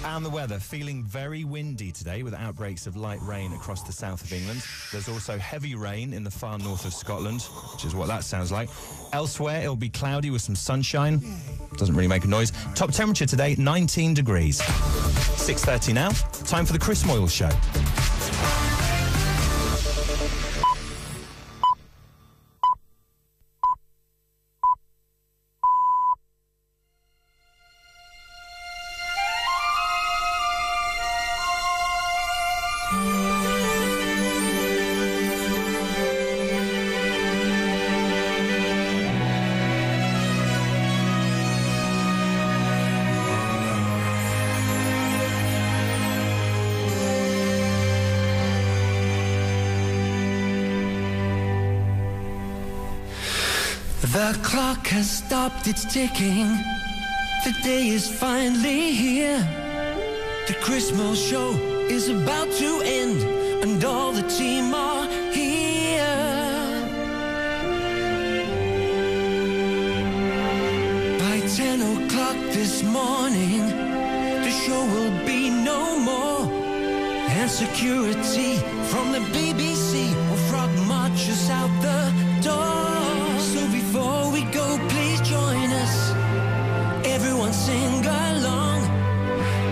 And the weather, feeling very windy today with outbreaks of light rain across the south of England. There's also heavy rain in the far north of Scotland, which is what that sounds like. Elsewhere, it'll be cloudy with some sunshine. Doesn't really make a noise. Top temperature today, 19 degrees. 6:30 now. Time for the Chris Moyles Show. The clock has stopped its ticking. The day is finally here. The Chris Moyles Show is about to end, and all the team are here. By 10 o'clock this morning, the show will be no more. And security from the BBC will frog march us out the door. So before we go, please join us. Everyone sing along.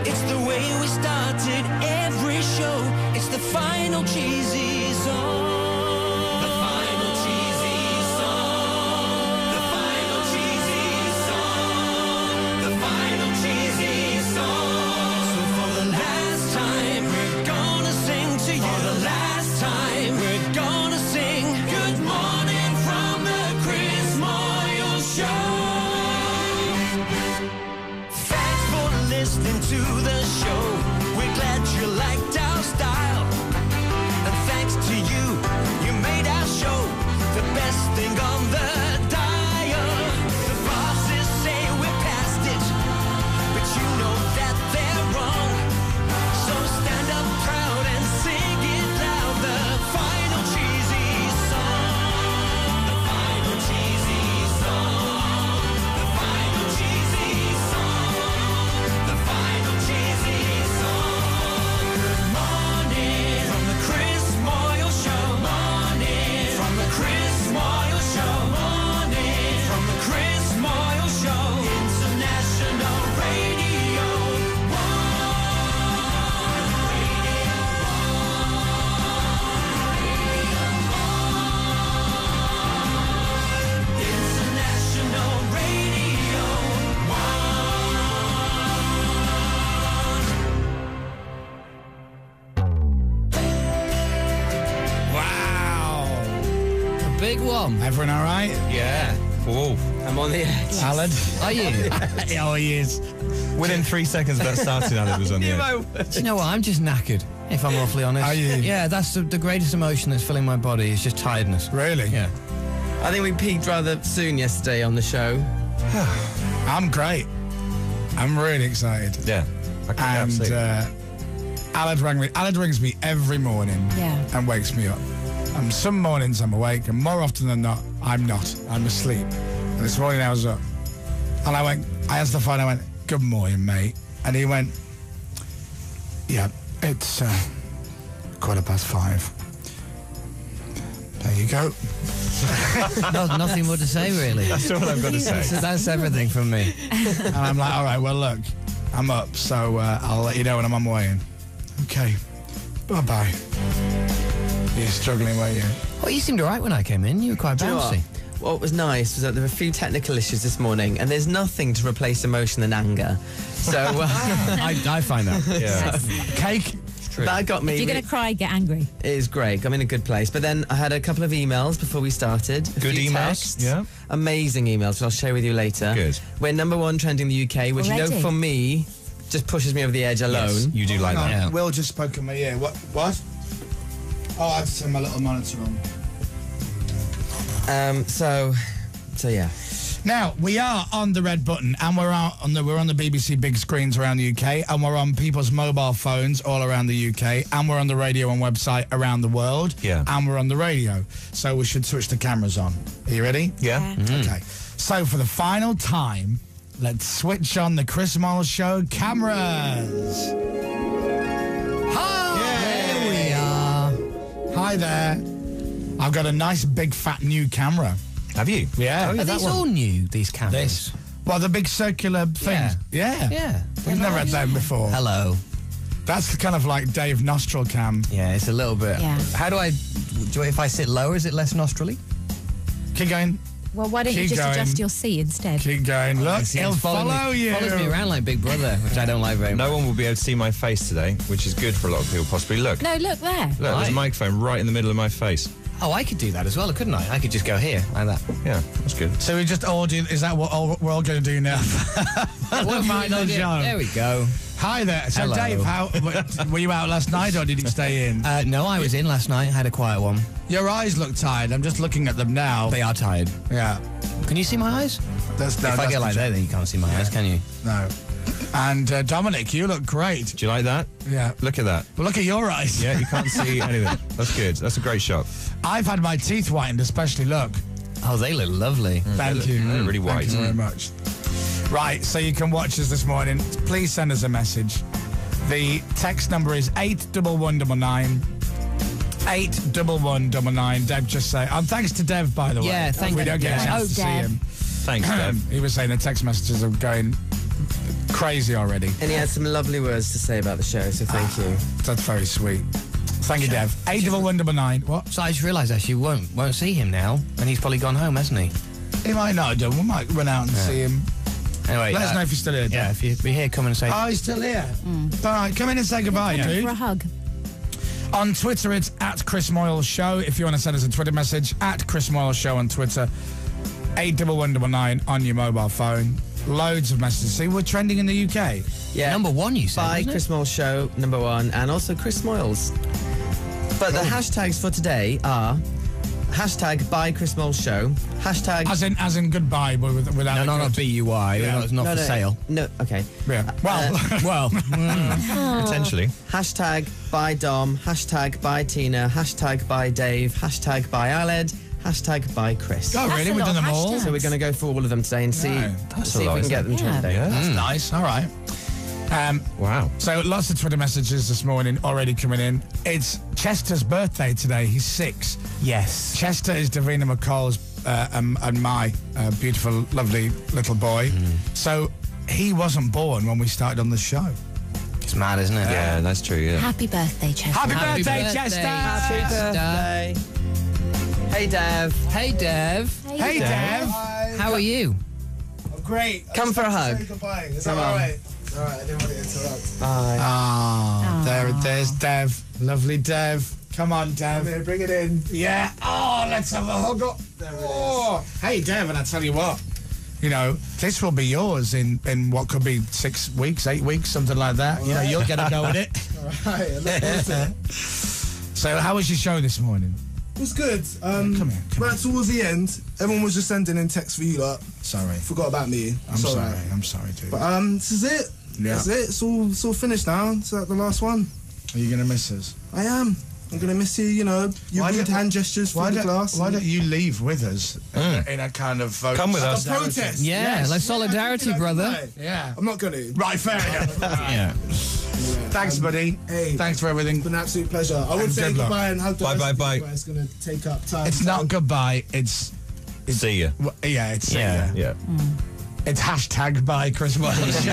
It's the way we started every show. It's the final cheesy song. The final cheesy song. The final cheesy song. The final cheesy song. So for the last time, we're gonna sing to you. For the last time, we're gonna sing good morning from the Chris Moyles Show. Thanks for listening to the show. We're glad you liked our style. And thanks to you, you made our show the best thing on the dial. The bosses say we're past it, but you know that they're wrong. So stand up proud and sing it loud. The final cheesy song. The final cheesy song. The final cheesy song. The final cheesy song. Good morning from the Chris Moyles Show. Morning from the Chris Moyles Show. Morning from the Chris Moyles Show. International Radio 1. International Radio 1. Wow. A big one. Everyone all right? Yeah. Whoa. I'm on the edge. Alan? Are you? Oh, he is. Within 3 seconds of that starting, Alan was on the edge. Do you know what? I'm just knackered, if I'm awfully honest. Are you? Yeah, that's the greatest emotion that's filling my body is just tiredness. Really? Yeah. I think we peaked rather soon yesterday on the show. I'm great. I'm really excited. Yeah. I can And absolutely. Alad rings me every morning and wakes me up. And some mornings I'm awake, and more often than not, I'm not. I'm asleep. And this morning I was up. And I answered the phone, I went, "Good morning, mate." And he went, "Yeah, it's 5:15. There you go." Nothing more to say, really. That's all I've got to say. That's everything from me. And I'm like, "All right, well, look, I'm up, so I'll let you know when I'm on my way in." Okay, bye-bye. You're struggling, weren't you? Well, you seemed all right when I came in. You were quite Do you know bouncy. what was nice was that there were a few technical issues this morning, and there's nothing to replace emotion and anger. So I find that. Yeah. Cake? that got me. If you're going to cry, get angry. It is great. I'm in a good place. But then I had a couple of emails before we started. A Good few emails, texts. yeah. Amazing emails, which I'll share with you later. Good. We're #1 trending in the UK, which you know Already? for me just pushes me over the edge alone. Yes, you do like that. Yeah. Will just spoke in my ear. What? Oh, I had to turn my little monitor on. So yeah. Now, we are on the red button, and we're on the BBC big screens around the UK, and we're on people's mobile phones all around the UK, and we're on the radio and website around the world, Yeah. and we're on the radio. So we should switch the cameras on. Are you ready? Yeah. Okay. So for the final time let's switch on the Chris Moyles Show cameras. Hi! There we are. Hi there. I've got a nice, big, fat new camera. Have you? Yeah. Are these all new, these cameras? Well, the big circular things. Yeah. Yeah. We've never had them before. Hello. That's kind of like Dave Nostril cam. Yeah, it's a little bit. Yeah. How do I... if I sit lower, is it less nostrily? Keep going. Well, why don't you Keep just going. adjust your seat instead? Keep going. Look, he'll follow you. Follows me around like Big Brother, which I don't like very much. No one will be able to see my face today, which is good for a lot of people, possibly. Look. No, look there. Look, there's a microphone right in the middle of my face. Oh, I could do that as well, couldn't I? I could just go here, like that. Yeah, that's good. So we just all do... Is that what we're all going to do now? What final show. There we go. Hi there. So, Hello. Dave, were you out last night or did you stay in? No, I was in last night, had a quiet one. Your eyes look tired. I'm just looking at them now. They are tired. Yeah. Can you see my eyes? If If I get like that, then you can't see my eyes, can you? No. And Dominic, you look great. Do you like that? Yeah. Look at that. But look at your eyes. Yeah, you can't see anything. That's good. That's a great shot. I've had my teeth whitened, especially. Look. Oh, they look lovely. Thank you. They're really white. Thank you very much. Right, so you can watch us this morning. Please send us a message. The text number is 81199. 81199. Dev just say. And thanks to Dev, by the way. Yeah, thank We you. don't get a Yeah. chance Oh, to see Dev. him. Thanks, Dev. He was saying the text messages are going crazy already. And he had some lovely words to say about the show, so thank you. That's very sweet. Thank you, Dev. 81199. What? So I just realised actually won't see him now, and he's probably gone home, hasn't he? He might not have done. We might run out and see him. Anyway, Let us know if he's still here, Dev. Yeah, if you're here, come and say. Oh, he's still here. All right, come in and say goodbye, Come in dude. for a hug. On Twitter, it's at Chris Moyles Show. If you want to send us a Twitter message, at Chris Moyles Show on Twitter. 81199 on your mobile phone. Loads of messages. See, we're trending in the UK. Yeah. Number one, you said. By wasn't it? Chris Moyles Show, number one, and also Chris Moyles. But the hashtags for today are hashtag by Chris Moyles Show, hashtag... As in goodbye, but without... No, the not good. BUI. Yeah. It's not for sale. No, okay. Yeah. Well, Well, Potentially. Hashtag by Dom, hashtag by Tina, hashtag by Dave, hashtag by Aled, hashtag by Chris. oh, really? That's a We've lot done them of all? hashtags. So we're going to go through all of them today and see, Yeah, see a if lot, we can get them isn't it? trending. Yeah. That's nice. All right. Wow. So lots of Twitter messages this morning already coming in. It's Chester's birthday today. He's 6. yes. Chester is Davina McCall's and my beautiful, lovely little boy. So he wasn't born when we started on the show. It's mad, isn't it? Yeah, that's true, yeah. Happy birthday, Chester. Happy birthday, Chester! Happy birthday. Hey, Dev. Hey, Dev. Hey, Dev. How are you? Great. Come for a hug. Goodbye. Is Come that on. all right? All right, I didn't want to interrupt. Bye. There's Dev. Lovely Dev. Come on, Dev. Come here, bring it in. Yeah. Oh, let's have a hug up. Oh. Hey, Dev, and I tell you what, you know, this will be yours in what could be 6 weeks, 8 weeks, something like that. You know, you'll get a go at it. All right, I look forward to it. So how was your show this morning? It was good. Come here. Right towards the end, everyone was just sending in texts for you lot. Sorry. Forgot about me. I'm It's all sorry. right. I'm sorry, dude. But this is it. Yeah. That's it. It's all finished now. It's like the last one. Are you going to miss us? I am. I'm gonna miss you. You know, your Why good don't- hand gestures through the class. Why don't you leave with us in a kind of vote? Come with A us. protest. Yeah, Yes. like solidarity, Yeah, brother. Yeah. I'm not gonna. Right, fair enough. Yeah. Thanks, buddy. Hey. Thanks for everything. It's been an absolute pleasure. I would And say good luck. goodbye and hug the Bye, rest bye, of you, bye. but it's gonna take up time. It's not goodbye. It's See ya. yeah. It's Yeah. Yeah. It's hashtag by Chris Moyles.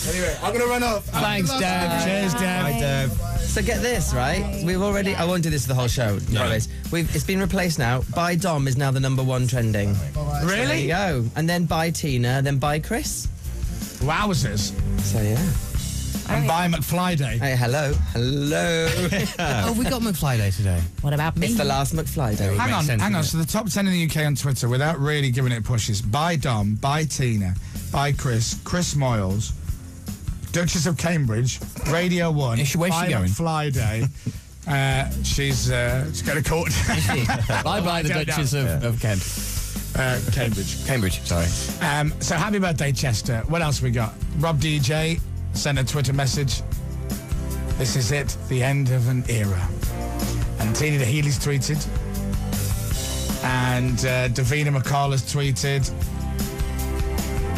Anyway, I'm gonna run off. Thanks, Dad. Cheers, Dad. Hi, Dev. So get this, right? We've already... I won't do this for the whole show. Promise. It's been replaced now. By Dom is now the #1 trending. There you Really? go. And then by Tina, then by Chris. Wowzers. So yeah. And by McFly Day. Hey, hello. Hello. Oh, we got McFly Day today. What about me? It's the last McFly day. Hang on, sense, hang on. doesn't So the top 10 in the UK on Twitter, without really giving it pushes, by Dom, by Tina, by Chris, Chris Moyles, Duchess of Cambridge, Radio 1, Is she- where's she by going? McFly Day. She's going to court. Bye bye, the don't Duchess of Kent. Cambridge. Cambridge, sorry. So happy birthday, Chester. What else we got? Rob DJ sent a Twitter message. This is it, the end of an era. And Tina the Healy's tweeted. And Davina McCall has tweeted.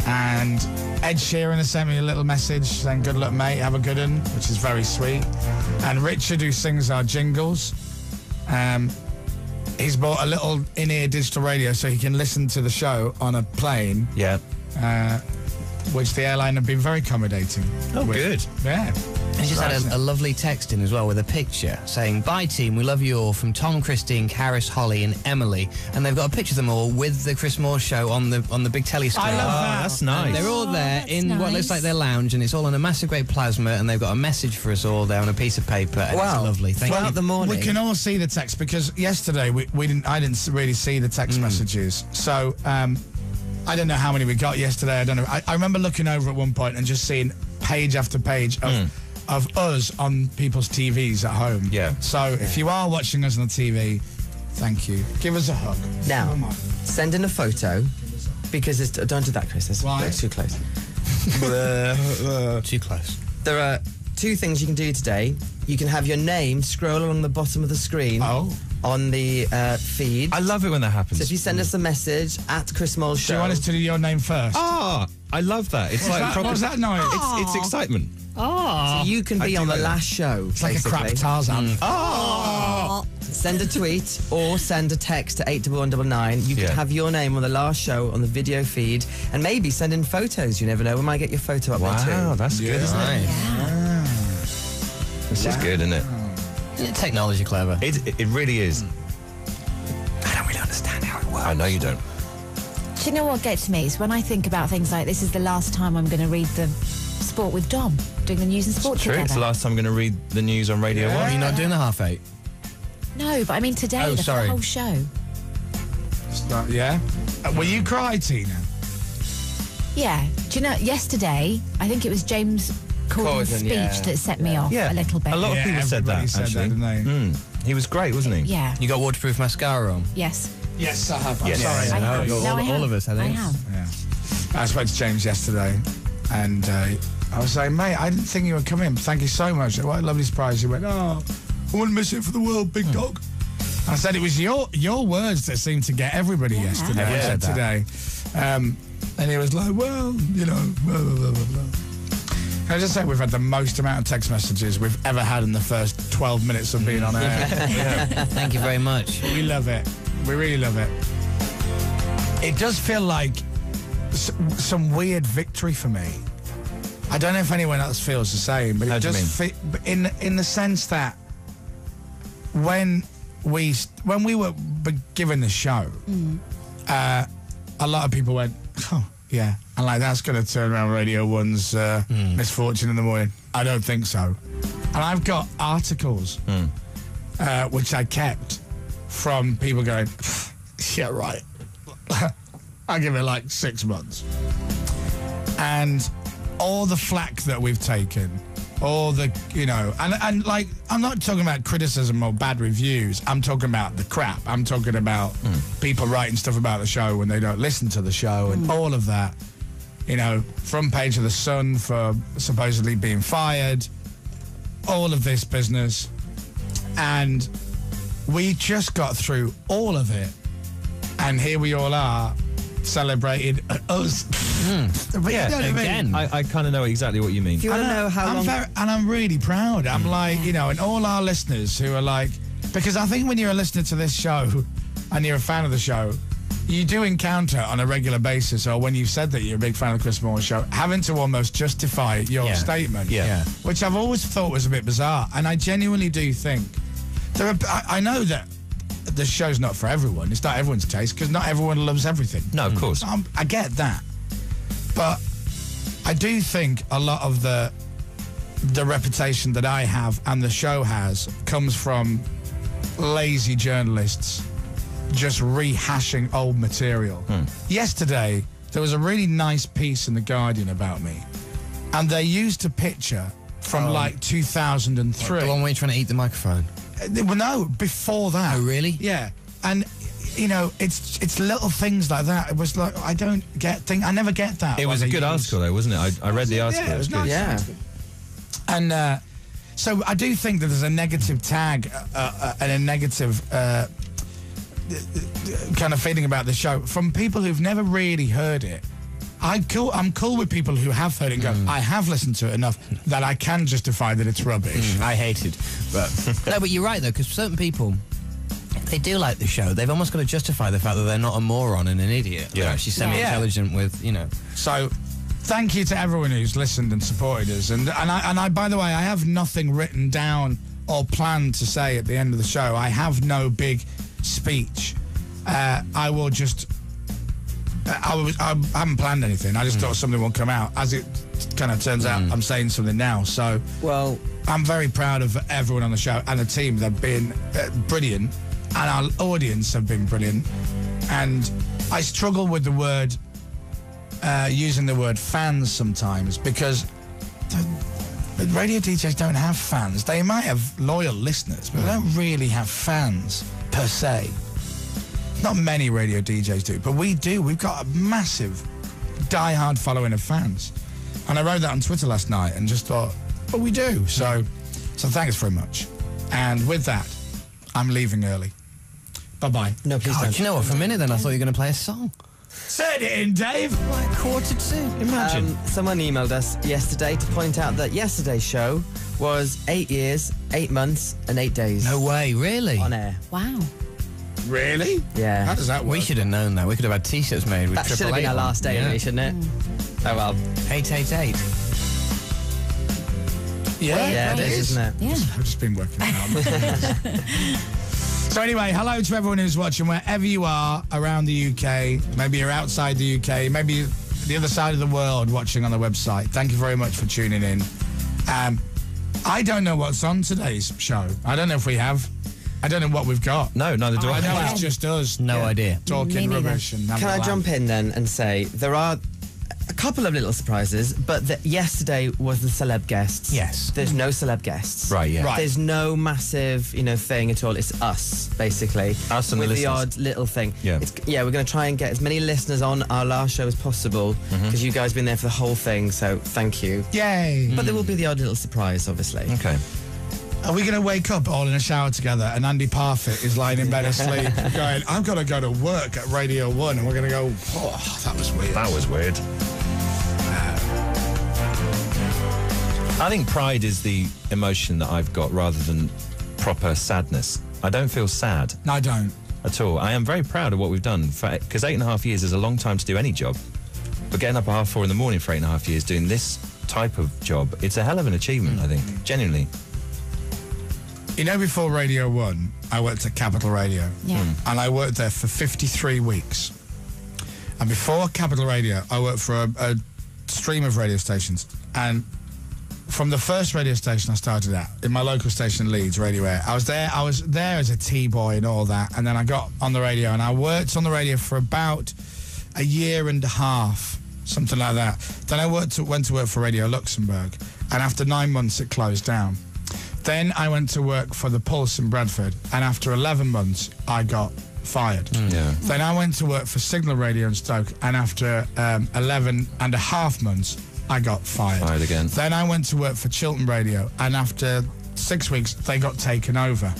And Ed Sheeran has sent me a little message saying, good luck, mate, have a good one, which is very sweet. And Richard, who sings our jingles, he's bought a little in-ear digital radio so he can listen to the show on a plane. Yeah. Which the airline have been very accommodating. Oh, with. good. Yeah. And he just had a lovely text in as well with a picture saying, "Bye team, we love you all," from Tom, Christine, Karis, Holly and Emily. And they've got a picture of them all with the Chris Moyles Show on the big telly screen. I love that. That's nice. They're all there in what looks like their lounge, and it's all on a massive great plasma, and they've got a message for us all there on a piece of paper. And Wow. It's lovely. Thank you. Throughout the morning. We can all see the text because yesterday I didn't really see the text messages. So I don't know how many we got yesterday. I don't know. I remember looking over at one point and just seeing page after page of us on people's TVs at home. Yeah. So if you are watching us on the TV, thank you. Give us a hug. Now, Come on. send in a photo because it's, don't do that, Chris. Why? It's too close. Too close. There are two things you can do today. You can have your name scroll along the bottom of the screen on the feed. I love it when that happens. So if you send us a message at Chris Moyles Show. Do you want us to do your name first? I love that. It's like proper. What's that noise? It's excitement. So you can be I on do the like that. last show. It's like a crap basically. Tarzan. Send a tweet or send a text to 81199. You Yeah. could have your name on the last show on the video feed and maybe send in photos. You never know. We might get your photo up there Wow, too. that's good, isn't it? This is good, isn't it? Isn't technology clever? It really is. I don't really understand how it works. I know you don't. Do you know what gets me? Is when I think about things like this is the last time I'm going to read the sport with Dom, doing the news and sport True. together. It's the last time I'm going to read the news on Radio 1. Are you not doing the 8:30? No, but I mean today, Oh, the sorry. whole show. Yeah. Will you cry, Tina? Yeah. Do you know, yesterday, I think it was James Corden's Corden, speech yeah. that set me off Yeah. a little bit. A lot of people said that, everybody said actually. that, didn't they? He was great, wasn't he? Yeah. You got waterproof mascara on? Yes. Yes, I have. Yes. Sorry. I have. all- No, I all have. of us, I think. I have. Yeah. I spoke to James yesterday, and I was saying, mate, I didn't think you were coming. Thank you so much. What a lovely surprise. He went, I wouldn't miss it for the world, big dog. I said it was your words that seemed to get everybody yesterday. Yeah. I said today. And he was like, well, you know, blah, blah, blah, blah, blah. Can I just say we've had the most amount of text messages we've ever had in the first 12 minutes of being on air. Thank you very much. We love it. We really love it. It does feel like some weird victory for me. I don't know if anyone else feels the same, but How it do you does fit in the sense that when we were given the show, a lot of people went, oh, yeah. And like, that's going to turn around Radio 1's misfortune in the morning. I don't think so. And I've got articles, which I kept from people going, yeah, right. I'll give it like 6 months. And all the flack that we've taken, all the, you know, and like, I'm not talking about criticism or bad reviews. I'm talking about the crap. I'm talking about people writing stuff about the show when they don't listen to the show and all of that. You know, front page of the Sun for supposedly being fired, all of this business. And we just got through all of it. And here we all are celebrating us. But you know what I mean? Again. I kind of know exactly what you mean. Do you want to know how long... And I'm really proud. I'm like, you know, and all our listeners who are like, because I think when you're a listener to this show and you're a fan of the show, you do encounter on a regular basis, or when you've said that you're a big fan of Chris Moyles Show, having to almost justify your statement, Yeah. which I've always thought was a bit bizarre. And I genuinely do think I know that the show's not for everyone. It's not everyone's taste because not everyone loves everything. No, of course. I get that, but I do think a lot of the reputation that I have and the show has comes from lazy journalists just rehashing old material. Yesterday, there was a really nice piece in The Guardian about me, and they used a picture from like 2003. The one where you're trying to eat the microphone. Well, no, before that. Oh, really? Yeah. And, you know, it's little things like that. It was like, I never get that. It was a good article, though, wasn't it? I read the article. Yeah, it was good. nice. Yeah. And so I do think that there's a negative tag and a negative kind of feeling about the show from people who've never really heard it. I'm cool with people who have heard it and go, I have listened to it enough that I can justify that it's rubbish. I hate it. But no, but you're right, though, because certain people, they do like the show. They've almost got to justify the fact that they're not a moron and an idiot. They're actually semi-intelligent with, you know. So, thank you to everyone who's listened and supported us. And I, by the way, I have nothing written down or planned to say at the end of the show. I have no big speech. I will just... I haven't planned anything. I just thought something will come out. As it kind of turns out, I'm saying something now. So, well, I'm very proud of everyone on the show and the team. They've been brilliant, and our audience have been brilliant. And I struggle with the word, using the word fans sometimes, because the radio DJs don't have fans. They might have loyal listeners, but they don't really have fans per se. Not many radio DJs do, but we do. We've got a massive, die-hard following of fans. And I wrote that on Twitter last night and just thought, well, we do. So thanks very much. And with that, I'm leaving early. Bye-bye. No, please God, don't. do you know what? For a minute then, I thought you were going to play a song. Turn it in, Dave. Like 1:45. Imagine. Someone emailed us yesterday to point out that yesterday's show was 8 years, 8 months, and 8 days. No way, really? On air. Wow. Really? Yeah. How does that work? We should have known that. We could have had T-shirts made with That should have been 888 our last day, really, shouldn't it? Oh, well. 888. Yeah, Yeah, it is, isn't it? Yeah. I've just been working out. So anyway, hello to everyone who's watching, wherever you are around the UK. Maybe you're outside the UK. Maybe the other side of the world watching on the website. Thank you very much for tuning in. I don't know what's on today's show. I don't know if we have. I don't know what we've got. No, neither do I. I know it's just us. No idea. Talking Me neither. rubbish. And having Can a I laugh. jump in then and say there are a couple of little surprises, but yesterday was the celeb guests. Yes. There's no celeb guests. Right, yeah. Right. There's no massive, thing at all. It's us, basically. Us and the with the listeners. odd little thing. Yeah. We're going to try and get as many listeners on our last show as possible, because you guys have been there for the whole thing, so thank you. Yay. But there will be the odd little surprise, obviously. Okay. Are we going to wake up all in a shower together and Andy Parfit is lying in bed asleep going, I've got to go to work at Radio 1, and we're going to go, oh, that was weird. That was weird. I think pride is the emotion that I've got rather than proper sadness. I don't feel sad No, I don't. at all. I am very proud of what we've done, because 8.5 years is a long time to do any job. But getting up at 4:30 in the morning for 8.5 years doing this type of job, it's a hell of an achievement, I think, genuinely. You know, before Radio 1, I worked at Capital Radio. Yeah. And I worked there for 53 weeks. And before Capital Radio, I worked for a stream of radio stations. And from the first radio station I started at, in my local station in Leeds, Radio Air, I was there as a T-boy and all that. And then I got on the radio, and I worked on the radio for about a year and a half, something like that. Then I went to work for Radio Luxembourg. And after 9 months, it closed down. Then I went to work for the Pulse in Bradford, and after 11 months, I got fired. Yeah. Then I went to work for Signal Radio in Stoke, and after 11 and a half months, I got fired. Fired again. Then I went to work for Chiltern Radio, and after 6 weeks, they got taken over.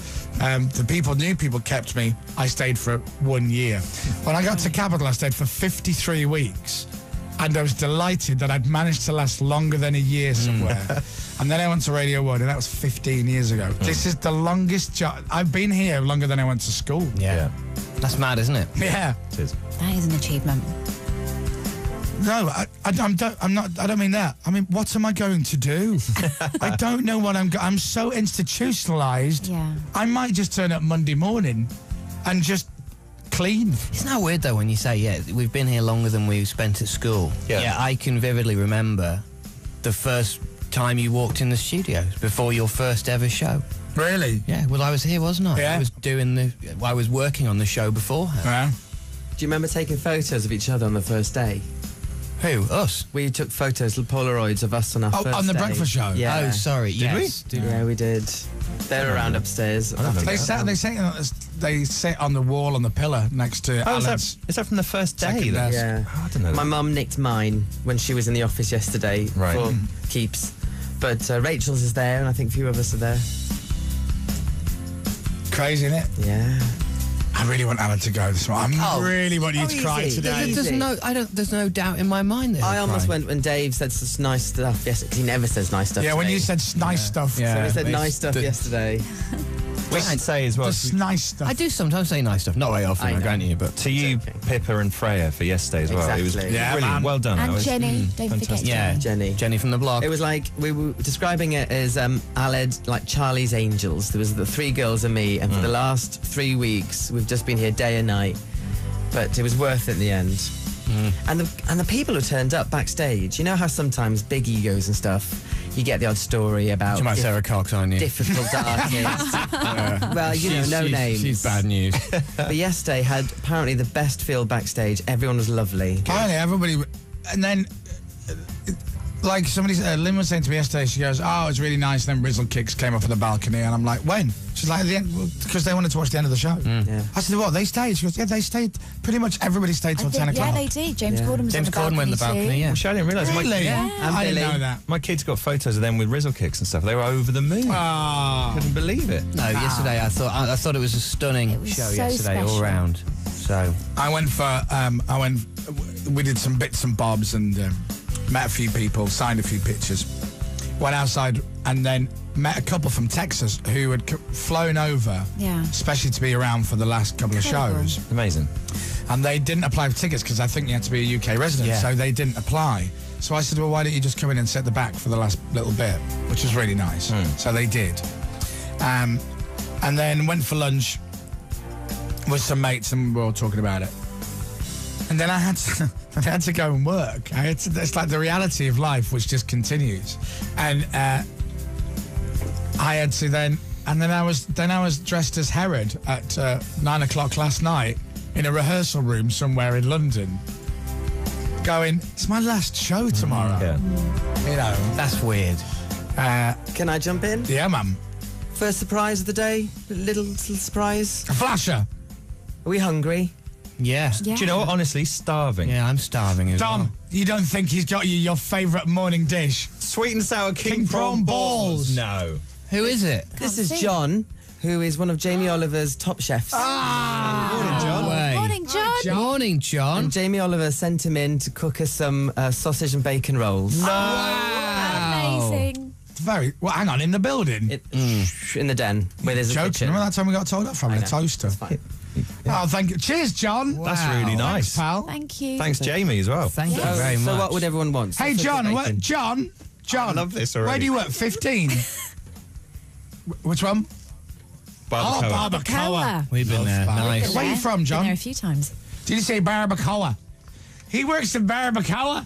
New people kept me. I stayed for 1 year. When I got to Capital, I stayed for 53 weeks. And I was delighted that I'd managed to last longer than a year somewhere. And then I went to Radio 1, and that was 15 years ago. This is the longest job. I've been here longer than I went to school. Yeah. That's mad, isn't it? Yeah. It is. That is an achievement. No, I don't mean that. I mean, what am I going to do? I don't know what I'm so institutionalized. Yeah. I might just turn up Monday morning and just clean. Isn't that weird, though, when you say, yeah, we've been here longer than we spent at school? Yeah. I can vividly remember the first time you walked in the studio before your first ever show. Really? Yeah, well, I was here, wasn't I? Yeah. I was working on the show beforehand. Yeah. Do you remember taking photos of each other on the first day? Who? Us? We took photos, Polaroids of us on our first day. On the breakfast show? Yeah. Oh, sorry. Did we? Yeah, we did. They're around upstairs. They sit on the wall on the pillar next to Oh, Alan's. is that from the first day? Second then? desk. Yeah. Oh, I don't know. My mum nicked mine when she was in the office yesterday Right. for keeps. But Rachel's is there, and I think a few of us are there. Crazy, isn't it? Yeah. I really want Alan to go this morning. I really want you to cry easy. today. There's no doubt in my mind that I almost went when Dave said some nice stuff yesterday, because he never says nice stuff. Yeah, when today. you said nice stuff. So he said nice stuff yesterday. We should say as well, Just nice stuff. I do sometimes say nice stuff, not very often, I grant you, but to you, Pippa and Freya, for yesterday as well. It was Exactly. Yeah, brilliant. man. Well done. And Alice. Jenny, don't forget Jenny. Jenny from the blog. It was like, we were describing it as Aled, like Charlie's Angels. There was the 3 girls and me, and for the last 3 weeks, we've just been here day and night. But it was worth it in the end. And the people who turned up backstage, you know how sometimes big egos and stuff, you get the odd story about You might Sarah Cox, aren't you? difficult artists. Well, you know, no names. She's bad news. But yesterday had apparently the best feel backstage. Everyone was lovely. Finally, everybody... And then... Like somebody, Lynn was saying to me yesterday, she goes, "Oh, it was really nice." And then Rizzle Kicks came up on the balcony, and I'm like, "When?" She's like, "At the end, because they wanted to watch the end of the show." Yeah. I said, "What? They stayed?" She goes, "Yeah, they stayed. Pretty much everybody stayed till 10 o'clock." Yeah, they did. James Corden was James Corden went on the balcony, too. yeah. Which I didn't realise. Really? And I didn't Billy. know that. My kids got photos of them with Rizzle Kicks and stuff. They were over the moon. Ah. Couldn't believe it. No, yesterday I thought it was a stunning was show so yesterday all special. round. So I went for, we did some bits and bobs and met a few people, signed a few pictures, went outside and then met a couple from Texas who had flown over, especially to be around for the last couple of shows. Amazing. And they didn't apply for tickets because I think you had to be a UK resident, so they didn't apply. So I said, well, why don't you just come in and sit at the back for the last little bit, which was really nice. So they did. And then went for lunch with some mates and we were all talking about it. And then I had to go and work. It's like the reality of life, which just continues. And I had to then I was dressed as Herod at 9 o'clock last night in a rehearsal room somewhere in London, going, it's my last show tomorrow. Yeah. You know, that's weird. Can I jump in? Yeah, mum. First surprise of the day. Little surprise. A flasher. Are we hungry? Yeah. Do you know what? Honestly, starving. Yeah, I'm starving as well. Dom, you don't think he's got you your favourite morning dish? Sweet and sour king prawn balls. No. Who is it? This is John, who is one of Jamie Oliver's top chefs. Morning, John. Morning, John. Morning, John. And Jamie Oliver sent him in to cook us some sausage and bacon rolls. Amazing. It's very... Well, hang on, in the building? In the den, where there's a Joking. kitchen. Remember that time we got told off from a toaster? Oh, thank you. Cheers, John. That's really nice. Thanks, pal. Thank you. Thanks, Jamie, as well. Thank you very much. So what would everyone want? Hey, Sausage John. and What, bacon. John. I love this already. Where do you work? 15? Which one? Barbacoa. Oh, Barbacoa. We've been there. Nice. Where are you from, John? Been there a few times. Did you say Barbacoa? He works in Barbacoa?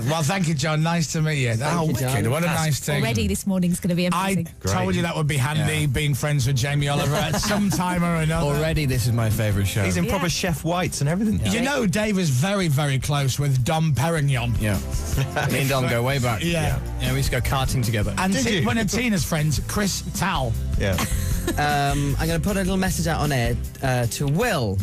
Well, thank you, John. Nice to meet you. Oh, you, John. wicked. What a nice thing. Already this morning's going to be I amazing. told you that would be handy, being friends with Jamie Oliver at some time or another. Already, this is my favourite show. He's in proper Chef Whites and everything. You know, Dave is very, very close with Dom Perignon. Yeah. Me and Dom go way back. Yeah. Yeah, we used to go karting together. And one of Tina's friends, Chris Towell. Yeah. I'm going to put a little message out on air to Will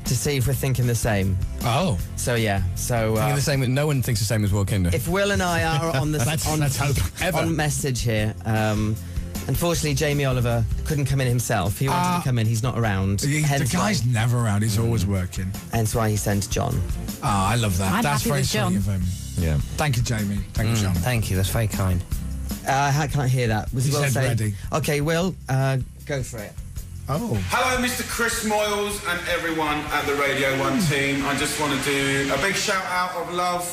to see if we're thinking the same. Oh. So, yeah. So, Thinking the same. No one thinks the same as Will Kinder. if Will and I are on the Let's hope. on message here, unfortunately, Jamie Oliver couldn't come in himself. He wanted to come in. He's not around. The Hence guy's why, never around. He's always working. hence why he sent John. Oh, I love that. I'm That's happy very with sweet John. of him. Yeah. Thank you, Jamie. Thank you, John. Thank you. That's very kind. I can't hear that. Was He Will said saying? ready. Okay, Will, go for it. Oh. Hello, Mr. Chris Moyles and everyone at the Radio 1 team. I just want to do a big shout out of love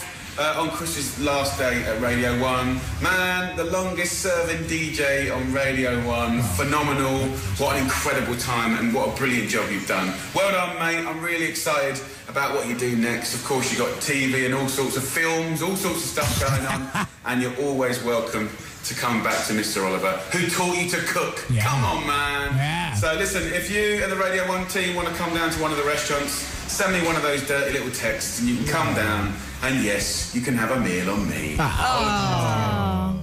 on Chris's last day at Radio 1. Man, the longest serving DJ on Radio 1. Phenomenal. What an incredible time and what a brilliant job you've done. Well done, mate. I'm really excited about what you do next. Of course, you've got TV and all sorts of films, all sorts of stuff going on. And you're always welcome to come back to Mr. Oliver, who taught you to cook. Yeah. Come on, man. Yeah. So listen, if you and the Radio 1 team want to come down to one of the restaurants, send me one of those dirty little texts and you can come down and yes, you can have a meal on me.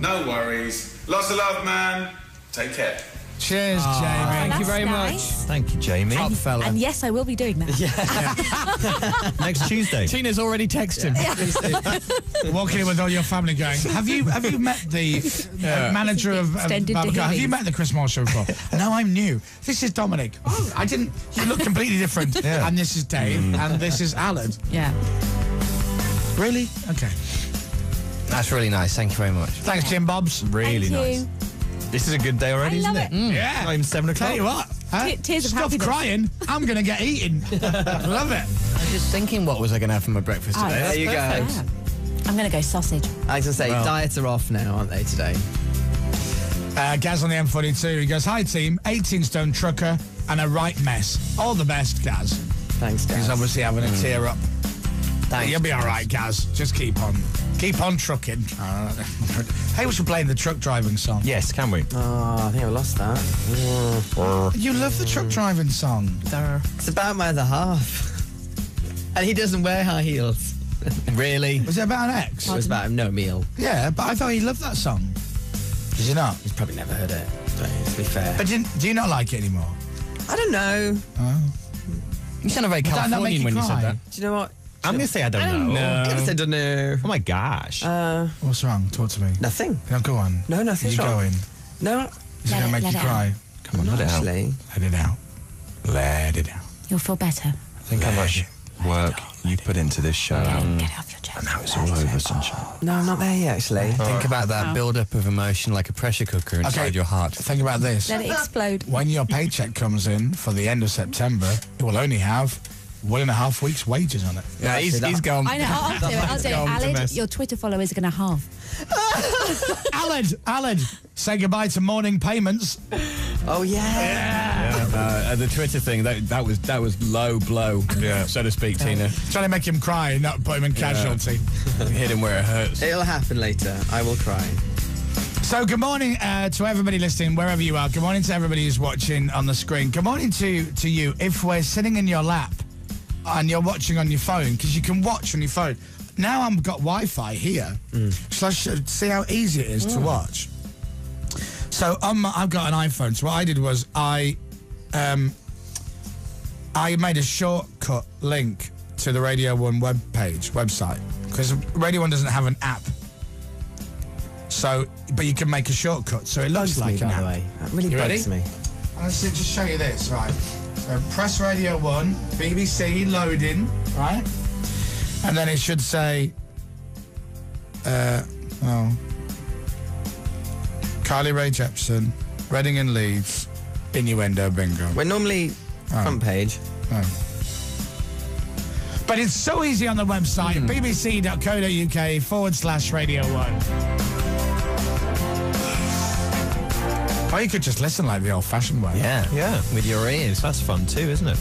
No worries. Lots of love, man. Take care. Cheers, Jamie. Thank you very much. Thank you, Jamie. Top fella. And yes, I will be doing that. Next Tuesday. Tina's already texted him. Walking in with all your family going, have you met the manager of Extended Barbacoa? Have you Healings. met the Chris Moyles Show before? No, I'm new. This is Dominic. Oh, I didn't. You look completely different. Yeah. And this is Dave. And this is Alan. Yeah. Really? Okay. That's really nice. Thank you very much. Thanks, Jim Bobs. Really Thank nice. you. This is a good day already, I isn't love it? it. Yeah. Not even 7 o'clock. Tell you what. Tears of Stop happiness. crying. I'm going to get eaten. Love it. I was just thinking, what was I going to have for my breakfast Oh, today? There you go. yeah. I'm going to go sausage. I was going to say, diets are off now, aren't they, today? Gaz on the M42. He goes, hi, team. 18-stone trucker and a right mess. All the best, Gaz. Thanks, guys. He's obviously having a tear up. Thanks. You'll be all right, Gaz. Just keep on trucking. Hey, we should play the truck driving song. Yes, can we? Oh, I think I lost that. You love the truck driving song. It's about my other half. And he doesn't wear high heels. Really? Was it about an ex? It was about him, no meal. Yeah, but I thought he loved that song. Did you not? He's probably never heard it, to be fair. But do you not like it anymore? I don't know. You sound very that not make Californian you when you cry? said that. Do you know what? I'm going to say I don't know. I'm going to say don't know. Oh my gosh. What's wrong? Talk to me. Nothing. No, go on. No, nothing's Is you wrong. going? No, Is it going to make let you it cry? Come on, let it out. actually. Let it out. Let it out. You'll feel better. Think how much work you put into this show. Get it off your chest. And now it's all over, sunshine. No, I'm not there yet, actually. Think about that build-up of emotion like a pressure cooker inside your heart. Think about this. Let it explode. When your paycheck comes in for the end of September, it will only have 1.5 weeks' wages on it. Yeah, he's gone. I know. I'll do it. I'll do it. Gone to Alid, mess. your Twitter followers are going to halve. Alid, say goodbye to morning payments. Oh, yeah. The Twitter thing, that was low blow, so to speak, Tina. Trying to make him cry, not put him in casualty. Hit him where it hurts. It'll happen later. I will cry. So good morning to everybody listening, wherever you are. Good morning to everybody who's watching on the screen. Good morning to you. If we're sitting in your lap and you're watching on your phone, because you can watch on your phone. Now I've got Wi-Fi here, so I should see how easy it is to watch. So I've got an iPhone. So what I did was I made a shortcut link to the Radio 1 website, because Radio 1 doesn't have an app. So, but you can make a shortcut, so it looks like an by app. the way. That really You bugs ready? me. Let's just show you this, right? So press Radio 1, BBC loading, right? And then it should say, Carly Rae Jepsen, Reading and Leeds, Innuendo Bingo. We're normally front page. But it's so easy on the website, bbc.co.uk/Radio 1. Or you could just listen like the old-fashioned way. Yeah, With your ears. that's fun too, isn't it?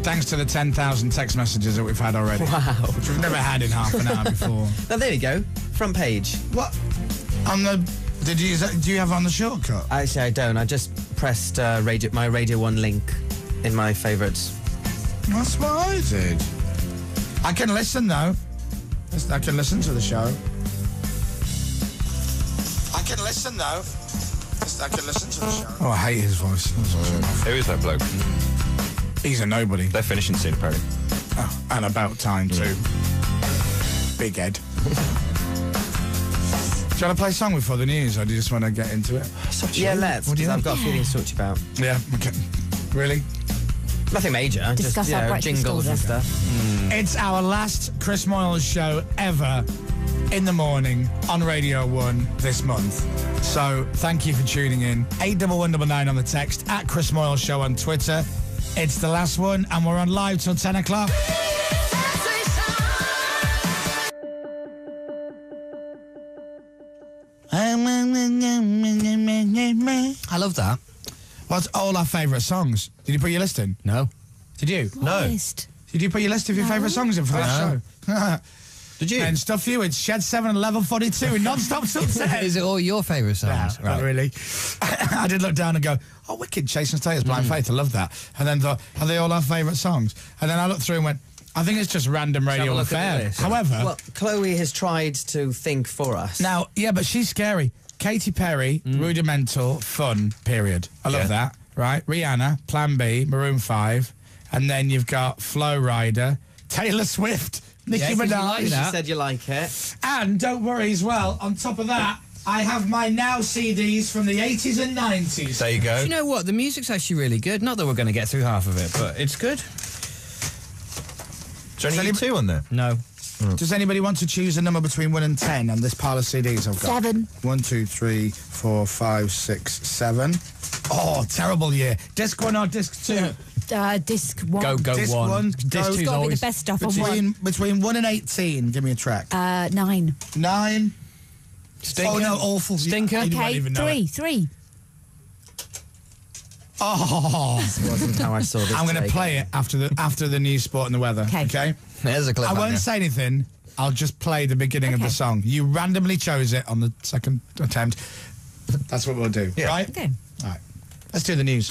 Thanks to the 10,000 text messages that we've had already. Wow. Which we've never had in half an hour before. Now, there you go. Front page. What? On the... do you have it on the shortcut? Actually, I don't. I just pressed my Radio 1 link in my favourites. That's what I did. I can listen, though. I can listen to the show. I can listen, though. I can listen to the show. Oh, I hate his voice. Who is that bloke? He's a nobody. They're finishing soon, apparently. Oh, and about time, too. Big head. Do you want to play a song before the news, or do you just want to get into it? Yeah, let's. What do you Because I've think? got a feeling to talk to you about. Yeah, okay. Really? Nothing major. Discuss just, our breakfast jingles and order. stuff. It's our last Chris Moyles show ever in the morning on Radio 1 this month. So thank you for tuning in. 81199 on the text, at Chris Moyles Show on Twitter. It's the last one, and we're on live till 10 o'clock. I love that. What's all our favourite songs? Did you put your list in? No. Did you? No. Honest. Did you put your list of your favourite songs in for this show? Did you? And stuff you, it's Shed 7 and Level 42 non-stop sunset. Is it all your favourite songs? Not really. I did look down and go, oh, wicked, Chase and Status, Blind Faith, I love that. And then thought, are they all our favourite songs? And then I looked through and went, I think it's just random radio look at affair. the list. However, Well, Chloe has tried to think for us. now, yeah, but she's scary. Katy Perry, Rudimental, Fun, period. I love that, right? Rihanna, Plan B, Maroon 5. And then you've got Flo Rida, Taylor Swift, Nicki Minaj. You said you like it. And don't worry as well, on top of that, I have my Now CDs from the 80s and 90s. There you go. Do you know what? The music's actually really good. Not that we're going to get through half of it, but it's good. Is there only two on there? No. Does anybody want to choose a number between 1 and 10 on this pile of CDs I've got? 7. 1, 2, 3, 4, 5, 6, 7. Oh, terrible year. Disc 1 or disc 2? Disc 1. Go Disc 1. 1. Disc It's 2's got to be the always... best stuff on one. Between 1 and 18, give me a track. 9. 9. Stinker. Oh, no, awful. Stinker. You won't Okay, even know it. 3. Oh. This wasn't how I saw this. I'm going to play it after the news, sport and the weather. Okay. There's a clip. I won't say anything. I'll just play the beginning of the song. You randomly chose it on the second attempt. That's what we'll do. Yeah. Right? Okay. All right. Let's do the news.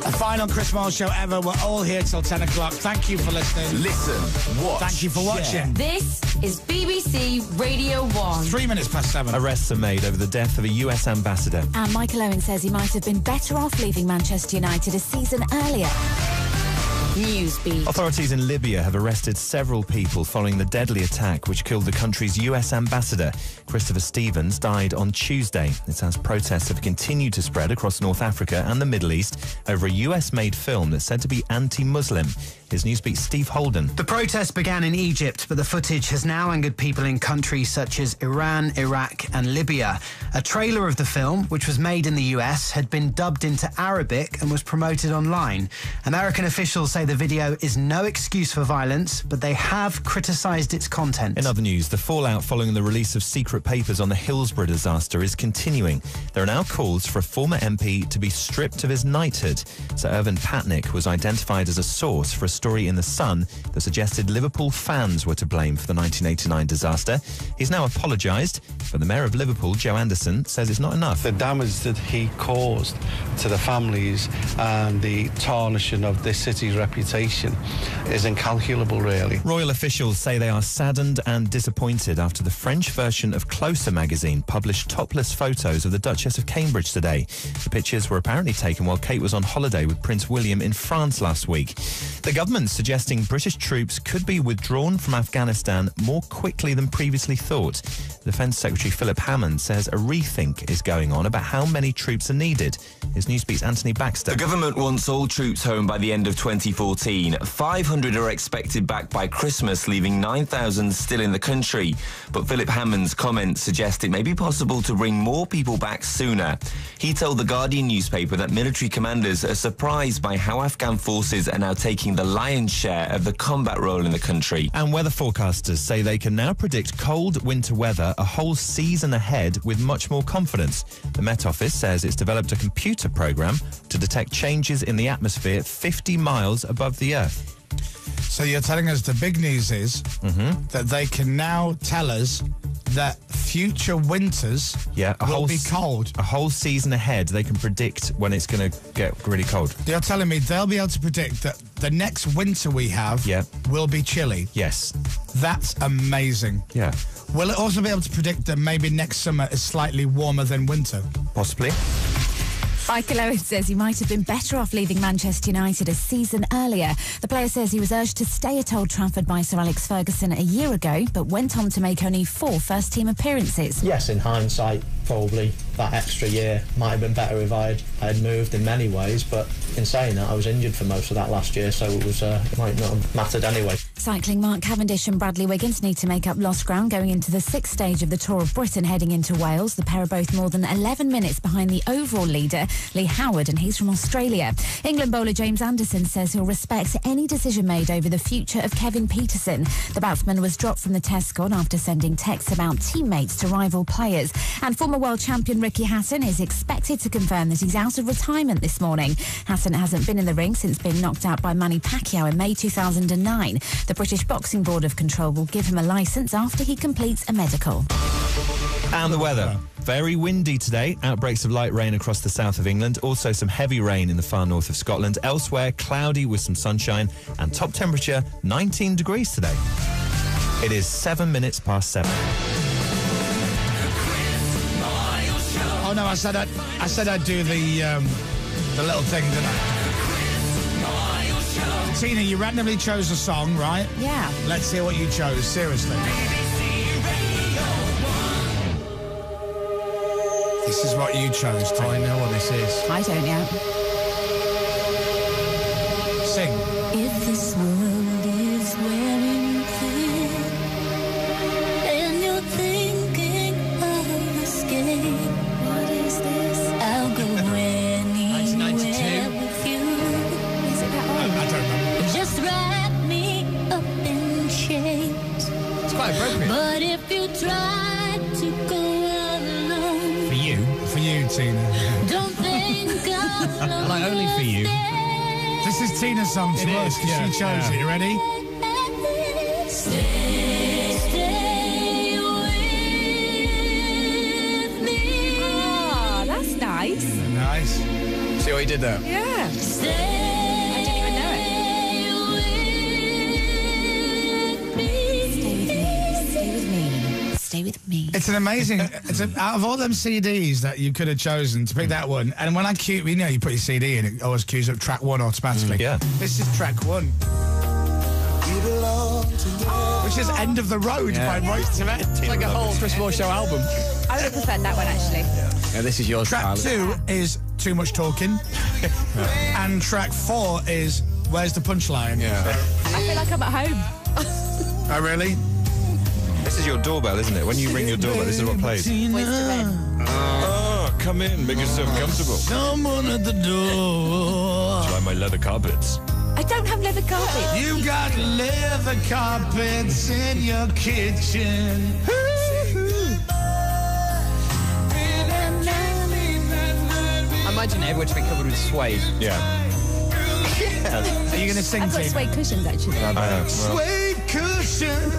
A final Chris Moyles Show ever. We're all here till 10 o'clock. Thank you for listening. Listen, watch. Thank you for watching. This is BBC Radio 1. 3 minutes past 7. Arrests are made over the death of a US ambassador. And Michael Owen says he might have been better off leaving Manchester United a season earlier. Newsbeat. Authorities in Libya have arrested several people following the deadly attack which killed the country's US ambassador. Christopher Stevens died on Tuesday. It's as protests have continued to spread across North Africa and the Middle East over a US-made film that's said to be anti-Muslim. Here's Newsbeat's Steve Holden. The protests began in Egypt, but the footage has now angered people in countries such as Iran, Iraq and Libya. A trailer of the film, which was made in the US, had been dubbed into Arabic and was promoted online. American officials say the video is no excuse for violence, but they have criticised its content. In other news, the fallout following the release of secret papers on the Hillsborough disaster is continuing. There are now calls for a former MP to be stripped of his knighthood. Sir Irvin Patnick was identified as a source for a story in The Sun that suggested Liverpool fans were to blame for the 1989 disaster. He's now apologised, but the Mayor of Liverpool, Joe Anderson, says it's not enough. The damage that he caused to the families and the tarnishing of this city's reputation is incalculable, really. Royal officials say they are saddened and disappointed after the French version of Closer magazine published topless photos of the Duchess of Cambridge today. The pictures were apparently taken while Kate was on holiday with Prince William in France last week. The government's suggesting British troops could be withdrawn from Afghanistan more quickly than previously thought. Defence Secretary Philip Hammond says a rethink is going on about how many troops are needed. Here's Newsbeat's Anthony Baxter. The government wants all troops home by the end of 2014. 500 are expected back by Christmas, leaving 9,000 still in the country. But Philip Hammond's comments suggest it may be possible to bring more people back sooner. He told the Guardian newspaper that military commanders are surprised by how Afghan forces are now taking the lion's share of the combat role in the country. And weather forecasters say they can now predict cold winter weather a whole season ahead with much more confidence. The Met Office says it's developed a computer program to detect changes in the atmosphere 50 miles above the Earth. So you're telling us the big news is that they can now tell us that future winters will be cold. A whole season ahead, they can predict when it's going to get really cold. You're telling me they'll be able to predict that the next winter we have will be chilly? Yes. That's amazing. Yeah. Will it also be able to predict that maybe next summer is slightly warmer than winter? Possibly. Michael Owen says he might have been better off leaving Manchester United a season earlier. The player says he was urged to stay at Old Trafford by Sir Alex Ferguson a year ago, but went on to make only 4 first-team appearances. Yes, in hindsight, probably that extra year might have been better if I had moved in many ways, but in saying that, I was injured for most of that last year, so it might not have mattered anyway. Cycling, Mark Cavendish and Bradley Wiggins need to make up lost ground going into the 6th stage of the Tour of Britain heading into Wales. The pair are both more than 11 minutes behind the overall leader, Lee Howard, and he's from Australia. England bowler James Anderson says he'll respect any decision made over the future of Kevin Peterson. The batsman was dropped from the Test squad after sending texts about teammates to rival players. And former world champion Ricky Hatton is expected to confirm that he's out of retirement this morning. Hatton hasn't been in the ring since being knocked out by Manny Pacquiao in May 2009. The British Boxing Board of Control will give him a licence after he completes a medical. And the weather. Very windy today. Outbreaks of light rain across the south of England. Also some heavy rain in the far north of Scotland. Elsewhere, cloudy with some sunshine. And top temperature, 19 degrees today. It is 7 minutes past 7. I said I'd do the little thing, didn't I? Tina, you randomly chose a song, right? Yeah. Let's hear what you chose. Seriously. This is what you chose, Tina. I know what this is. I don't yet. Sing. If this world is wearing thin and you're thinking of escape, what is this? I'll go anywhere with you. Is it that one? I don't remember. Just wrap me up in chains. It's quite appropriate. But if you try to go alone, For you, Tina. don't think I'll Like, only for you. This is Tina's song to us because she chose it. You ready? stay with me. Oh, that's nice. Nice. See what he did there? Yeah. I didn't even know it. Stay with me. Stay with me. It's an amazing. Out of all them CDs that you could have chosen to pick that one, and when I cue, you know, you put your CD in, it always cues up track one automatically. Yeah. This is track one, which is "End of the Road" by Royce Tibet. It's like a whole Chris Moyles Show album. I would have preferred that one, actually. Yeah, this is yours, Track Charlie. 2 is "Too Much Talking," and track 4 is "Where's the Punchline." Yeah. I feel like I'm at home. Oh, really? This is your doorbell, isn't it? When you ring your doorbell, this is what plays. Oh, come in, make yourself comfortable. Someone at the door. Try my leather carpets. I don't have leather carpet. You got leather carpets in your kitchen. I imagine everywhere to be covered with suede. Yeah. Are you going to sing, I've got Tina? suede cushions, actually. I know. Suede cushions.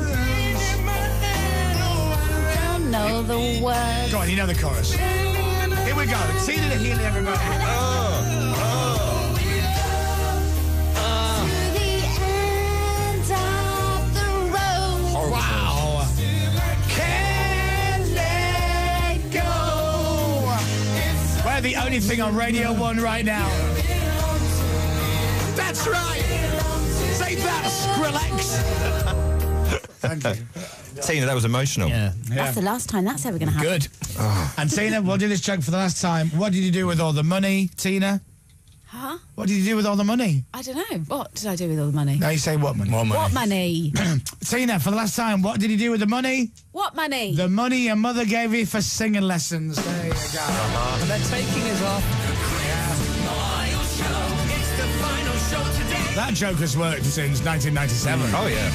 Don't know the words. Go on, you know the chorus. Here we go. Tina the Healy, everybody. Wow. Can't let go. We're the only thing on Radio 1 right now. That's right. Say that, Skrillex. Thank you. Tina, that was emotional. Yeah. That's the last time that's ever going to happen. Good. And Tina, we'll do this joke for the last time. What did you do with all the money, Tina? Huh? What did you do with all the money? I don't know. What did I do with all the money? No, you say what money? More money. What money? Tina, for the last time, what did you do with the money? What money? The money your mother gave you for singing lessons. There you go. But they're taking us off. That joke has worked since 1997. Oh, yeah.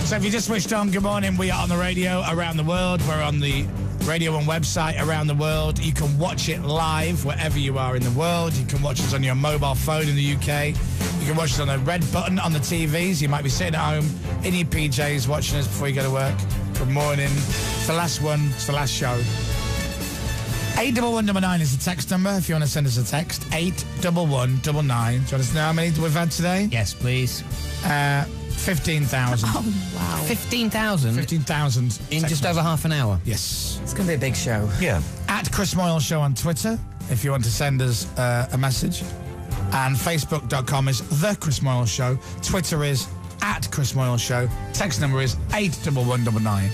So if you just switched on, good morning. We are on the radio around the world. We're on the Radio 1 website around the world. You can watch it live wherever you are in the world. You can watch us on your mobile phone in the UK. You can watch us on the red button on the TVs. You might be sitting at home in your PJs watching us before you go to work. Good morning. It's the last one. It's the last show. 81199 is the text number if you want to send us a text. 81199. Do you want to know how many we've had today? Yes, please. 15,000. Oh, wow. 15,000? 15,000. In just over half an hour? Yes. It's going to be a big show. Yeah. At Chris Moyles Show on Twitter, if you want to send us a message. And Facebook.com is The Chris Moyles Show. Twitter is at Chris Moyles Show. Text number is 81199.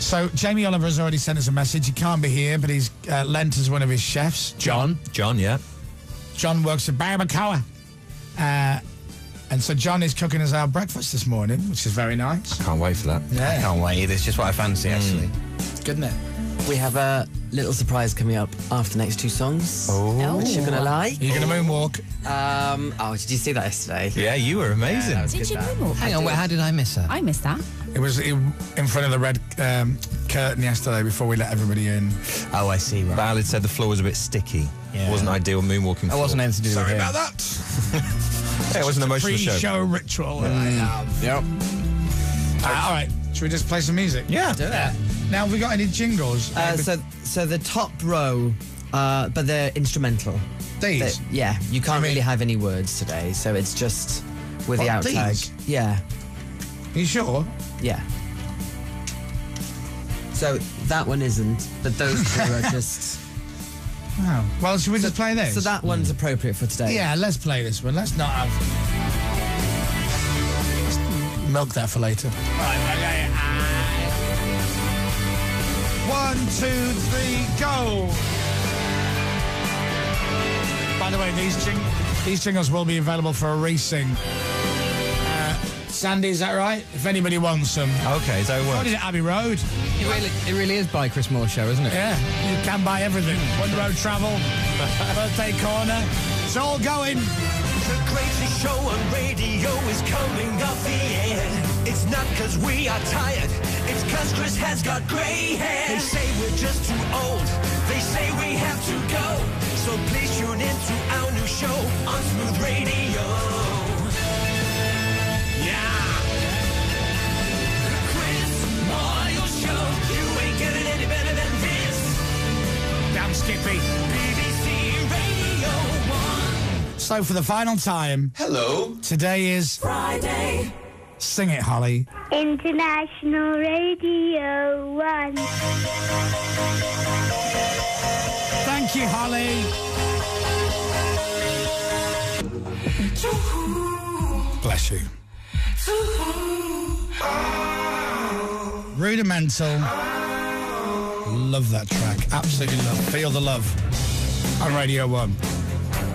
So Jamie Oliver has already sent us a message. He can't be here, but he's lent us one of his chefs, John. John, yeah. John works at Barbacoa. And so John is cooking us our breakfast this morning, which is very nice. Can't wait for that. Yeah. I can't wait either. It's just what I fancy, actually. It's good, isn't it? We have a little surprise coming up after the next two songs. Oh. Which you're going to like. Are you going to moonwalk? Oh, did you see that yesterday? Yeah, you were amazing. that was Did good, you that. moonwalk? Hang on, how did I miss that? I missed that. It was in front of the red curtain yesterday before we let everybody in. Oh, I see, right. Val had said the floor was a bit sticky. Yeah. Wasn't ideal moonwalking That floor. wasn't anything to do with Sorry him. about that. Yeah, it was an emotional show. Pre-show ritual that I have. Yep. All right, should we just play some music? Yeah. Do it. Now, have we got any jingles? So the top row, but they're instrumental. These? Yeah, you can't really have any words today, so it's just with the What, outtag. these? Yeah, Are you sure? yeah. So that one isn't, but those two are just... Oh. Well, should we just play this? So that one's appropriate for today. Yeah, let's play this one. Let's not have... Let's milk that for later. Right, okay. 1, 2, 3, go! By the way, these jingles will be available for a re-sing. Sandy, is that right? If anybody wants some. Okay, so What is it, Abbey Road? It really is by Chris Moyles Show, isn't it? Yeah, you can buy everything. One Road Travel, Birthday Corner, it's all going. The greatest show on radio is coming off the air. It's not cause we are tired, it's cause Chris has got grey hair. They say we're just too old, they say we have to go. So please tune in to our new show on Smooth Radio. Yeah! The Chris Moyles Show, you ain't getting any better than this. Damn Skippy. BBC Radio 1. So for the final time. Hello. Today is... Friday. Sing it, Holly. International Radio 1. Thank you, Holly. Bless you. Rudimental. Love that track. Absolutely love. Feel the love. On Radio 1.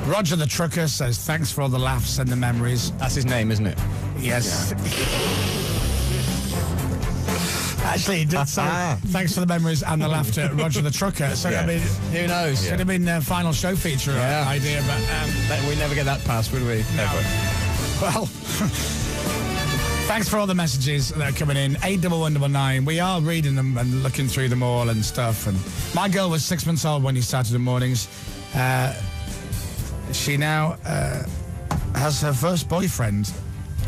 Roger the Trucker says, thanks for all the laughs and the memories. That's his name, isn't it? Yes. Actually, he did say, thanks for the memories and the laughter, Roger the Trucker. So, I mean, who knows? Could have been a final show feature idea, but... we'd never get that past, would we? Never. Well, thanks for all the messages that are coming in. 81199. We are reading them and looking through them all and stuff. And my girl was 6 months old when he started in the mornings. She now has her first boyfriend.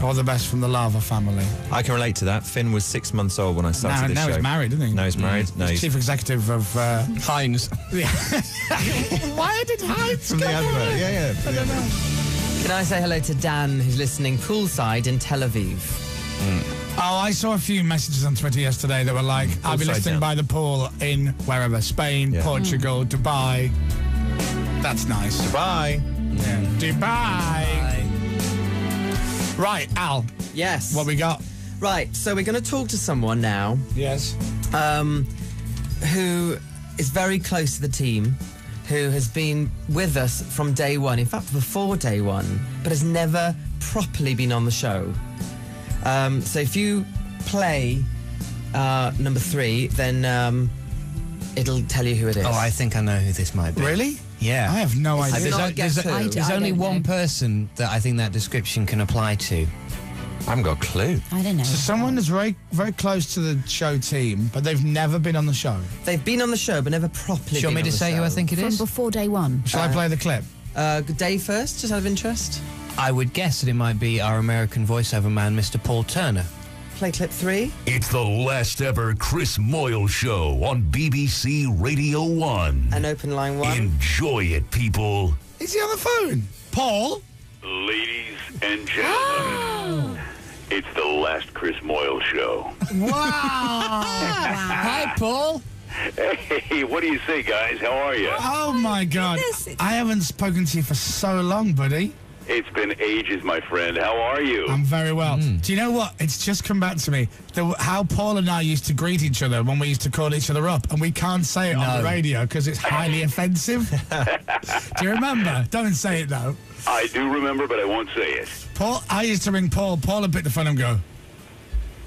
All the best from the Lava family. I can relate to that. Finn was 6 months old when I started this show. Now he's married, isn't he? No, he's married. No, he's chief executive of... Heinz. Why did Heinz from the advert? Yeah. I don't know. Can I say hello to Dan, who's listening poolside in Tel Aviv? Oh, I saw a few messages on Twitter yesterday that were like, I'll be listening by the pool in wherever, Spain, Portugal, Dubai. That's nice. Dubai. Yeah. Dubai. Right, Al. Yes. What we got? Right, so we're going to talk to someone now. Yes. Who is very close to the team, who has been with us from day one, in fact, before day one, but has never properly been on the show. So if you play number 3, then it'll tell you who it is. Oh, I think I know who this might be. Really? Yeah. I have no idea. There's only one person that I think that description can apply to. I haven't got a clue. I don't know. So someone that's very, very close to the show team, but they've never been on the show. They've been on the show, but never properly Do you want me to say who I think it is? From before day one. Shall I play the clip? Day first, just out of interest. I would guess that it might be our American voiceover man, Mr. Paul Turner. Play clip 3. It's the last ever Chris Moyles Show on BBC Radio 1. And open line 1. Enjoy it, people. Is he on the phone? Paul? Ladies and gentlemen, it's the last Chris Moyles Show. Wow. Hi, Paul. Hey, what do you say, guys? How are you? Oh, my God. I haven't spoken to you for so long, buddy. It's been ages, my friend. How are you? I'm very well. Do you know what? It's just come back to me. How Paul and I used to greet each other when we used to call each other up, and we can't say it on the radio because it's highly offensive. Do you remember? Don't say it, though. I do remember, but I won't say it. Paul, I used to ring Paul. Paul would pick the phone and go,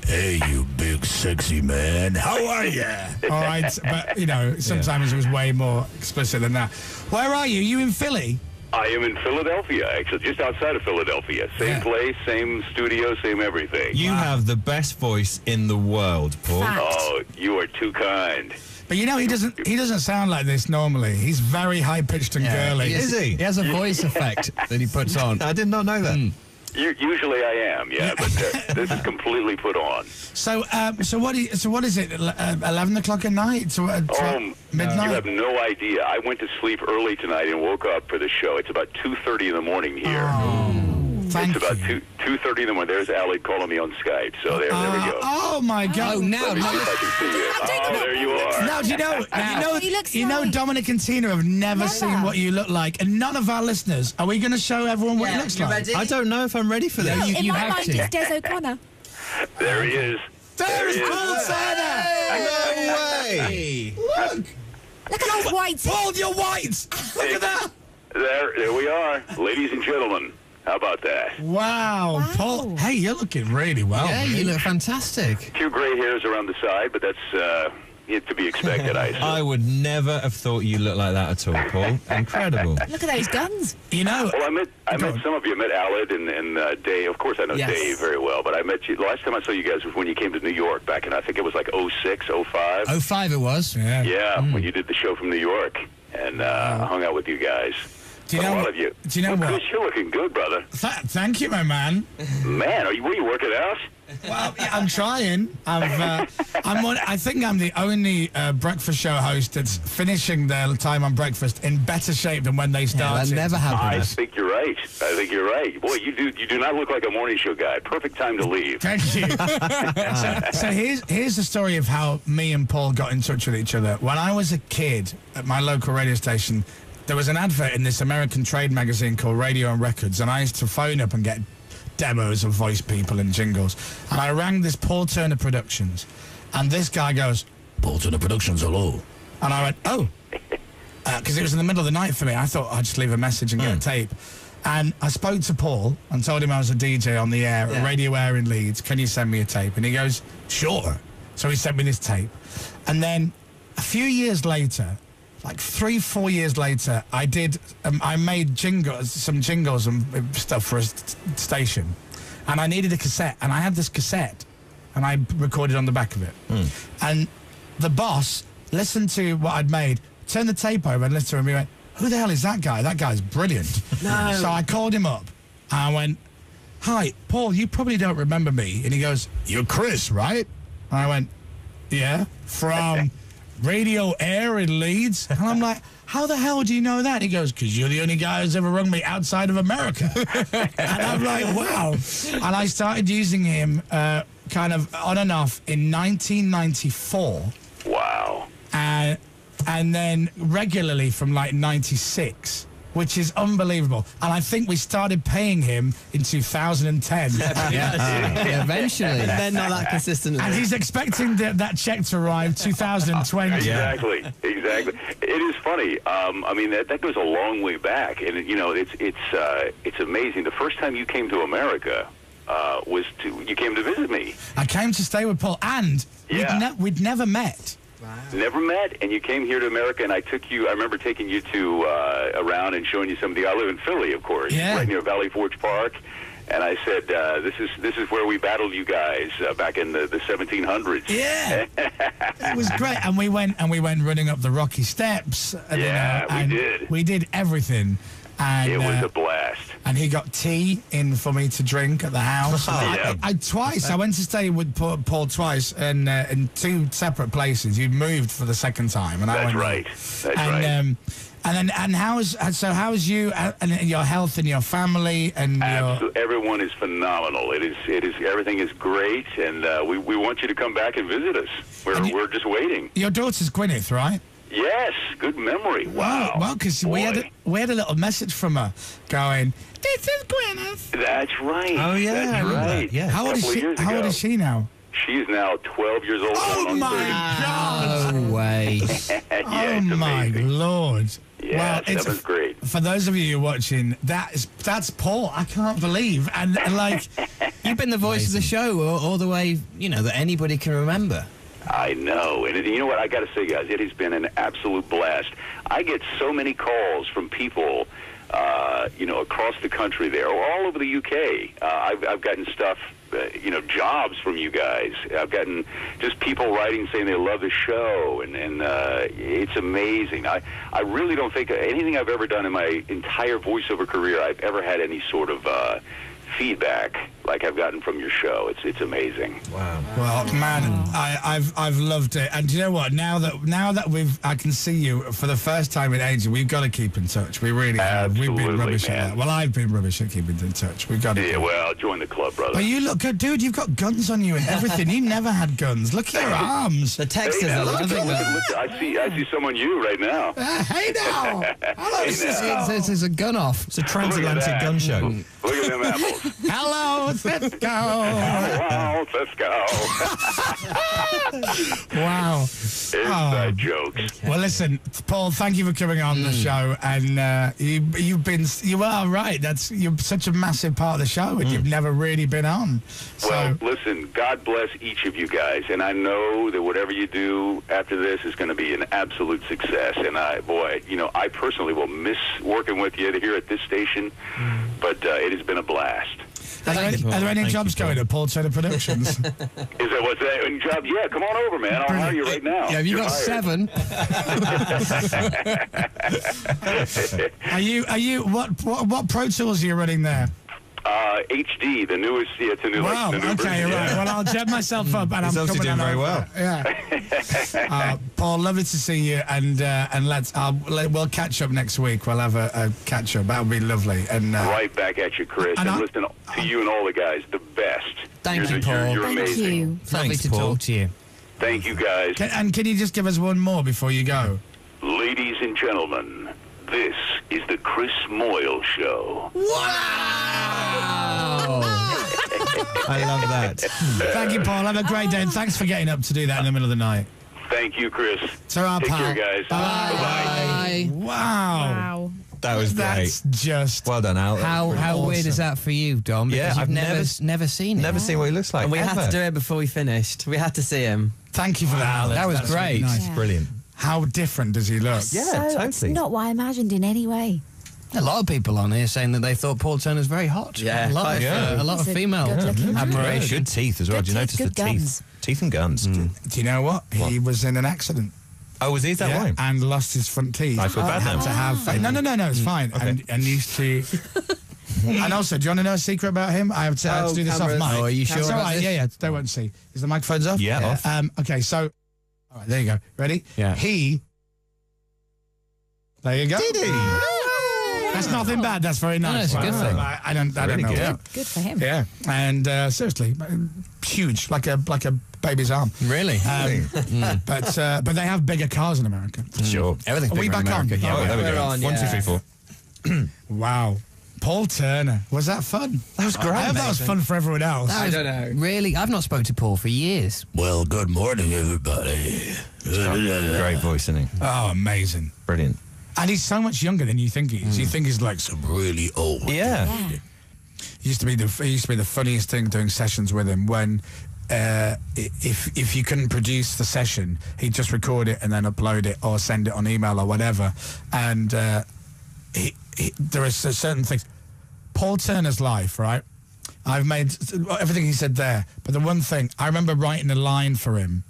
"Hey, you big sexy man. How are you?" All right, but, you know, sometimes it was way more explicit than that. Where are you? You in Philly? I am in Philadelphia, actually, just outside of Philadelphia. Same place, same studio, same everything. You have the best voice in the world, Paul. Oh, you are too kind. But you know, he doesn't sound like this normally. He's very high-pitched and girly. Is he? He has a voice effect that he puts on. I did not know that. Usually I am, but this is completely put on. So what is it? 11 o'clock at night? Midnight? You have no idea. I went to sleep early tonight and woke up for the show. It's about 2:30 in the morning here. It's about 2:30 in the morning. There's Alec calling me on Skype. So there we go. Oh my God! Let me see if I can see you. Oh, there you are. Now, you know, Dominic and Tina have never seen what you look like, and none of our listeners. Are we going to show everyone what it looks like? ready? I don't know if I'm ready for this. In my mind, it's Des O'Connor. There he is. There is Paul Turner! No way! Look at those whites. Paul, you're white! Look at that! There we are, ladies and gentlemen. How about that? Wow, Paul. Hey, you're looking really well. Yeah, you look fantastic. 2 gray hairs around the side, but that's to be expected, I assume. I would never have thought you looked like that at all, Paul. Incredible. Look at those guns. You know... Well, I met some of you. I met Aled and Dave. Of course, I know Dave very well, but I met you... The last time I saw you guys was when you came to New York back in, I think it was like 06, 05. 05 it was. Yeah, when you did the show from New York. And I hung out with you guys. Do you know what? Do you know what? Chris, you're looking good, brother. Thank you, my man. Man, were you working out? Well, yeah, I'm trying. I think I'm the only breakfast show host that's finishing their time on breakfast in better shape than when they started. that never happened. I think you're right. Boy, you do not look like a morning show guy. Perfect time to leave. Thank you. so here's the story of how me and Paul got in touch with each other. When I was a kid at my local radio station, there was an advert in this American trade magazine called Radio and Records, and I used to phone up and get demos of voice people and jingles. And I rang this Paul Turner Productions, and this guy goes, "Paul Turner Productions, hello." And I went, "Oh," because it was in the middle of the night for me. I thought I'd just leave a message and get a tape. And I spoke to Paul and told him I was a DJ on the air at Radio Air in Leeds. Can you send me a tape? And he goes, "Sure." So he sent me this tape. And then a few years later, like 3-4 years later, I made some jingles and stuff for a station, and I needed a cassette, and I had this cassette, and I recorded on the back of it. And the boss listened to what I'd made, turned the tape over and listened to him, and he went, "Who the hell is that guy? That guy's brilliant." No. So I called him up, and I went, "Hi, Paul, you probably don't remember me." And he goes, "You're Chris, right?" And I went, "Yeah, from Radio Air in Leeds." And I'm like, "How the hell do you know that?" He goes, "Because you're the only guy who's ever rung me outside of America." And I'm like, wow. And I started using him kind of on and off in 1994. Wow. And then regularly from like 96. Which is unbelievable. And I think we started paying him in 2010. Yeah, eventually. They're not that consistent. And he's expecting that check to arrive 2020. Exactly. It is funny. I mean, that goes a long way back. And, you know, it's amazing. The first time you came to America you came to visit me. I came to stay with Paul, and we'd never met. Wow. Never met, and you came here to America, and I remember taking you to around and showing you some of I live in Philly, of course, right near Valley Forge Park, and I said, this is where we battled you guys back in the 1700s. Yeah. It was great, and we went running up the rocky steps. We did everything. And, it was a blast. And he got tea in for me to drink at the house. I went to stay with Paul twice in 2 separate places. You'd moved for the second time, and That's right. And how's you and your health and your family and everyone is phenomenal. It is everything is great, and we want you to come back and visit us. We're just waiting. Your daughter's Gwyneth, right? Yes, good memory. Wow. Well, because we had a little message from her going, "This is Gwyneth." That's right. Oh yeah, that's right. Yeah. How old is she now? She's now 12 years old. Oh my God! No way. Yeah, oh my Lord! Yeah, that was great. For those of you watching, that's Paul. I can't believe, and like you've been the voice of the show all the way, that anybody can remember. I know, and you know what? I got to say, guys, it has been an absolute blast. I get so many calls from people, across the country there, or all over the UK. I've gotten stuff, jobs from you guys. I've gotten just people writing saying they love the show, and it's amazing. I really don't think anything I've ever done in my entire voiceover career I've ever had any sort of feedback like I've gotten from your show. It's amazing. Wow. Well, man, I've loved it. And do you know what? Now that I can see you for the first time in ages, we've got to keep in touch. We really have. We've been rubbish at that. Well, I've been rubbish at keeping in touch. We've got to. Yeah, well, join the club, brother. But you look good, dude. You've got guns on you and everything. You never had guns. Look at your arms. The texters are loving that. I see someone you right now. Hey now. Hello, It's a gun off. It's a transatlantic gun show. Look at them apples. Hello, Cisco. Hello, Cisco. Wow. Inside jokes. Well, listen, Paul, thank you for coming on the show, and you are right. You're such a massive part of the show, and you've never really been on. Well, listen, God bless each of you guys, and I know that whatever you do after this is going to be an absolute success. And I personally will miss working with you here at this station, but it has been a blast. Are there any jobs going at Paul Turner Productions? Is that what's that? Any job? Yeah, come on over, man. I'll hire you right now. Yeah, have you got 7? Are you what Pro Tools are you running there? HD, the newest. Yeah, it's a new. Wow. Like, the new Okay. version. Right. Well, I'll jet myself up, and He's I'm obviously coming doing very over. well. Yeah. Paul, lovely to see you, and we'll catch up next week. We'll have a catch up. That'll be lovely. And right back at you, Chris. And listen to you and all the guys. The best. Thank you, Paul. You're amazing. Thank you. Lovely to talk to you. Thank you, guys. Can you just give us one more before you go? Ladies and gentlemen, this is the Chris Moyles Show. I love that. Thank you, Paul. Have a great day, and thanks for getting up to do that in the middle of the night. Thank you, Chris. Ta-ra, Take pal. care, guys. Bye. Wow. That was great. That's just well done, Al. How weird is that for you, Dom? Yeah, Because I've you've never seen it. Never seen what he looks like. And we had ever. to do it before we finished. We had to see him. Thank you for that, Alex. That was That's great. really nice. Yeah. Brilliant. How different does he look? Yeah, It's totally. not what I imagined in any way. A lot of people on here saying that they thought Paul Turner's very hot. Yeah, a lot He's of a female good-looking man. admiration. Good teeth as well. Good Do you notice teeth, the good teeth? guns. Teeth and guns. Do you know what? He was in an accident. Oh, was he? Is that Yeah, why? and lost his front teeth. I feel bad Had now. to have. No, it's fine. Okay. And used to. And also, do you want to know a secret about him? I have to do this off cameras. mic. Oh, are you sure It's all about right. this? Yeah. They won't see. Is the microphone's off? Yeah, off. Okay, so. All right, there you go. Ready? Yeah. There you go. Did he? That's nothing bad. That's very nice. it's a good thing. I don't Really know. good. Yeah. Good for him. Yeah, and seriously, huge, like a baby's arm. Really? But they have bigger cars in America. Sure. Everything's Are we bigger in back on? America. Yeah, Oh, there we we're go. on, 1, 2, yeah. 3, 4. Wow, Paul Turner, was that fun? That was great. I hope that was fun for everyone else. That was don't know. Really, I've not spoken to Paul for years. Well, good morning, everybody. Great voice, isn't he? Oh, amazing! Brilliant. And he's so much younger than you think he is. You think he's like some really old. Yeah. He used to be the funniest thing doing sessions with him when. If you couldn't produce the session, he'd just record it and then upload it or send it on email or whatever. And there are certain things. Paul Turner's life, right? I've made everything he said there, but the one thing I remember writing a line for him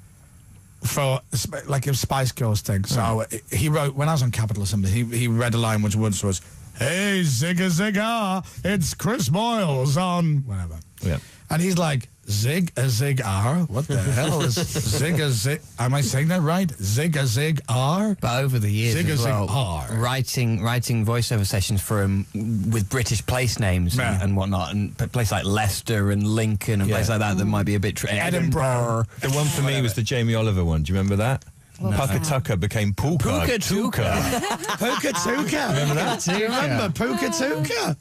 for like a Spice Girls thing. So he wrote when I was on Capitol or something. He read a line which once was, "Hey, Zigga Zigga, it's Chris Moyles on whatever." Yeah. And he's like, Zig-a-zig-r? What the hell is Zig-a-zig? Am I saying that right? Zig-a-zig-r? But over the years as well, Zig-a-zig-r. writing voiceover sessions for him with British place names and whatnot, and places like Leicester and Lincoln and places like that might be a bit... Edinburgh. The one for me was the Jamie Oliver one. Do you remember that? Puka Tucker became Puka Tuka. Puka Tuka. Remember that? Do you remember Puka Tuka?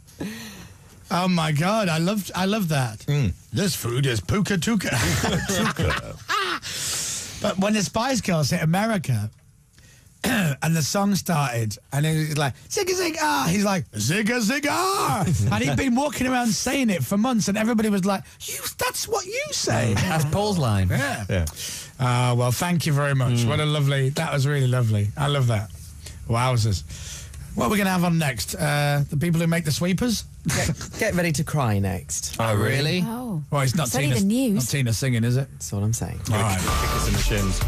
Oh my God, I love that. This food is Puka Tuka. But when the Spice Girls hit America and the song started and it was like, Zigga Zigga, he's like, Zigga Zigga. And he'd been walking around saying it for months and everybody was like, that's what you say. That's Paul's line. Yeah. Well, thank you very much. What a lovely, that was really lovely. I love that. Wowzers. What are we going to have on next? The people who make the sweepers? Get ready to cry next. Oh, really? Oh. Well, it's not It's only Tina, the news. not Tina singing, is it? That's what I'm saying. All right. Kick us in the shins.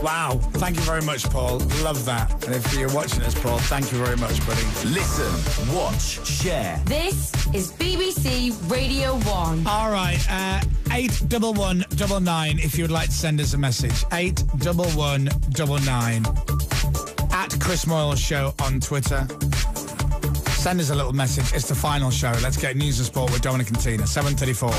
Wow. Thank you very much, Paul. Love that. And if you're watching us, Paul, thank you very much, buddy. Listen, watch, share. This is BBC Radio 1. All right, 81199 if you would like to send us a message. 81199. At Chris Moyles Show on Twitter. Send us a little message. It's the final show. Let's get news and sport with Dominic and Tina. 7:34.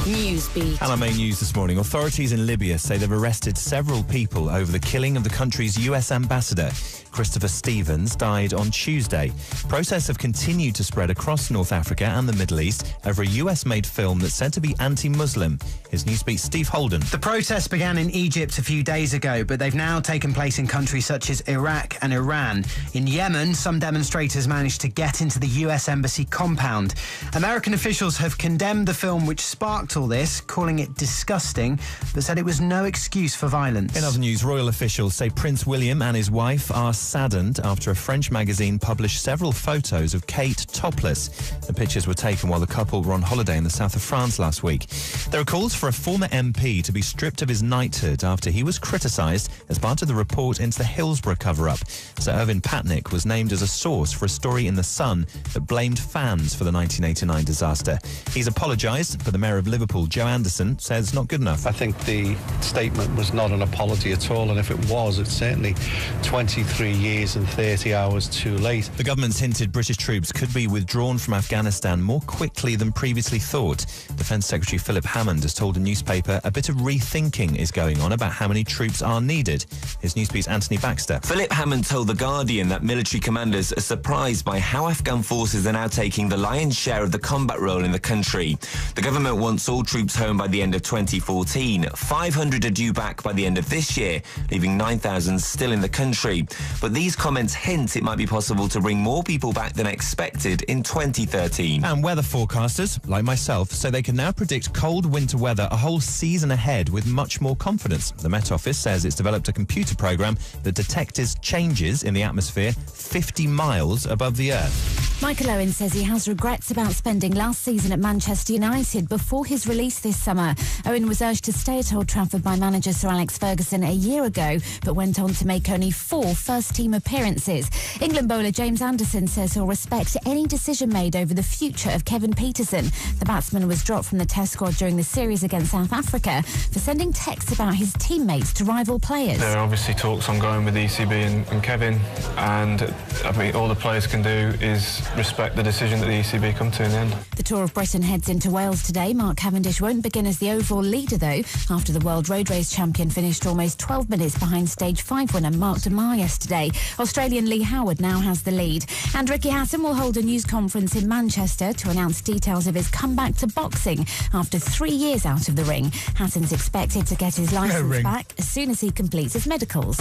Newsbeat. And our main news this morning. Authorities in Libya say they've arrested several people over the killing of the country's US ambassador. Christopher Stevens died on Tuesday. Protests have continued to spread across North Africa and the Middle East over a US-made film that's said to be anti-Muslim. His Newsbeat's Steve Holden. The protests began in Egypt a few days ago, but they've now taken place in countries such as Iraq and Iran. In Yemen, some demonstrators managed to get into the US Embassy compound. American officials have condemned the film which sparked all this, calling it disgusting, but said it was no excuse for violence. In other news, royal officials say Prince William and his wife are saddened after a French magazine published several photos of Kate topless. The pictures were taken while the couple were on holiday in the south of France last week. There are calls for a former MP to be stripped of his knighthood after he was criticised as part of the report into the Hillsborough cover-up. Sir Irvin Patnick was named as a source for a story in The Sun that blamed fans for the 1989 disaster. He's apologised, but the Mayor of Liverpool, Joe Anderson, says not good enough. I think the statement was not an apology at all, and if it was, it's certainly 23 years and 30 hours too late. The government's hinted British troops could be withdrawn from Afghanistan more quickly than previously thought. Defence Secretary Philip Hammond has told a newspaper a bit of rethinking is going on about how many troops are needed. His Newsbeat's Anthony Baxter. Philip Hammond told The Guardian that military commanders are surprised by how Afghan forces are now taking the lion's share of the combat role in the country. The government wants all troops home by the end of 2014. 500 are due back by the end of this year, leaving 9,000 still in the country. But these comments hint it might be possible to bring more people back than expected in 2013. And weather forecasters, like myself, say they can now predict cold winter weather a whole season ahead with much more confidence. The Met Office says it's developed a computer program that detects changes in the atmosphere 50 miles above the Earth. Michael Owen says he has regrets about spending last season at Manchester United before his release this summer. Owen was urged to stay at Old Trafford by manager Sir Alex Ferguson a year ago, but went on to make only 4 first-team appearances. England bowler James Anderson says he'll respect any decision made over the future of Kevin Peterson. The batsman was dropped from the Test squad during the series against South Africa for sending texts about his teammates to rival players. There are obviously talks ongoing with the ECB and Kevin, and I mean, all the players can do is respect the decision that the ECB come to in the end. The Tour of Britain heads into Wales today. Mark Cavendish won't begin as the overall leader, though, after the World Road Race champion finished almost 12 minutes behind Stage 5 winner Mark DeMar yesterday. Australian Lee Howard now has the lead. And Ricky Hatton will hold a news conference in Manchester to announce details of his comeback to boxing after 3 years out of the ring. Hatton's expected to get his licence back as soon as he completes his medicals.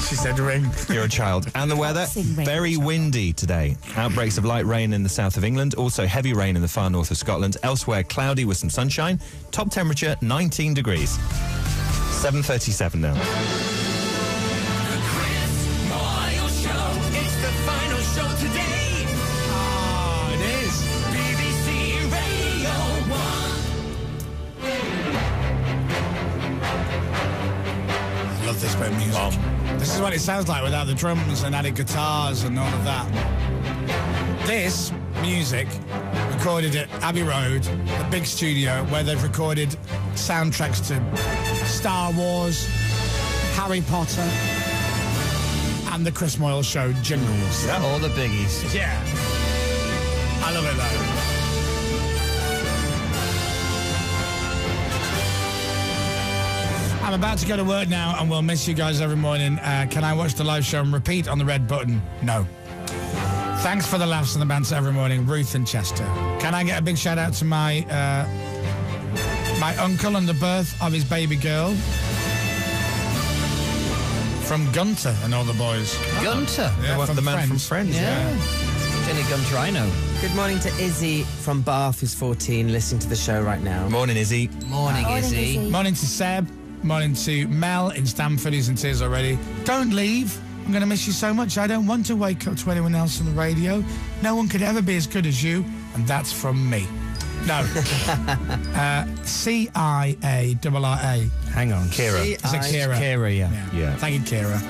She said ring. You're a child. And the weather, very windy today. Outbreaks of light rain in the south of England, also heavy rain in the far north of Scotland. Elsewhere, cloudy with some sunshine. Top temperature, 19 degrees. 7:37 now. The Chris Moyles Show. It's the final show today. Oh, it is. BBC Radio 1. I love this bit of music. This is what it sounds like without the drums and added guitars and all of that. This music recorded at Abbey Road, the big studio where they've recorded soundtracks to Star Wars, Harry Potter, and the Chris Moyles Show jingles. Yeah, all the biggies. Yeah. I love it though. I'm about to go to work now and we'll miss you guys every morning. Can I watch the live show and repeat on the red button? No. Thanks for the laughs and the banter every morning, Ruth and Chester. Can I get a big shout out to my uncle on the birth of his baby girl? From Gunter and all the boys. Gunter? Yeah, the man from Friends. Yeah. Jenny Gunter, I know. Good morning to Izzy from Bath, who's 14, listening to the show right now. Morning, Izzy. Morning, Izzy. Morning to Seb. Morning to Mel in Stamford, who's in tears already. Don't leave. I'm going to miss you so much. I don't want to wake up to anyone else on the radio. No one could ever be as good as you, and that's from me. No. C-I-A-R-R-A. Hang on. Kira. Is it Kira? Kira, yeah. Thank you, Kira.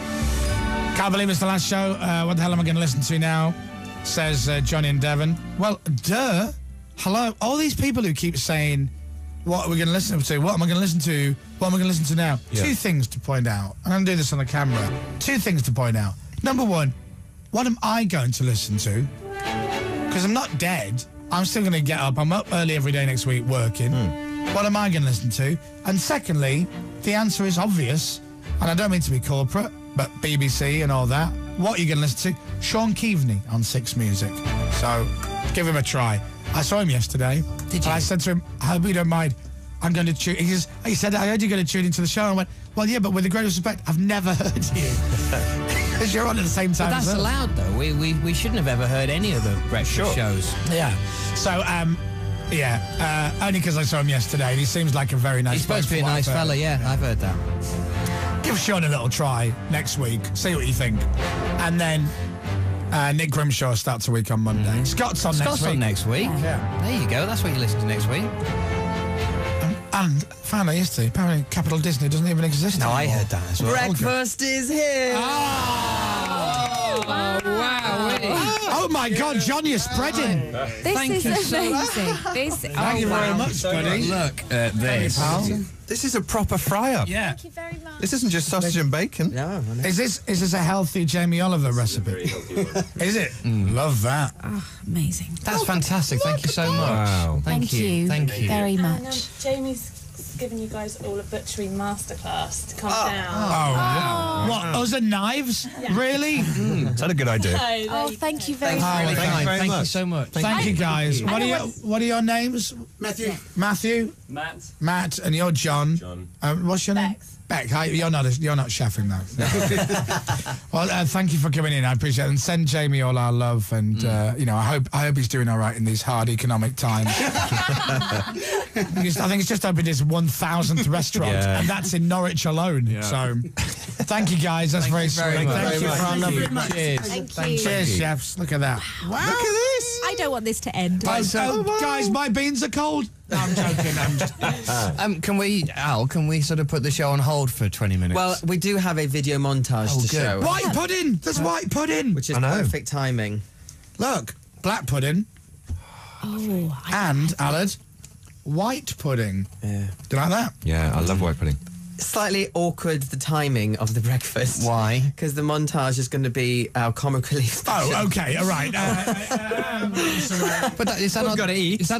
Can't believe it's the last show. What the hell am I going to listen to now? Says Johnny and Devon. Well, duh. Hello. All these people who keep saying, what are we going to listen to? What am I going to listen to? What am I going to listen to now? Yeah. 2 things to point out. I'm going to do this on the camera. 2 things to point out. Number 1, what am I going to listen to? Because I'm not dead. I'm still going to get up. I'm up early every day next week working. What am I going to listen to? And secondly, the answer is obvious. And I don't mean to be corporate, but BBC and all that. What are you going to listen to? Sean Keaveney on 6 Music. So give him a try. I saw him yesterday. Did you? And I said to him, I hope you don't mind. I'm going to tune. He said, I heard you're going to tune into the show. And I went, well, yeah, but with the greatest respect, I've never heard you. Because you're on at the same time. But that's as us. allowed, though. We shouldn't have ever heard any of the breakfast shows. Yeah. So, only because I saw him yesterday, and he seems like a very nice. He's supposed to be a nice fella, yeah. I've heard that. Give Sean a little try next week. See what you think. And then Nick Grimshaw starts a week on Monday. Scott's on next week. Yeah. There you go. That's what you listen to next week. And found out yesterday, apparently Capital Disney doesn't even exist anymore. I heard that as well. Breakfast is here. Oh my God, John, you're spreading. This is amazing. Thank you very much, buddy. Look at this. This is a proper fry-up. Yeah. Thank you very much. This isn't just sausage and bacon. No, Is this a healthy Jamie Oliver recipe? Is it? Love that. Oh, amazing. That's fantastic. Thank you so much. Wow. Thank you. Thank you. Very much. And, Jamie's given you guys all a butchery masterclass to come down. Oh. What? Us and knives? Really? Is that a good idea? Oh, thank you very much. Thank you so much. Thank you, guys. What are your names? Matthew. Matthew. Matt, and you're John. What's your name? Beck. Hi, you're not chefing though. Well, thank you for coming in. I appreciate it. And send Jamie all our love. And I hope he's doing all right in these hard economic times. I think he's just opened his 1,000th restaurant, and that's in Norwich alone. Yeah. So, thank you guys. That's very sweet. Thank you for our lovely. Cheers. Thank you. Cheers, chefs. Look at that. Wow. Look at this. I don't want this to end. Guys, my beans are cold. No, I'm joking. Can we sort of put the show on hold for 20 minutes? Well, we do have a video montage to show. White pudding. There's white pudding. Which is perfect timing. Look, black pudding. Oh. And, Alad, white pudding. Yeah. Do you like that? Yeah, I love white pudding. Slightly awkward, the timing of the breakfast. Why? Because the montage is going to be our comic relief station. Oh, okay, all right. But is that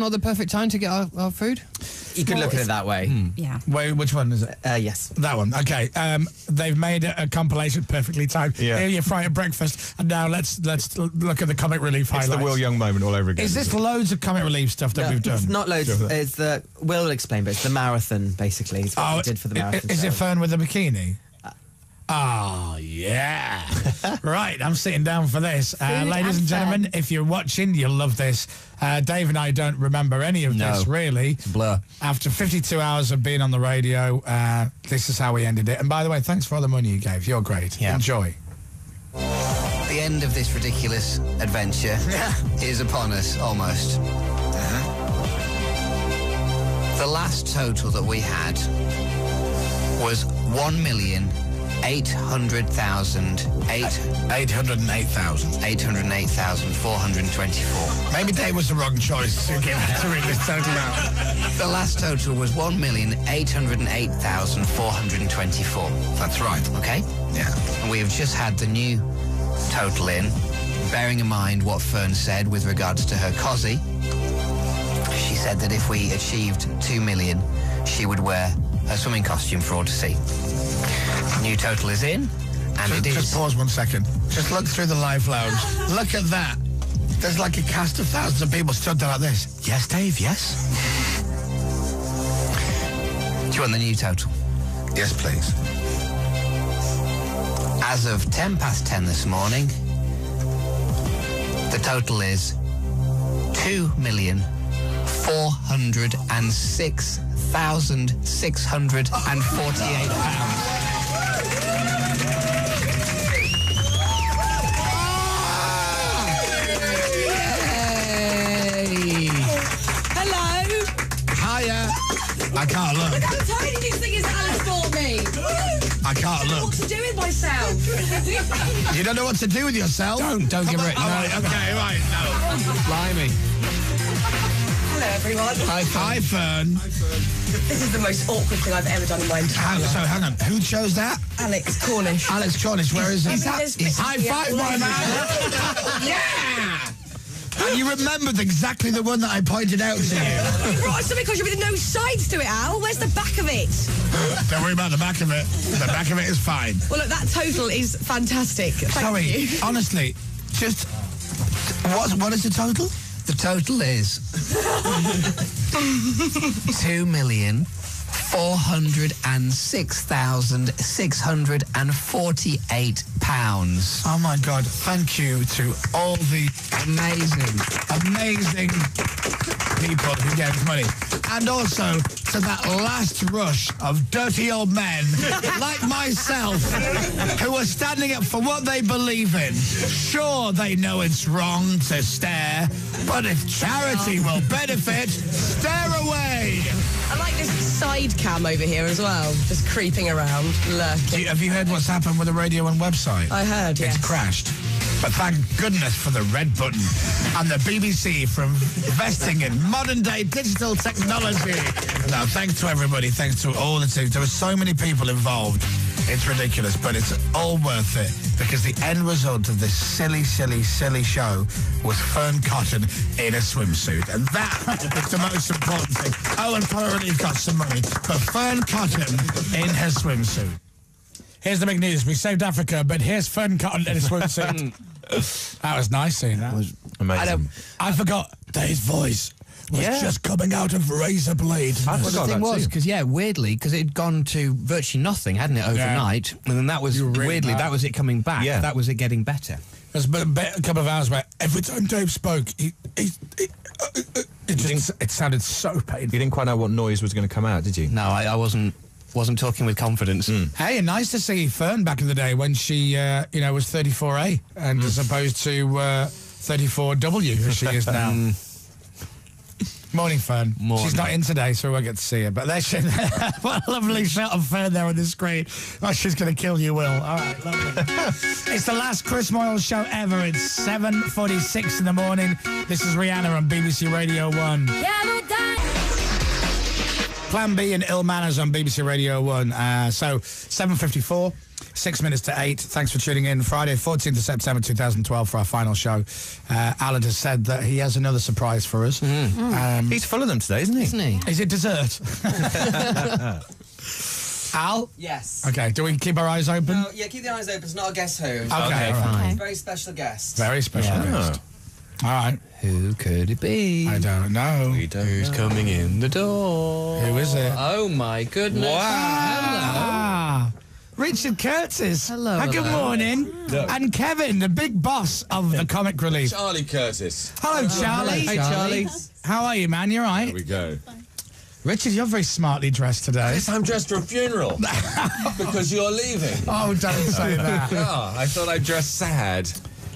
not the perfect time to get our food? You could look at it that way. Yeah. Wait, which one is it? Yes. That one. Okay. They've made a compilation perfectly timed. Yeah. Here you fry at breakfast, and now let's look at the comic relief highlights. It's the Will Young moment all over again. Is this loads of comic relief stuff that we've done? It's not loads. It's the Will explain, but it's the marathon basically. It's what we did for the marathon. Is it Fern with a bikini? Oh, yeah. Right, I'm sitting down for this. Ladies and gentlemen, if you're watching, you'll love this. Dave and I don't remember any of this, really. It's a blur. After 52 hours of being on the radio, this is how we ended it. And by the way, thanks for all the money you gave. You're great. Yeah. Enjoy. The end of this ridiculous adventure is upon us, almost. The last total that we had was 808,424. Maybe Dave was the wrong choice to read this total out. The last total was 1,808,424. That's right. Okay? Yeah. And we have just had the new total in, bearing in mind what Fern said with regards to her cosy. She said that if we achieved 2 million, she would wear her swimming costume for all to see. New total is in, and Just pause 1 second. Just look through the live lounge. Look at that. There's like a cast of thousands of people stood there like this. Yes, Dave, yes? Do you want the new total? Yes, please. As of 10:10 this morning, the total is 2,406,648 pounds. Hello. I can't look. Look how tiny this thing is that Alex bought me. I can't I don't know look. what to do with myself. You don't know what to do with yourself? Don't give her it. No. Okay, right, no. Blimey. Hello, everyone. Hi, Fern. This is the most awkward thing I've ever done in my entire life. So, hang on. Who chose that? Alex Cornish. Alex Cornish, where is he? High five, my man. Yeah! And you remembered exactly the one that I pointed out to you. You brought something because with no sides to it, Al. Where's the back of it? Don't worry about the back of it. The back of it is fine. Well, look, that total is fantastic. Thank you. Honestly, just... What is the total? The total is £2,406,648. Oh my God! Thank you to all the amazing people who gave us money, and also to that last rush of dirty old men like myself who are standing up for what they believe in. Sure, they know it's wrong to stare, but if charity will benefit, stare away. I like this side cam over here as well, just creeping around, lurking. Have you heard what's happened with the Radio 1 website? I heard, yes. It's crashed. But thank goodness for the red button and the BBC for investing in modern-day digital technology. No, thanks to everybody. Thanks to all the teams. There were so many people involved. It's ridiculous, but it's all worth it because the end result of this silly show was Fern Cotton in a swimsuit. And that is the most important thing. Oh, and Power Relief got some money, but Fern Cotton in her swimsuit. Here's the big news. We saved Africa, but here's Fern Cotton in a swimsuit. That was nice seeing that. That was amazing. I forgot that his voice was just coming out of razor blade. The thing was, because weirdly, because it had gone to virtually nothing, hadn't it, overnight? And then that was weirdly, that was it coming back. Yeah. That was it getting better. There's been a couple of hours where every time Dave spoke, it sounded so painful. You didn't quite know what noise was going to come out, did you? No, I wasn't talking with confidence. Hey, and nice to see Fern back in the day when she, was 34A and as opposed to 34W as she is now. Morning, Fern. Morning. She's not in today, so we won't get to see her. But there she what a lovely shot of Fern there on the screen. Oh, she's going to kill you, Will. All right, lovely. It's the last Chris Moyles show ever. It's 7:46 in the morning. This is Rihanna on BBC Radio 1. Plan B and Ill Manners on BBC Radio 1. So, 7:54, 6 minutes to 8. Thanks for tuning in. Friday, 14th of September 2012 for our final show. Alan has said that he has another surprise for us. He's full of them today, isn't he? Isn't he? Is it dessert? Al? Yes. Okay, do we keep our eyes open? No, yeah, keep the eyes open. It's not a guess who. Okay, fine. Very special guest. Very special guest. All right. Who could it be? I don't know. Who's coming in the door? Who is it? Oh, my goodness. Wow. Richard Curtis. Hello. Good morning. And Kevin, the big boss of the Comic Relief. Charlie Curtis. Hello, Charlie. Hey, Charlie. How are you, man? You all right? There we go. Richard, you're very smartly dressed today. Yes, I'm dressed for a funeral. Because you're leaving. Oh, don't say that. Yeah, I thought I'd dress sad.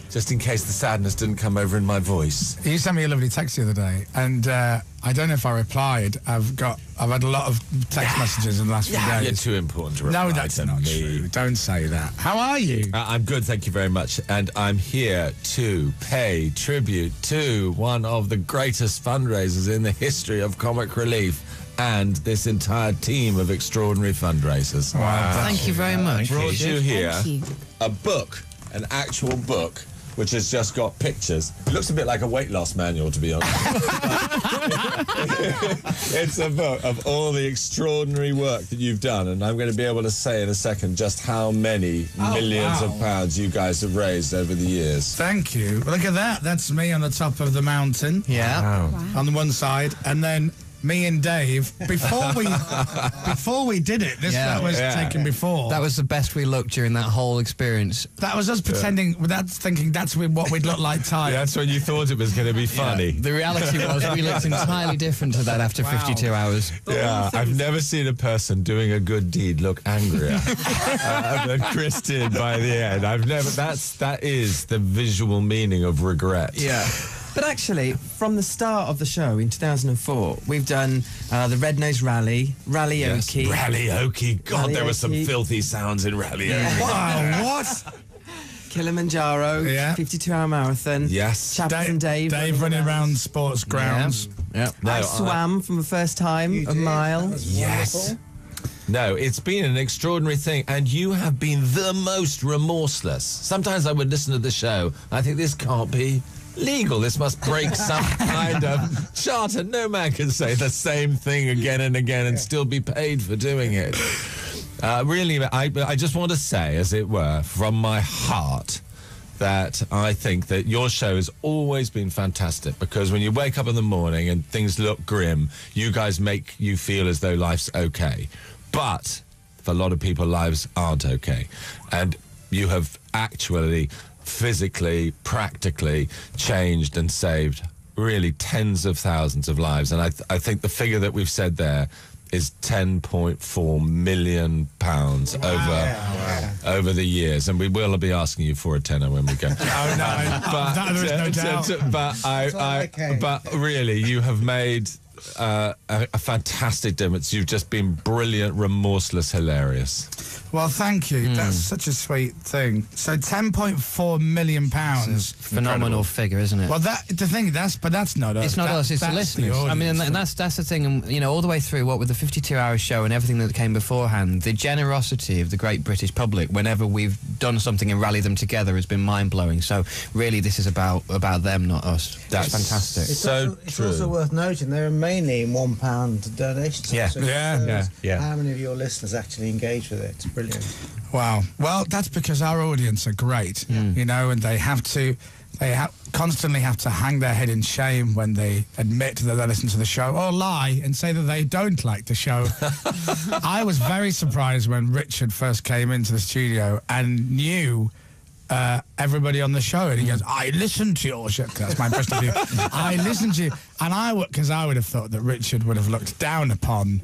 Just in case the sadness didn't come over in my voice. You sent me a lovely text the other day, and I don't know if I replied. I've had a lot of text messages in the last few days. You're too important to reply No, that's to not me. true. Don't say that. How are you? I'm good, thank you very much. And I'm here to pay tribute to one of the greatest fundraisers in the history of Comic Relief and this entire team of extraordinary fundraisers. Wow. Thank you very much. Brought you here Thank you. a book, an actual book, which has just got pictures. It looks a bit like a weight loss manual, to be honest. It's a book of all the extraordinary work that you've done, and I'm going to be able to say in a second just how many millions of pounds you guys have raised over the years. Thank you. Look at that. That's me on the top of the mountain. Yeah. Wow. On the one side, and then me and Dave before we did it. That was taken before. That was the best we looked during that whole experience. That was us pretending, without thinking that's what we'd look like tired. That's when you thought it was going to be funny. The reality was we looked entirely different to that after 52 hours. Yeah, I've never seen a person doing a good deed look angrier than Chris did by the end. That is the visual meaning of regret. Yeah. But actually, from the start of the show in 2004, we've done the Red Nose Rally, Rally-oke. Rally-oke. God, there were some Rally-oke. filthy sounds in Rally-oke. Yeah. Wow, what? Kilimanjaro, 52-hour marathon. Yes. Chappers and Dave. Dave running around sports grounds. Yeah. I swam from the first time, a mile. Yes. No, it's been an extraordinary thing, and you have been the most remorseless. Sometimes I would listen to the show, I think this can't be legal. This must break some kind of charter. No man can say the same thing again and again and still be paid for doing it. Really, I just want to say, as it were, from my heart, that I think that your show has always been fantastic, because when you wake up in the morning and things look grim, you guys make you feel as though life's okay. But for a lot of people, lives aren't okay. And you have actually physically, practically changed and saved really tens of thousands of lives. And I think the figure that we've said there is £10.4 million over the years, and we will be asking you for a tenner when we go. But really, you have made a fantastic difference. You've just been brilliant, remorseless, hilarious. Well, thank you. That's such a sweet thing. So £10.4 million. Phenomenal figure, isn't it? Well, that's not us. It's not us, it's the listeners. I mean, and that's the thing, and, you know, all the way through, what with the 52-hour show and everything that came beforehand, the generosity of the great British public whenever we've done something and rallied them together has been mind-blowing. So really, this is about them, not us. That's fantastic. It's also worth noting they're mainly in £1 donations. Yeah. So how many of your listeners actually engage with it? It's brilliant. Wow. Well, that's because our audience are great, you know, and they constantly have to hang their head in shame when they admit that they listen to the show, or lie and say that they don't like the show. I was very surprised when Richard first came into the studio and knew everybody on the show, and he goes, I listened to your show. That's my impression of you. I listened to you. And because I would have thought that Richard would have looked down upon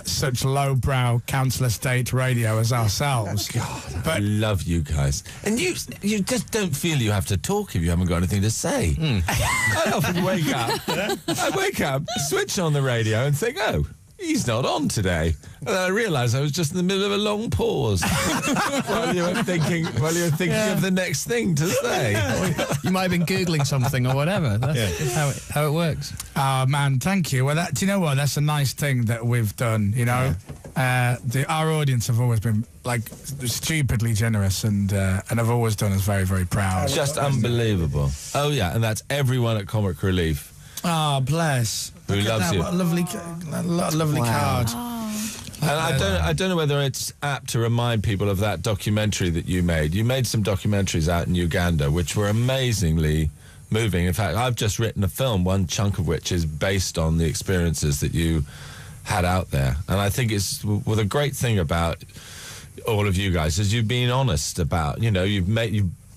such lowbrow council estate radio as ourselves. God, I love you guys. And you just don't feel you have to talk if you haven't got anything to say. I often wake up, switch on the radio and think, oh, he's not on today. And then I realised I was just in the middle of a long pause while you were thinking of the next thing to say. You might have been Googling something or whatever. That's how it works. Oh, man, thank you. Well, do you know what? That's a nice thing that we've done, you know? Our audience have always been, like, stupidly generous, and have always done us very, very proud. Just unbelievable. Oh, yeah, and that's everyone at Comic Relief. Oh, bless. Who loves you. What a lovely card. And I don't know whether it's apt to remind people of that documentary that you made. You made some documentaries out in Uganda, which were amazingly moving. In fact, I've just written a film, one chunk of which is based on the experiences that you had out there. And I think the great thing about all of you guys is you've been honest about, you know, you've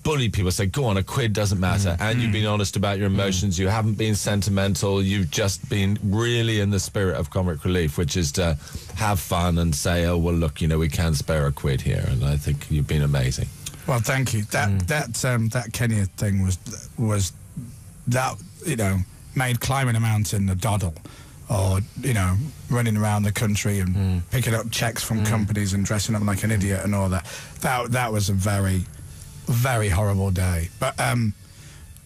bullied people, say, go on, a quid doesn't matter, and you've been honest about your emotions. You haven't been sentimental. You've just been really in the spirit of Comic Relief, which is to have fun and say, oh, well, look, you know, we can spare a quid here, and I think you've been amazing. Well, thank you. That Kenya thing was that, you know, made climbing a mountain a doddle, or, you know, running around the country and picking up checks from companies and dressing up like an idiot and all that. That was a very, very horrible day. But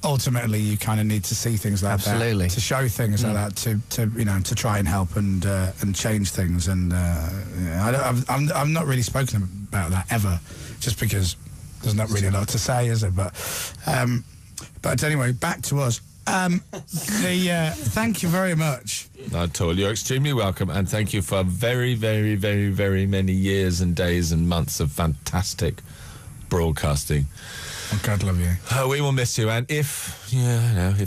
ultimately, you kind of need to see things like that, to show things like that, to try and help and change things. And I've not really spoken about that ever, just because there's not really a lot to say, is it? But anyway, back to us. Thank you very much. Not at all. You're extremely welcome, and thank you for very, very, very, very many years and days and months of fantastic broadcasting. Oh, God love you. We will miss you, and if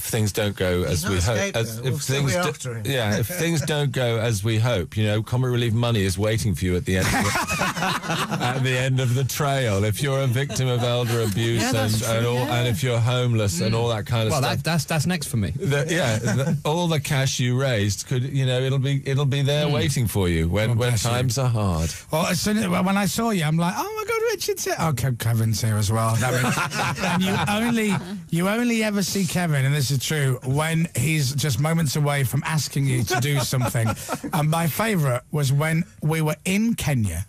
things don't go as we hope, if things don't go as we hope, you know, Comic Relief money is waiting for you at the end at the end of the trail. If you're a victim of elder abuse and if you're homeless and all that kind of stuff. Well, that's next for me. All the cash you raised could, you know, it'll be there waiing for you when times are hard. Well, as soon as when I saw you, I'm like, oh my God, Richard's here. Oh, Kevin's here as well. And You only ever see Kevin, and this is true, when he's just moments away from asking you to do something. And my favourite was when we were in Kenya.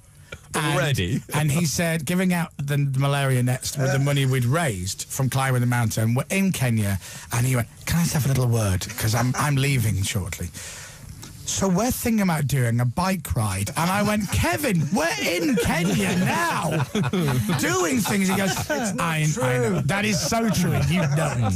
Already? And he said, giving out the malaria nets with the money we'd raised from climbing the mountain. We're in Kenya, and he went, can I just have a little word? Because I'm leaving shortly. So we're thinking about doing a bike ride. And I went, Kevin, we're in Kenya now. Doing things. He goes, I know. That is so true. You know.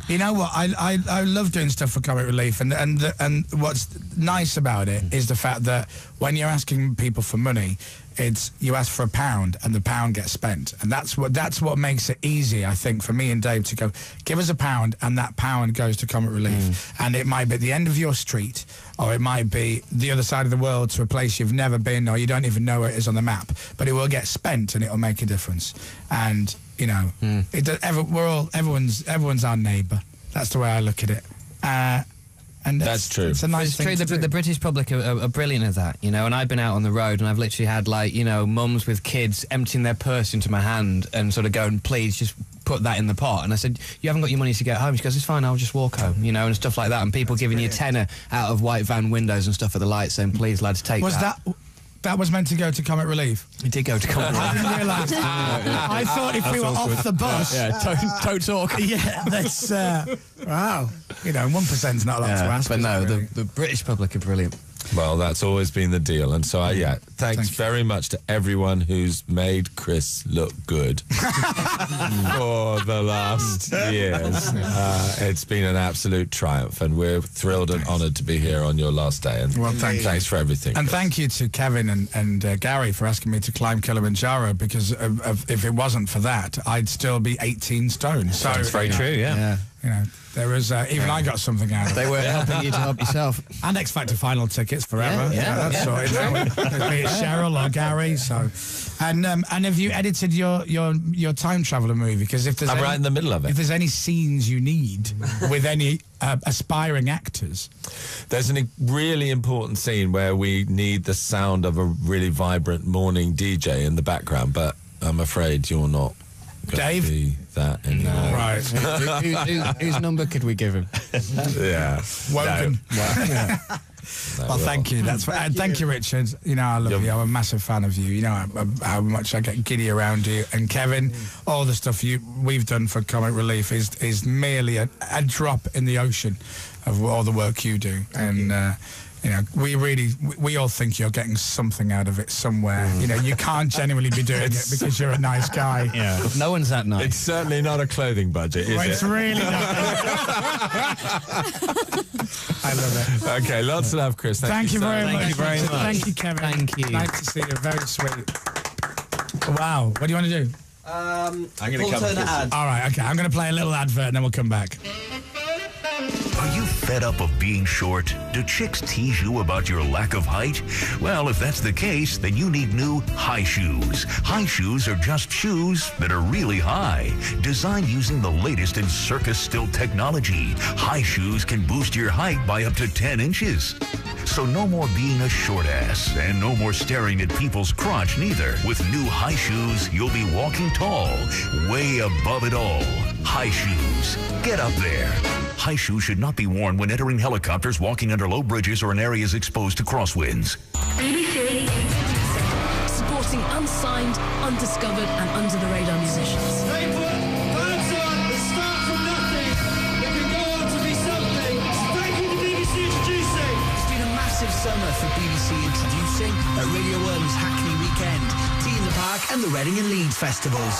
You know what? I love doing stuff for Comic Relief. And what's nice about it is the fact that when you're asking people for money, it's you ask for £1 and the £1 gets spent, and that's what makes it easy, I think, for me and Dave to go, give us £1 and that £1 goes to Comic Relief, and it might be at the end of your street, or it might be the other side of the world to a place you've never been, or you don't even know where it is on the map, but it will get spent and it will make a difference. And you know, everyone's our neighbour. That's the way I look at it. And that's true. It's a nice thing to do. The British public are brilliant at that, you know, and I've been out on the road and I've literally had, like, you know, mums with kids emptying their purse into my hand and sort of going, please, just put that in the pot. And I said, you haven't got your money to get home? She goes, it's fine, I'll just walk home, you know, and stuff like that. And people giving you tenner out of white van windows and stuff at the lights saying, please, lads, take that. That was meant to go to Comic Relief? It did go to Comic Relief. I didn't realise. I thought if we were off the bus... tote talk. Yeah, that's... wow. You know, 1%'s not a lot to ask. But no, the British public are brilliant. Well, that's always been the deal. And so, thanks very much to everyone who's made Chris look good for the last years. It's been an absolute triumph, and we're thrilled and honoured to be here on your last day. And thanks for everything. And Chris. thank you to Kevin and Gary for asking me to climb Kilimanjaro, because if it wasn't for that, I'd still be 18 stone. So that's very true, yeah. You know, there was even I got something out of it. They were helping you to help yourself. And X Factor final tickets forever. That's sorted. Be it Cheryl or Gary. So, and have you edited your time traveller movie? Because if there's I'm right in the middle of it. If there's any scenes you need with any aspiring actors, there's a really important scene where we need the sound of a really vibrant morning DJ in the background, but I'm afraid you're not. Dave? That anymore. Right. Whose number could we give him? Yeah. Wogan. No. Well, thank you. Thank you, Richard. You know, I love you. I'm a massive fan of you. You know how much I get giddy around you. And Kevin, all the stuff we've done for Comic Relief is merely a drop in the ocean of all the work you do. And you know, we all think you're getting something out of it somewhere. You know, you can't genuinely be doing it because you're a nice guy. Yeah, no one's that nice. It's certainly not a clothing budget, is it? It's really not. I love it. Okay, lots of love, Chris. Thank you very much. Thank you very much. Thank you, Kevin. Thank you. Nice to see you. Very sweet. Wow. What do you want to do? I'm going to come to ad. All right, okay. I'm going to play a little advert and then we'll come back. Are you fed up of being short? Do chicks tease you about your lack of height? Well, if that's the case, then you need new high shoes. High shoes are just shoes that are really high. Designed using the latest in circus still technology, high shoes can boost your height by up to 10 inches. So no more being a short ass, and no more staring at people's crotch neither. With new high shoes, you'll be walking tall, way above it all. High shoes. Get up there. High shoes should not be worn when entering helicopters, walking under low bridges, or in areas exposed to crosswinds. BBC. Supporting unsigned, undiscovered, and under-the-radar musicians. They put birds on that start from nothing. They can go on to be something. So thank you to BBC Introducing. It's been a massive summer for BBC Introducing at Radio 1's Hackney Weekend, Tea in the Park, and the Reading and Leeds festivals.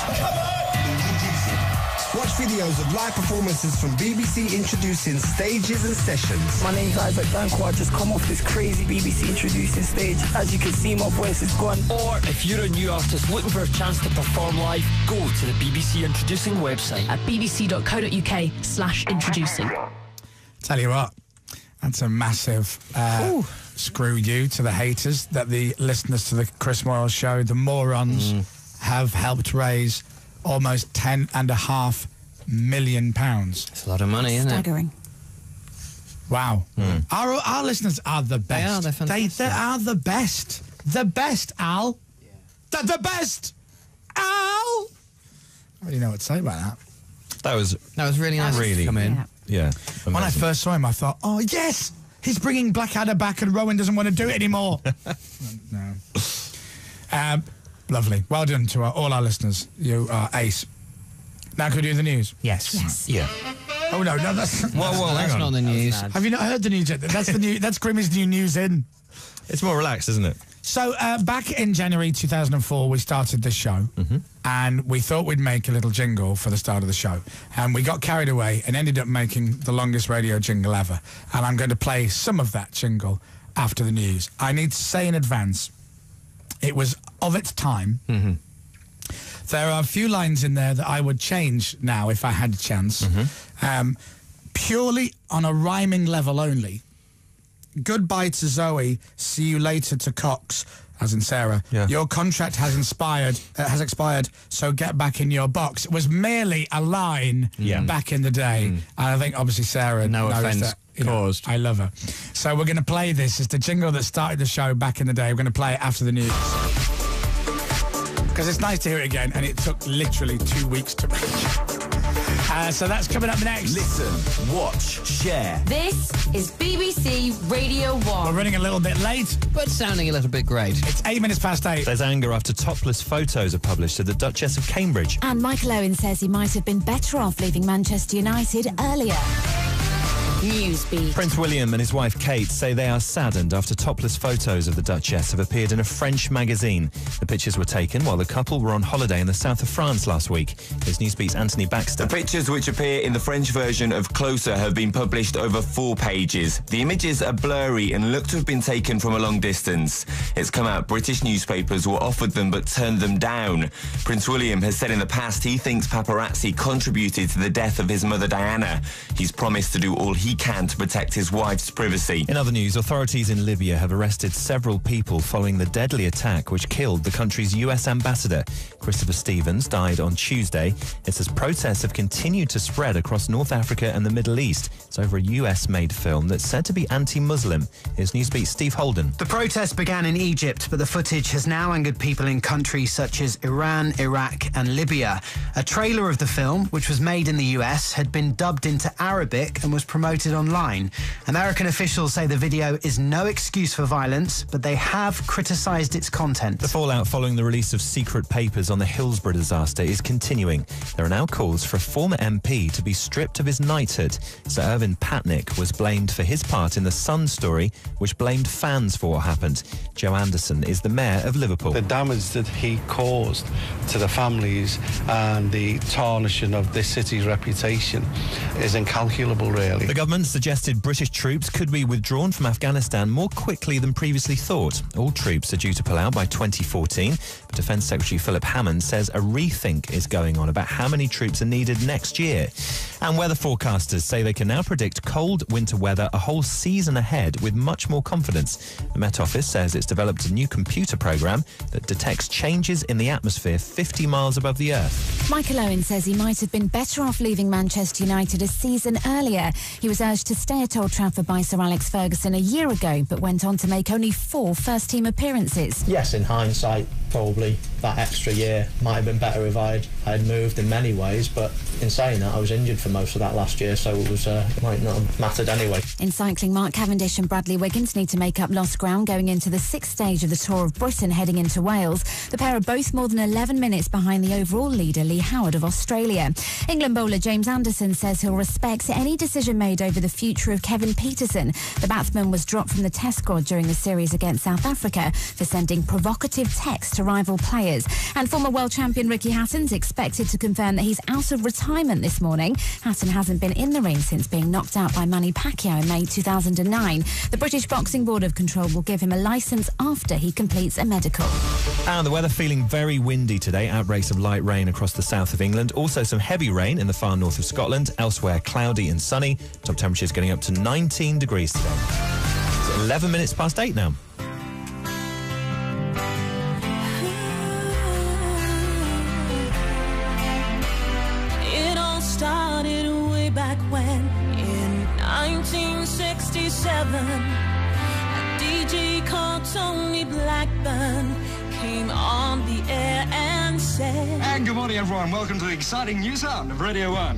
Watch videos of live performances from BBC Introducing stages and sessions. My name's Isaac Danko. I just come off this crazy BBC Introducing stage. As you can see, my voice is gone. Or if you're a new artist looking for a chance to perform live, go to the BBC Introducing website at bbc.co.uk/introducing. Tell you what, that's a massive screw you to the haters that the listeners to the Chris Moyles Show, the morons, have helped raise almost £10.5 million. It's a lot of money, isn't it? Staggering. Wow. Our listeners are the best. They are, they're fantastic. They are the best. The best, Al. Yeah. The best. Al! I don't really know what to say about that. That was really nice to come in. Yeah. When I first saw him, I thought, oh, yes, he's bringing Blackadder back and Rowan doesn't want to do it anymore. No. Lovely. Well done to all our listeners. You are ace. Now can we do the news? Yes. Yeah. Oh, no, that's... Whoa, that's not the news. Have you not heard the news yet? That's the new. That's Grimmy's new news in. It's more relaxed, isn't it? So, back in January 2004, we started this show, and we thought we'd make a little jingle for the start of the show. And we got carried away and ended up making the longest radio jingle ever. And I'm going to play some of that jingle after the news. I need to say in advance, it was of its time. There are a few lines in there that I would change now if I had a chance. Purely on a rhyming level only. Goodbye to Zoe, see you later to Cox, as in Sarah. Yeah. Your contract has expired, so get back in your box. It was merely a line back in the day. And I think obviously Sarah No knows offence that, you know, caused. I love her. So we're going to play this. It's the jingle that started the show back in the day. We're going to play it after the news. Because it's nice to hear it again, and it took literally 2 weeks to make. So that's coming up next. Listen, watch, share. This is BBC Radio 1. We're running a little bit late, but sounding a little bit great. It's 8 minutes past 8. There's anger after topless photos are published of the Duchess of Cambridge. And Michael Owen says he might have been better off leaving Manchester United earlier. Newsbeat. Prince William and his wife Kate say they are saddened after topless photos of the Duchess have appeared in a French magazine. The pictures were taken while the couple were on holiday in the south of France last week. Here's Newsbeat's Anthony Baxter. The pictures which appear in the French version of Closer have been published over 4 pages. The images are blurry and look to have been taken from a long distance. It's come out British newspapers were offered them but turned them down. Prince William has said in the past he thinks paparazzi contributed to the death of his mother Diana. He's promised to do all he can to protect his wife's privacy. In other news, authorities in Libya have arrested several people following the deadly attack which killed the country's US ambassador. Christopher Stevens died on Tuesday. It's as protests have continued to spread across North Africa and the Middle East. It's over a US-made film that's said to be anti-Muslim. Here's Newsbeat's Steve Holden. The protests began in Egypt, but the footage has now angered people in countries such as Iran, Iraq and Libya. A trailer of the film, which was made in the US, had been dubbed into Arabic and was promoted online. American officials say the video is no excuse for violence, but they have criticised its content. The fallout following the release of secret papers on the Hillsborough disaster is continuing. There are now calls for a former MP to be stripped of his knighthood. Sir Irvin Patnick was blamed for his part in the Sun story, which blamed fans for what happened. Joe Anderson is the mayor of Liverpool. The damage that he caused to the families and the tarnishing of this city's reputation is incalculable, really. The government suggested British troops could be withdrawn from Afghanistan more quickly than previously thought. All troops are due to pull out by 2014, but Defence Secretary Philip Hammond says a rethink is going on about how many troops are needed next year. And weather forecasters say they can now predict cold winter weather a whole season ahead with much more confidence. The Met Office says it's developed a new computer programme that detects changes in the atmosphere 50 miles above the Earth. Michael Owen says he might have been better off leaving Manchester United a season earlier. He was urged to stay at Old Trafford by Sir Alex Ferguson a year ago, but went on to make only 4 first-team appearances. Yes, in hindsight, probably that extra year might have been better if I had moved in many ways, but in saying that, I was injured for most of that last year, so it might not have mattered anyway. In cycling, Mark Cavendish and Bradley Wiggins need to make up lost ground going into the 6th stage of the Tour of Britain heading into Wales. The pair are both more than 11 minutes behind the overall leader, Lee Howard of Australia. England bowler James Anderson says he'll respect any decision made over the future of Kevin Peterson. The batsman was dropped from the Test squad during the series against South Africa for sending provocative texts to rival players. And former world champion Ricky Hatton's expected to confirm that he's out of retirement this morning. Hatton hasn't been in the ring since being knocked out by Manny Pacquiao in May 2009. The British Boxing Board of Control will give him a licence after he completes a medical. And the weather feeling very windy today. Outbreaks of light rain across the south of England. Also some heavy rain in the far north of Scotland. Elsewhere cloudy and sunny. Top temperatures getting up to 19 degrees today. It's 11 minutes past 8 now. It all started way back when, in 1967. A DJ called Tony Blackburn came on the air and said... And good morning, everyone. Welcome to the exciting new sound of Radio 1.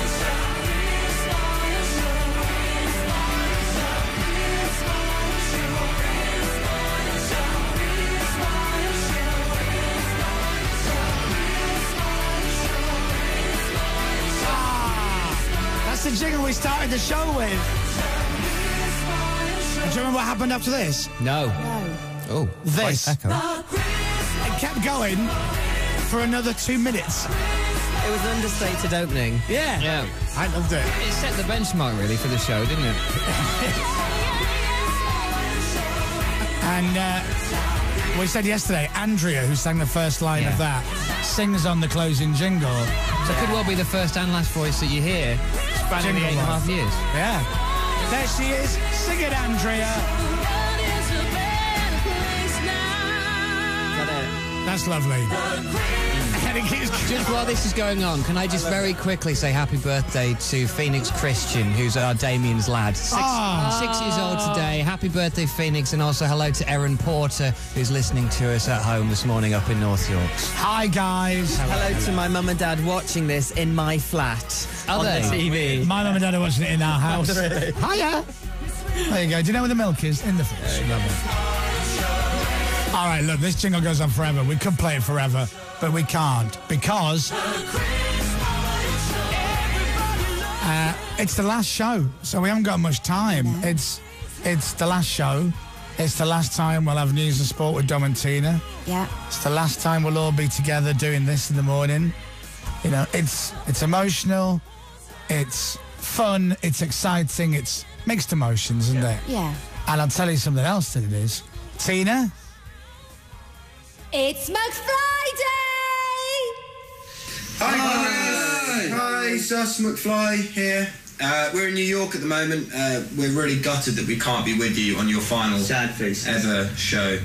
That's the jingle we started the show with. Do you remember what happened after this? No. Oh. This. Echo. It kept going for another 2 minutes. It was an understated opening. Yeah. I loved it. It set the benchmark, really, for the show, didn't it? And we said yesterday, Andrea, who sang the first line of that, sings on the closing jingle. So it could well be the first and last voice that you hear spanning the 8.5 years. Yeah. There she is. Sing it, Andrea. That's lovely. Just while this is going on, can I just very quickly say happy birthday to Phoenix Christian, who's our Damien's lad. 6 years old today. Happy birthday, Phoenix, and also hello to Erin Porter, who's listening to us at home this morning up in North York. Hi, guys. Hello to my mum and dad watching this in my flat on the TV. My mum and dad are watching it in our house. Really? Hiya. There you go. Do you know where the milk is? In the fridge. All right, look, this jingle goes on forever. We could play it forever, but we can't because it's the last show, so we haven't got much time. It's the last show. It's the last time we'll have news and sport with Dom and Tina. Yeah. It's the last time we'll all be together doing this in the morning. You know, it's emotional, it's fun, it's exciting, it's mixed emotions, isn't it? Yeah. And I'll tell you something else that it is. Tina? It's McFly Day! Hi, it's us, McFly here. We're in New York at the moment. We're really gutted that we can't be with you on your final ever show.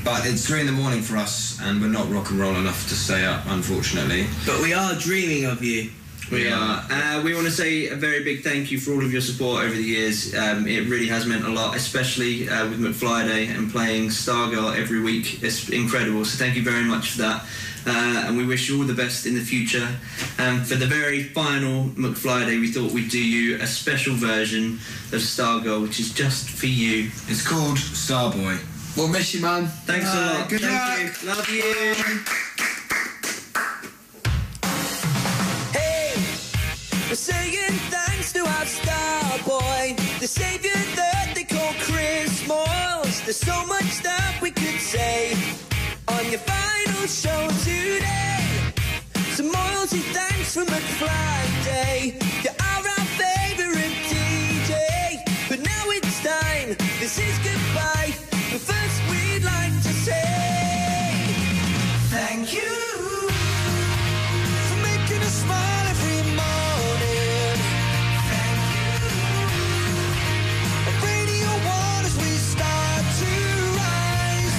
But it's 3 a.m. for us, and we're not rock and roll enough to stay up, unfortunately. But we are dreaming of you. We are. We want to say a very big thank you for all of your support over the years. It really has meant a lot, especially with McFly Day and playing Stargirl every week. It's incredible, so thank you very much for that. And we wish you all the best in the future. And for the very final McFly Day, we thought we'd do you a special version of Stargirl, which is just for you. It's called Starboy. We'll miss you, man. Thanks a lot. Good Thank luck. you. Love you. Hey, we're saying thanks to our Starboy, the saviour that they call Chris Moyles. There's so much that we could say on your final show today. So Moylesy, thanks for McFly Day. You are our favourite DJ. But now it's time, this is goodbye. But first we'd like to say thank you for making us smile every morning. Thank you. Radio 1 as we start to rise.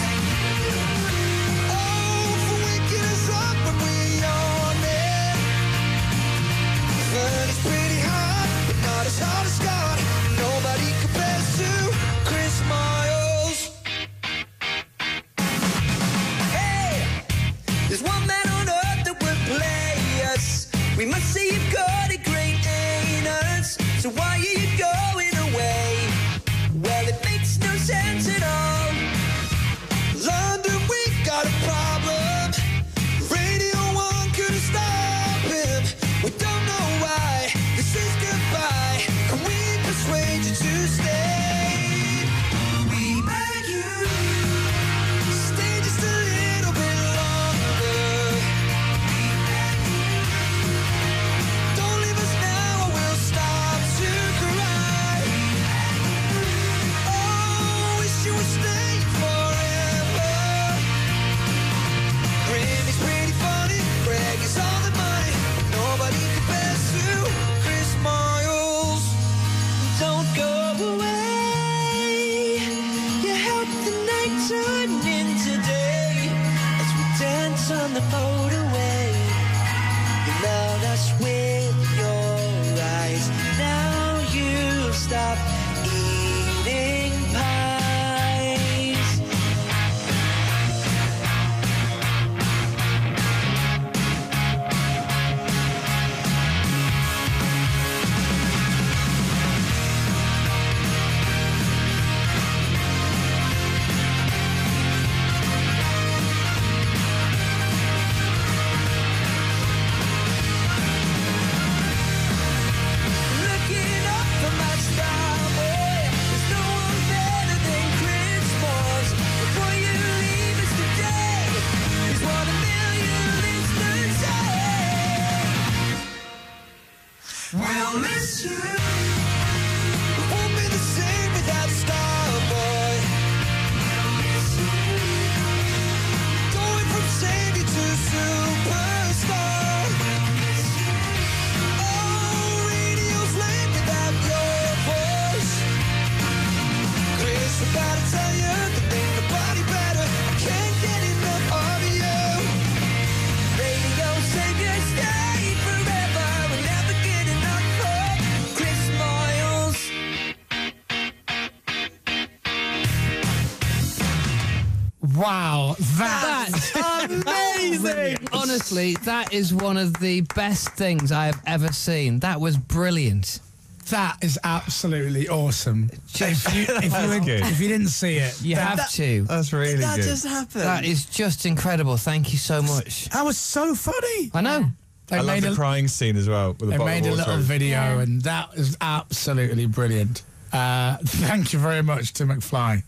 Oh, for waking us up when we're yawning. But it's pretty hard, but not as hard as God. Nobody compares to Chris Moyles. Hey, there's one man on earth that would play us. We must say you've got a great anus. So why are you going away? Well, it makes no sense at all. London, we've got a problem. Radio 1 couldn't stop him. We don't know why. This is goodbye. Can we persuade you to stay? We beg you, stay just a little bit longer. We beg you, don't leave us now or we'll stop to cry. Oh, wish you would stay forever. Randy's pretty funny, Greg is all the money. Nobody compares to Chris Moyles. Don't go away. You help the night turn into day as we dance on the motorway. You allowed us with your eyes. Now you stop eating pies. Looking up for my Starboy, there's no one better than Chris Moyles. Before you leave us today, here's what a million listeners say. We'll miss you. It won't be the same without Starboy. We'll miss you. Going from savior to superstar. Oh, radio's lame without your voice. Chris, I gotta tell you, there ain't nobody better. I can't get enough of you. Radio savior, stay forever. We'll never get enough of Chris Moyles. Wow, that's amazing. Honestly, that is one of the best things I have ever seen. That was brilliant. That is absolutely awesome. If you didn't see it, You have to. That's really That good. just happened. That is just incredible. Thank you so much. that was so funny. I know. They I love made the a, crying scene as well. With the they bottle made of a water. little video, and that is absolutely brilliant. Thank you very much to McFly.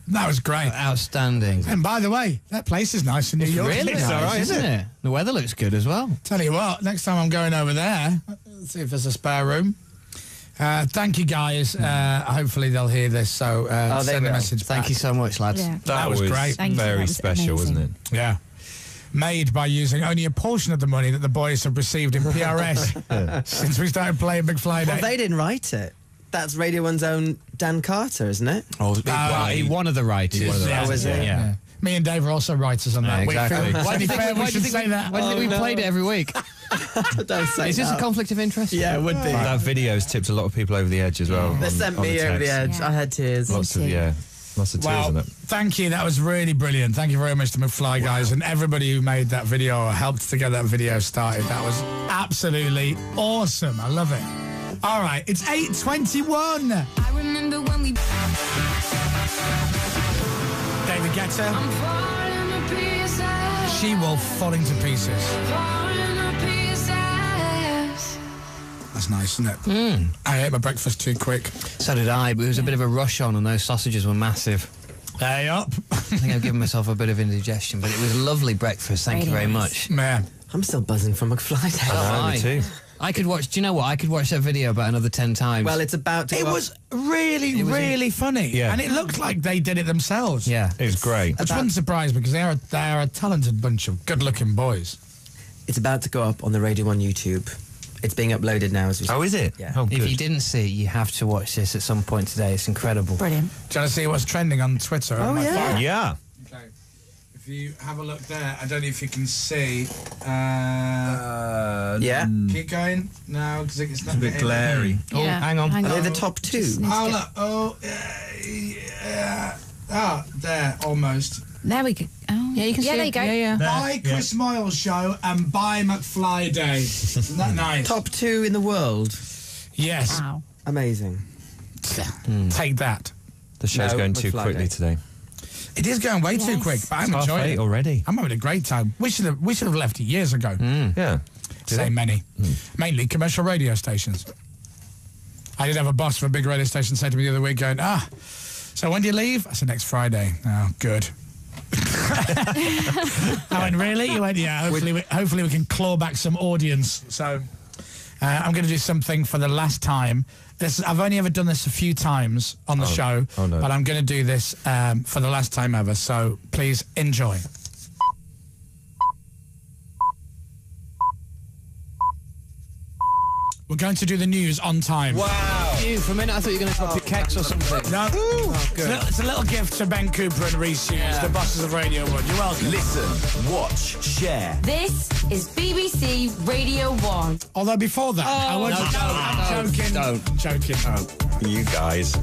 That was great. Outstanding. And by the way, that place is nice in New York. Really It's nice, all right, isn't it? The weather looks good as well. Tell you what, next time I'm going over there, let's see if there's a spare room. Thank you, guys. Hopefully they'll hear this, so send a message back. Thank you so much, lads. Yeah. That was great. Thank you, that very was special, amazing. wasn't it? Yeah. Made by using only a portion of the money that the boys have received in PRS since we started playing McFly Day. Well, they didn't write it. That's Radio 1's own Dan Carter, isn't it? Oh, one of the writers. Oh, is it? Yeah. Me and Dave are also writers on that. Exactly. Why do you think we should say that? Why do you think we played it every week? Don't say Is this that. a conflict of interest? Yeah, it would be. That video's tipped a lot of people over the edge as well. They sent me over the edge. I had tears. Lots of tears Well, in it. thank you. That was really brilliant. Thank you very much to McFly, guys, and everybody who made that video or helped to get that video started. That was absolutely awesome. I love it. All right, it's 8:21. I remember when we David Guetta. She will fall into pieces. That's nice, isn't it? I ate my breakfast too quick. So did I, but it was a bit of a rush on, and those sausages were massive. Hey up. I think I've given myself a bit of indigestion, but it was a lovely breakfast. Thank you very much. Man. I'm still buzzing from McFly Day. Me too. I could watch. Do you know what? I could watch that video about another 10 times. Well, it's about to. It was really funny. Yeah. And it looked like they did it themselves. Yeah. It was great. Which wouldn't surprise me because they are a talented bunch of good-looking boys. It's about to go up on the Radio 1 YouTube. It's being uploaded now as we speak. Oh, is it? Yeah. Oh, good. If you didn't see it, you have to watch this at some point today. It's incredible. Brilliant. Do you want to see what's trending on Twitter? Oh, yeah. Yeah. Okay. If you have a look there, I don't know if you can see. Yeah. Keep going. No, because it's not a bit glary. Oh, Yeah, hang on. Are they the top two? Oh, look. Oh, yeah. Ah, there, almost. There we go. Oh. Yeah, you can see there it. you go. Yeah. Buy Chris Moyles Show and buy McFly Day. Isn't that nice? Top two in the world. Yes. Wow. Amazing. Take that. The show's No, going too McFly quickly Day. today. It is going way too quick, but I'm It's enjoying 8:30 it already. I'm having a great time. We should have left it years ago. Yeah. Say many. Mainly commercial radio stations. I did have a boss from a big radio station say to me the other week, going, so when do you leave? I said, next Friday. Oh, good. I went, really? You went, yeah, hopefully we can claw back some audience. So I'm going to do something for the last time. I've only ever done this a few times on the show, no. but I'm going to do this for the last time ever. So please enjoy. We're going to do the news on time. Wow. Phew, for a minute I thought you were going to drop your keks or something. No. Good. It's a little gift to Ben Cooper and Reece Hughes, the bosses of Radio 1. You're welcome. Listen, watch, share. This is BBC Radio 1. Although before that, I want to... I'm joking. You guys.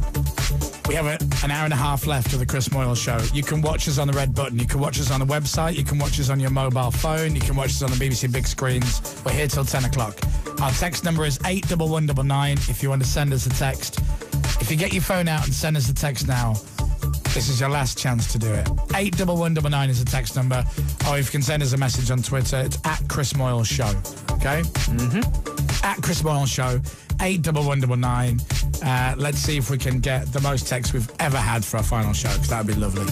We have an hour and a half left of the Chris Moyles Show. You can watch us on the red button. You can watch us on the website. You can watch us on your mobile phone. You can watch us on the BBC big screens. We're here till 10 o'clock. Our text number is 81199 if you want to send us a text. If you get your phone out and send us a text now, this is your last chance to do it. 81199 is the text number. Or if you can send us a message on Twitter, it's at Chris Moyles Show. Okay? At Chris Moyles Show, 81199. Let's see if we can get the most texts we've ever had for our final show, because that would be lovely.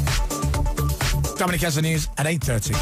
Dominic has the news at 8:30.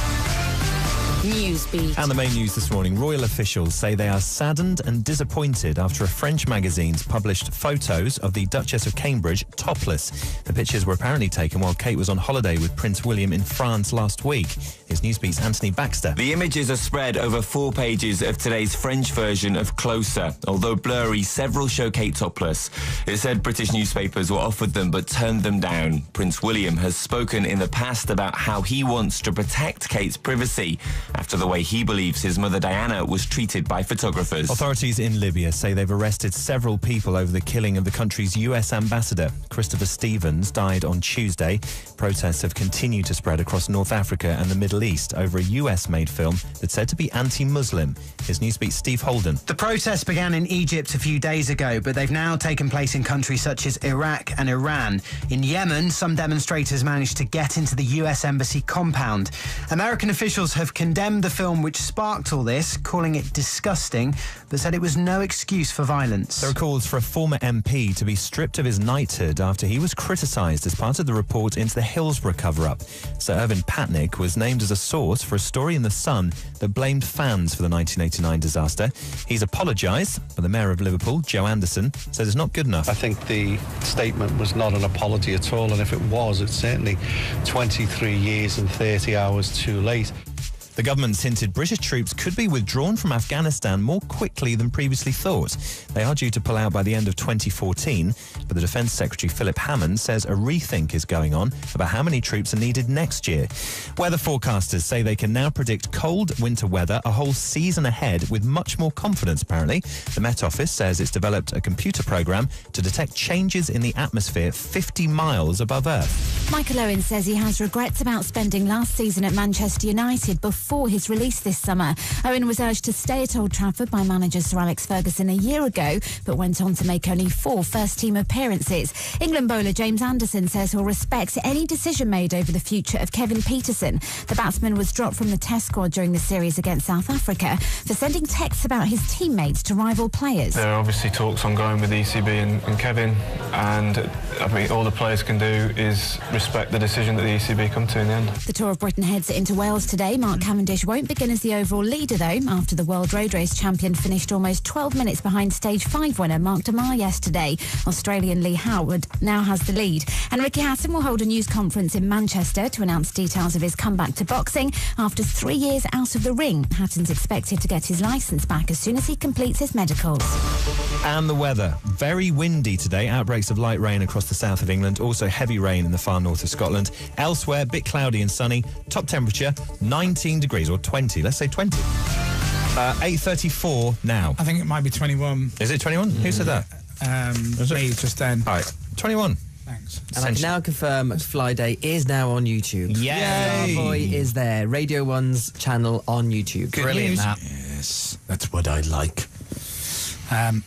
Newsbeat. And the main news this morning, royal officials say they are saddened and disappointed after a French magazine's published photos of the Duchess of Cambridge topless. The pictures were apparently taken while Kate was on holiday with Prince William in France last week. Here's Newsbeat's Anthony Baxter. The images are spread over 4 pages of today's French version of Closer. Although blurry, several show Kate topless. It said British newspapers were offered them but turned them down. Prince William has spoken in the past about how he wants to protect Kate's privacy after the way he believes his mother Diana was treated by photographers. Authorities in Libya say they've arrested several people over the killing of the country's US ambassador. Christopher Stevens died on Tuesday. Protests have continued to spread across North Africa and the Middle East over a US-made film that's said to be anti-Muslim. Here's Newsbeat's Steve Holden. The protests began in Egypt a few days ago, but they've now taken place in countries such as Iraq and Iran. In Yemen, some demonstrators managed to get into the US Embassy compound. American officials have condemned the film which sparked all this, calling it disgusting, but said it was no excuse for violence. There are calls for a former MP to be stripped of his knighthood after he was criticised as part of the report into the Hillsborough cover-up. Sir Irvin Patnick was named as a source for a story in The Sun that blamed fans for the 1989 disaster. He's apologised, but the Mayor of Liverpool, Joe Anderson, says it's not good enough. I think the statement was not an apology at all, and if it was, it's certainly 23 years and 30 hours too late. The government's hinted British troops could be withdrawn from Afghanistan more quickly than previously thought. They are due to pull out by the end of 2014, but the Defence Secretary Philip Hammond says a rethink is going on about how many troops are needed next year. Weather forecasters say they can now predict cold winter weather a whole season ahead with much more confidence, apparently. The Met Office says it's developed a computer programme to detect changes in the atmosphere 50 miles above Earth. Michael Owen says he has regrets about spending last season at Manchester United before before his release this summer. Owen was urged to stay at Old Trafford by manager Sir Alex Ferguson a year ago, but went on to make only 4 first-team appearances. England bowler James Anderson says he'll respect any decision made over the future of Kevin Peterson. The batsman was dropped from the Test squad during the series against South Africa for sending texts about his teammates to rival players. There are obviously talks ongoing with the ECB and Kevin, and I mean all the players can do is respect the decision that the ECB come to in the end. The Tour of Britain heads into Wales today. Mark Cavendish won't begin as the overall leader, though, after the World Road Race champion finished almost 12 minutes behind Stage 5 winner Mark DeMar yesterday. Australian Lee Howard now has the lead. And Ricky Hatton will hold a news conference in Manchester to announce details of his comeback to boxing after 3 years out of the ring. Hatton's expected to get his licence back as soon as he completes his medicals. And the weather. Very windy today. Outbreaks of light rain across the south of England. Also heavy rain in the far north of Scotland. Elsewhere, a bit cloudy and sunny. Top temperature, 19 degrees, or 20. Let's say 20. 8:34 now. I think it might be 21. Is it 21? Who said that? Me, just then. All right, 21. Thanks. And I can now confirm McFly Day is now on YouTube. Yay! Starboy is there. Radio 1's channel on YouTube. Brilliant. Yes, that's what I like.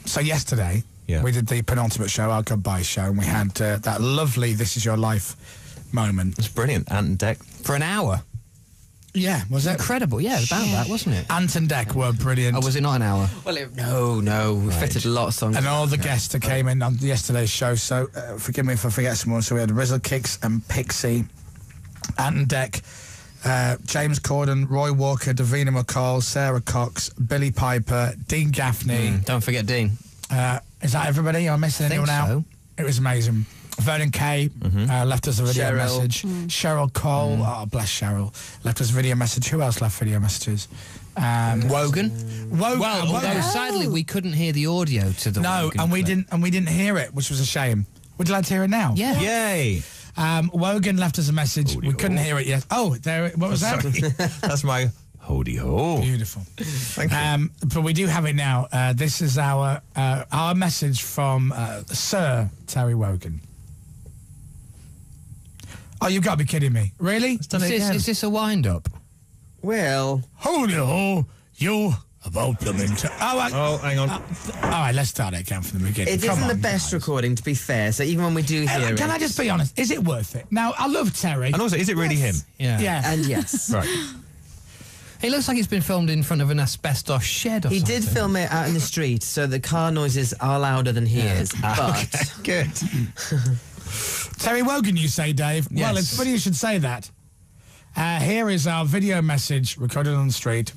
So yesterday, we did the penultimate show, our goodbye show, and we had that lovely This Is Your Life moment. It's brilliant. Ant and Dec. For an hour. Yeah, was it? Incredible, yeah, about that, wasn't it? Ant and Dec were brilliant. Oh, was it not an hour? Well, no, we fitted a lot of songs. And all the guests that came in on yesterday's show, so forgive me if I forget someone. So we had Rizzle Kicks and Pixie, Ant and Dec, James Corden, Roy Walker, Davina McCall, Sarah Cox, Billy Piper, Dean Gaffney. Don't forget Dean. Is that everybody? Am I missing anyone out? It was amazing. Vernon Kay left us a video message. Cheryl Cole, oh bless Cheryl, left us a video message. Who else left video messages? Wogan. Well, although sadly we couldn't hear the audio to the Wogan and we clip. didn't hear it, which was a shame. Would you like to hear it now? Yeah. Yay! Wogan left us a message. We couldn't hear it yet. Oh, there. What was that? That's my hoody ho. Beautiful. Thank you. But we do have it now. This is our message from Sir Terry Wogan. Oh, you've got to be kidding me. Really? Is this a wind-up? Well... Holy ho, you about them into... Oh, hang on. All right, let's start it again from the beginning. It isn't the best recording, to be fair, so even when we do hear it... Can I just be honest? Is it worth it? Now, I love Terry. And also, is it really him? Yeah. And yes. Right. It looks like it's been filmed in front of an asbestos shed or something. He did film it out in the street, so the car noises are louder than he is, but... Okay, good. Terry Wogan, you say, Dave? Yes. Well, it's funny you should say that. Here is our video message recorded on the street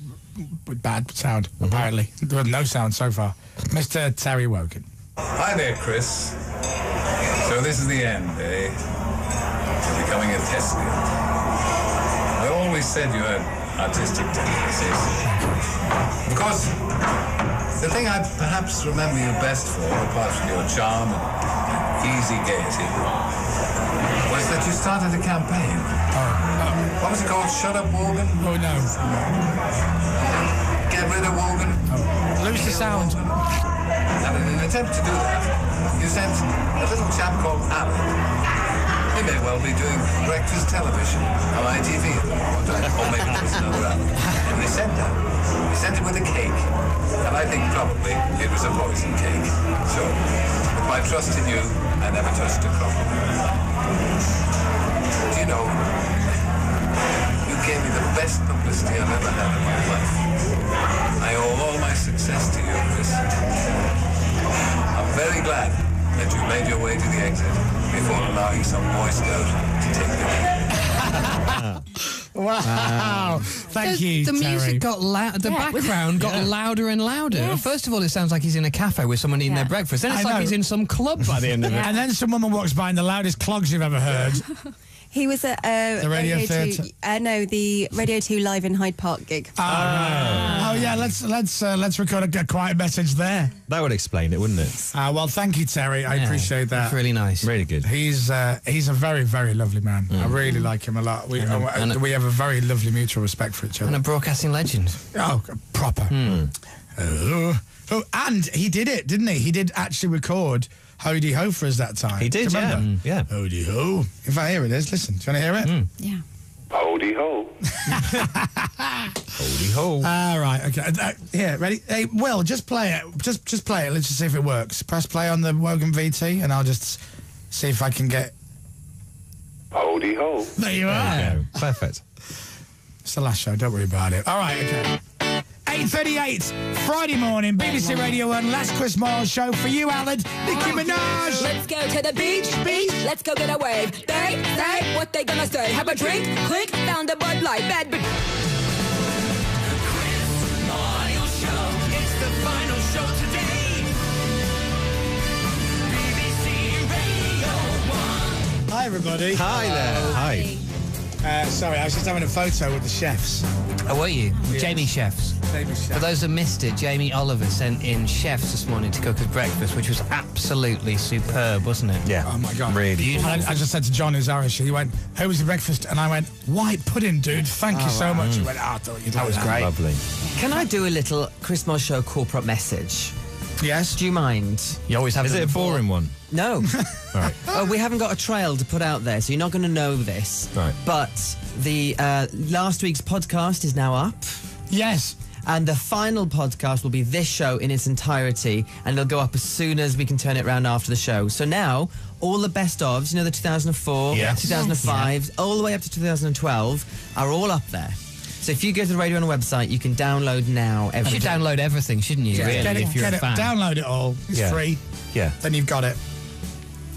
with bad sound, apparently. There was no sound so far. Mr. Terry Wogan. Hi there, Chris. So this is the end, eh? You're becoming a thespian. I always said you had artistic tendencies. Of course, the thing I perhaps remember you best for, apart from your charm and easy gaiety, was that you started a campaign. What was it called? Shut Up Wogan? Oh, no. Get rid of Wogan? Lose the sound. And in an attempt to do that, you sent a little chap called Alan. He may well be doing breakfast television on ITV or maybe there's another Alan. And they sent that. He sent it with a cake. And I think probably it was a poison cake. So, with my trust in you, I never touched a crumb. Do you know, you gave me the best publicity I've ever had in my life. I owe all my success to you, Chris. I'm very glad that you made your way to the exit before allowing some Boy Scout to take the lead. Wow. Thank you, The Terry. music got loud. The background got louder and louder. Yes. First of all, it sounds like he's in a cafe with someone eating their breakfast. Then it's I like know. he's in some club by the end of it. And then some woman walks by in the loudest clogs you've ever heard. He was at The Radio Theatre? No, the Radio 2 Live in Hyde Park gig. Oh yeah, let's record a quiet message there. That would explain it, wouldn't it? Well, thank you, Terry. I appreciate that. That's really nice. Really good. He's a very, very lovely man. I really like him a lot. We have a very lovely mutual respect for each other. And a broadcasting legend. Oh, proper. And he did it, didn't he? He did actually record Hody Ho for us that time. He did, Do you remember? yeah. Hody Ho. In fact, here it is. Listen, do you want to hear it? Yeah. Hody Holy ho. Holy ho. All right, okay. Here, ready? Hey, Will, just play it. Just play it. Let's just see if it works. Press play on the Wogan VT, and I'll just see if I can get... Holy ho. There you are. There you go. Perfect. It's the last show, don't worry about it. All right, okay. 8:38, Friday morning, BBC Radio 1, last Chris Moyles Show for you, Alan, Nicki Minaj. Let's go to the beach, let's go get a wave. They say what they gonna say. Have a drink, clink, found a Bud Light, bad but... Chris Moyles Show, it's the final show today. BBC Radio 1. Hi, everybody. Hi there. Hi. Sorry, I was just having a photo with the chefs. Oh, were you? Yes. Jamie Chefs. Jamie Chefs. For those that missed it, Jamie Oliver sent in chefs this morning to cook us breakfast, which was absolutely superb, wasn't it? Yeah. Oh, my God. Really Beautiful. I just said to John, who's Irish, he went, "Who was the breakfast?" And I went, "White pudding, dude. Thank you so much." He went, "I thought you'd That was great. Lovely. Can I do a little Chris Moyles Show corporate message? Yes. Do you mind? You always have Is it a boring one? No. All right. Oh, we haven't got a trail to put out there, so you're not going to know this. Right. But the last week's podcast is now up. Yes. And the final podcast will be this show in its entirety, and it'll go up as soon as we can turn it around after the show. So now, all the best ofs, you know, the 2004, Yes. 2005, all the way up to 2012, are all up there. So if you go to the Radio 1 website, you can download now You everything. should download everything, shouldn't you? Yeah. Really, Get it, if you're get a it. fan. Download it all. It's Yeah. free. Yeah. Then you've got it.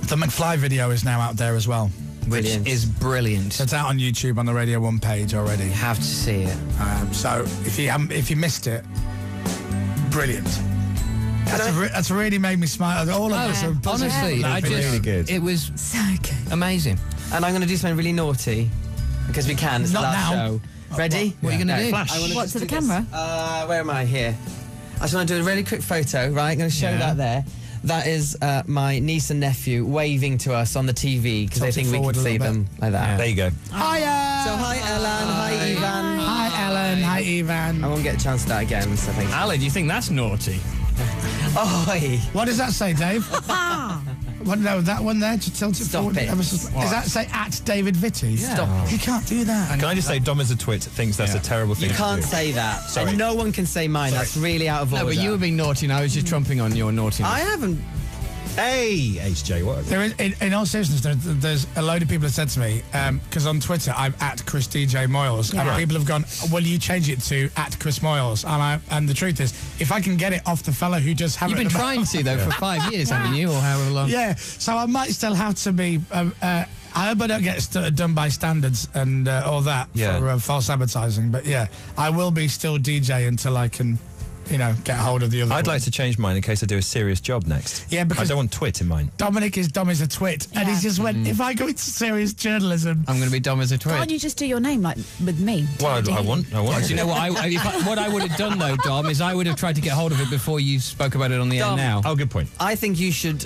The McFly video is now out there as well. Which Brilliant. is brilliant. So it's out on YouTube on the Radio 1 page already. You have to see it. So if you missed it, brilliant. That's really made me smile. All of us are buzzing. Honestly, I just really good. It was So good. amazing. And I'm going to do something really naughty, because we can. It's Not the last now. show. Ready? What are you going to do? I wanna What, just to the do this. camera? Where am I? Here. I just want to do a really quick photo, right? I'm going to show Yeah. that there. That is my niece and nephew waving to us on the TV because they Tilt it think we forward can a see little them like that. There you go. Hiya! So hi Ellen, hi Ivan. Hi, Ellen. Hi, Ivan. I won't get a chance to that again, so thank you. Alan, do you think that's naughty? Oi! What does that say, Dave? What, no, that one there, to tilt it Stop forward. it. Does that say at David Vitty? Stop. You can't do that. Can I just say, Dom as a twit thinks that's a terrible thing You to can't do. say that. Sorry. And no one can say mine. That's really out of order. No, but you were being naughty and I was just trumping on your naughtiness. I haven't. Hey, HJ, what? There is, in all seriousness, there's a load of people that said to me, because on Twitter I'm at Chris DJ Moyles, and people have gone, "Will you change it to at Chris Moyles?" And the truth is, if I can get it off the fella who does have You've it, been trying to, though, for 5 years, haven't you, or however long? Yeah, so I might still have to be. I hope I don't get done by standards and all that for false advertising. But yeah, I will be still DJ until I can, get hold of the other. I'd like to change mine in case I do a serious job next. Yeah, because I don't want twit in mine. Dominic is dumb as a twit, and he just went, if I go into serious journalism, I'm going to be dumb as a twit. Can't you just do your name like with me? Well, I want. Do you know what what I would have done, though, Dom, is I would have tried to get hold of it before you spoke about it on the air Dom. now. Oh, good point. I think you should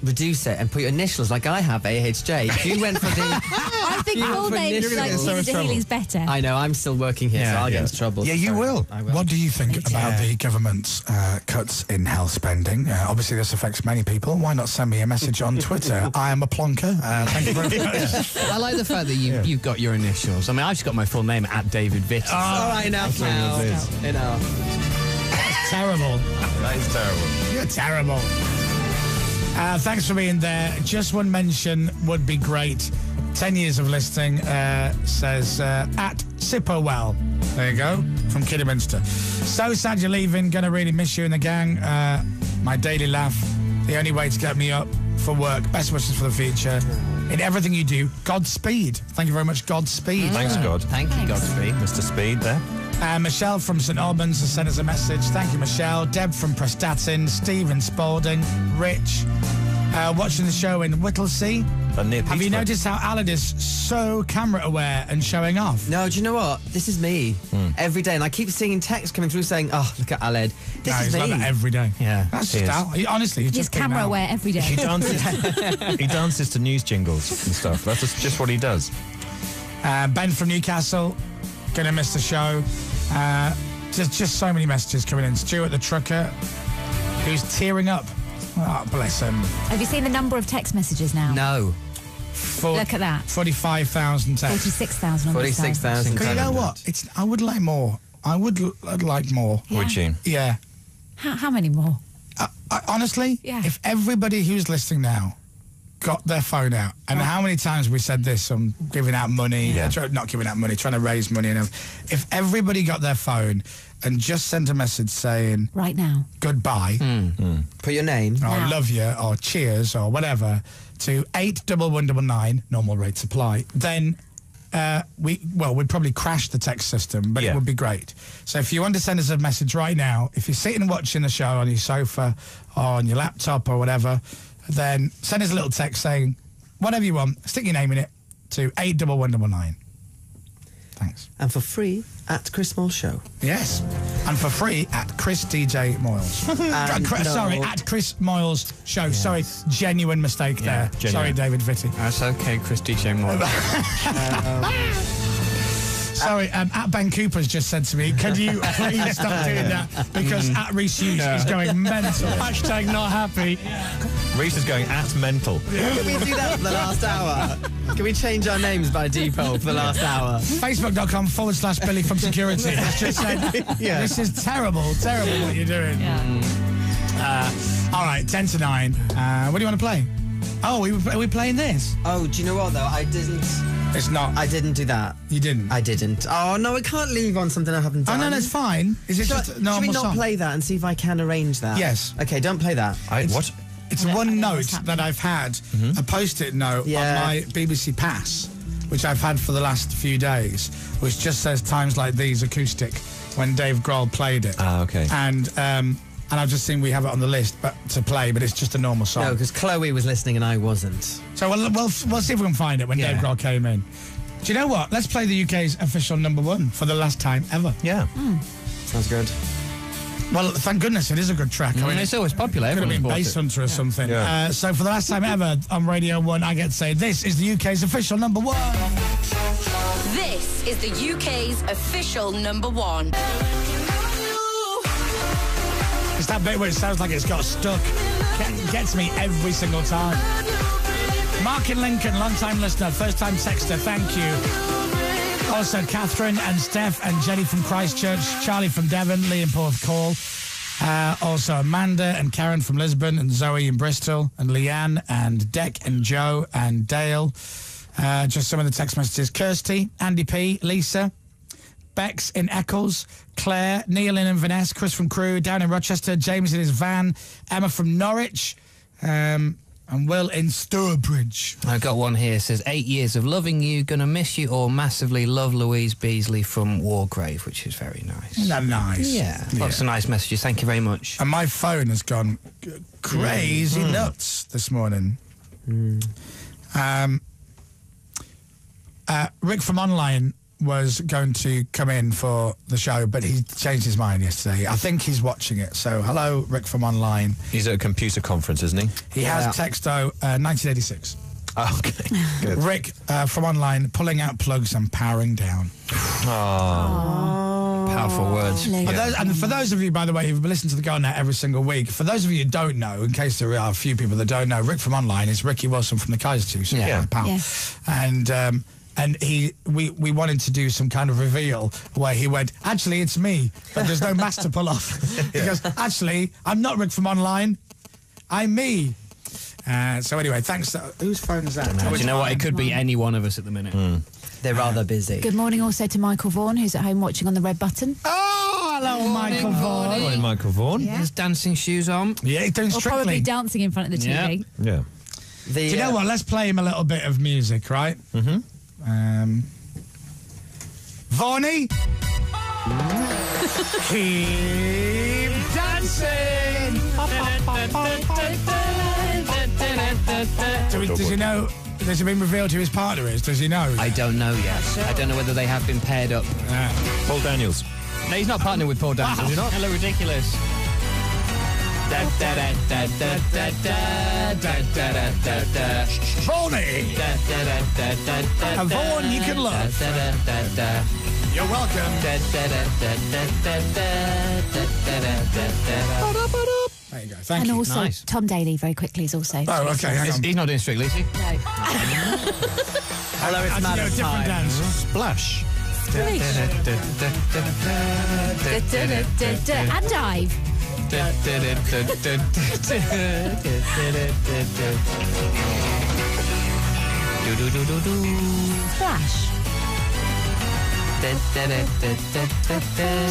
reduce it and put your initials like I have, AHJ. If you went for the... I think You full went for name initials. like So much Mr. trouble. Healy's better. I know, I'm still working here, so I'll get into trouble. Yeah, you Sorry. will. I will. What do you think about the government's cuts in health spending? Obviously, this affects many people. Why not send me a message on Twitter? I am a plonker. Thank you very much. I like the fact that you've got your initials. I mean, I've just got my full name at David Vitt. All right, enough now. That's terrible. That is terrible. You're terrible. Thanks for being there. Just one mention would be great. 10 years of listening, says at Sippowell. There you go, from Kidderminster. So sad you're leaving. Gonna really miss you and the gang. My daily laugh. The only way to get me up for work. Best wishes for the future. In everything you do, Godspeed. Thank you very much, Godspeed. Thanks, God. Thank you, Godspeed. Mr. Speed there. Michelle from St Albans has sent us a message. Thank you, Michelle. Deb from Prestatyn. Stephen Spalding. Rich. Watching the show in Whittlesea. Have you noticed how Alan is so camera aware and showing off? No, do you know what? This is me every day, and I keep seeing texts coming through saying, "Oh, look at Aled. This is he's me like that every day. Yeah, that's just how. Honestly, He's camera aware every day. He dances. He dances to news jingles and stuff. That's just what he does. Ben from Newcastle, gonna miss the show. Just so many messages coming in. Stuart the trucker, who's tearing up. Oh, bless him. Have you seen the number of text messages now? No. Look at that. 45,000 texts. 46,000 on this side. 46,000. But you know what? I would like more. I'd like more. Yeah. Would you? Yeah. How many more? Honestly, if everybody who's listening now got their phone out, and how many times we said this on giving out money, not giving out money, trying to raise money, and if everybody got their phone and just sent a message saying right now goodbye, put your name, or love you, or cheers, or whatever, to 81199, normal rate supply, then we'd probably crash the text system, but it would be great. So if you want to send us a message right now, if you're sitting watching the show on your sofa or on your laptop or whatever, then send us a little text saying whatever you want, stick your name in it, to 81199. Thanks. And for free at Chris Moyles Show. Yes. And for free at Chris DJ Moyles. At Chris Moyles Show. Yes. Sorry, genuine mistake there. genuine. Sorry, David Vitti. That's okay, Chris DJ Moyles. Sorry, at Ben Cooper's just said to me, can you please stop doing that? Because at Reece Hughes is going mental. Hashtag not happy. Reece is going at mental. Can we do that for the last hour? Can we change our names by default for the last hour? Facebook.com/Billy from Security has just said, this is terrible what you're doing. All right, 10 to 9. What do you want to play? Oh, are we playing this? Oh, do you know what, though? I didn't... It's not. I didn't do that. You didn't? I didn't. Oh, no, I can't leave on something I haven't done. Oh, no, that's fine. Is it just a normal Should we not song? play that and see if I can arrange that? Yes. Okay, don't play that. It's one note that I've had, a post-it note on my BBC Pass, which I've had for the last few days, which just says times like these acoustic when Dave Grohl played it. Ah, okay. And I've just seen we have it on the list to play, but it's just a normal song. No, because Chloe was listening and I wasn't. So we'll see if we can find it when Dave Grohl came in. Do you know what? Let's play the UK's official #1 for the last time ever. Yeah. Sounds good. Well, thank goodness it is a good track. I mean, it's always popular. Could have been Bass Hunter or something. Yeah. So for the last time ever on Radio 1, I get to say this is the UK's official #1. This is the UK's official #1. It's that bit where it sounds like it's got stuck. Gets me every single time. Mark in Lincoln, long-time listener, first-time texter, thank you. Also, Catherine and Steph and Jenny from Christchurch, Charlie from Devon, Lee in Porthcawl. Also, Amanda and Karen from Lisbon, and Zoe in Bristol, and Leanne and Deck and Joe and Dale. Just some of the text messages. Kirsty, Andy P, Lisa, Bex in Eccles, Claire, Neil in Inverness, Chris from Crewe, down in Rochester, James in his van, Emma from Norwich, and Will in Stourbridge. I got one here. It says 8 years of loving you, gonna miss you all massively. Love, Louise Beasley from Wargrave, which is very nice. Isn't that nice? Yeah, lots of nice messages. Thank you very much. And my phone has gone crazy nuts this morning. Rick from Online was going to come in for the show, but he changed his mind yesterday. I think he's watching it. So, hello, Rick from Online. He's at a computer conference, isn't he? He has Texto 1986. Oh, okay. Good. Rick from Online, pulling out plugs and powering down. Powerful words. And for those of you, by the way, who've listened to the Go On Now every single week, for those of you who don't know, in case there are a few people that don't know, Rick from Online is Ricky Wilson from the Kaiser Chiefs. My pal. Yes. And we wanted to do some kind of reveal where he went, actually, it's me, but there's no mask to pull off. He goes, actually, I'm not Rick from Online, I'm me. So anyway, thanks. Whose phone is that? Do you know what? It could be any one of us at the minute. They're rather busy. Good morning also to Michael Vaughan, who's at home watching on the red button. Oh, hello, Michael Vaughan. Morning, Michael Vaughan. His dancing shoes on. Yeah, he's doing Or probably dancing in front of the TV. Yeah. Do you know what? Let's play him a little bit of music, right? Mm-hmm. Vaughanie, keep dancing. Does he know? Has it been revealed who his partner is? Does he know? I don't know yet. I don't know whether they have been paired up. Paul Daniels. No, he's not partnered with Paul Daniels. Is he not? Hello, ridiculous. Vaughanie. A Vaughan you can love. You're welcome. There you go. Thank you. And also, Nice. Tom Daly, very quickly, is also. Oh, okay, hang on. He's not doing Strictly, is he? No. Although it's I mad do a of different time. dance. Splash. And dive. Splash.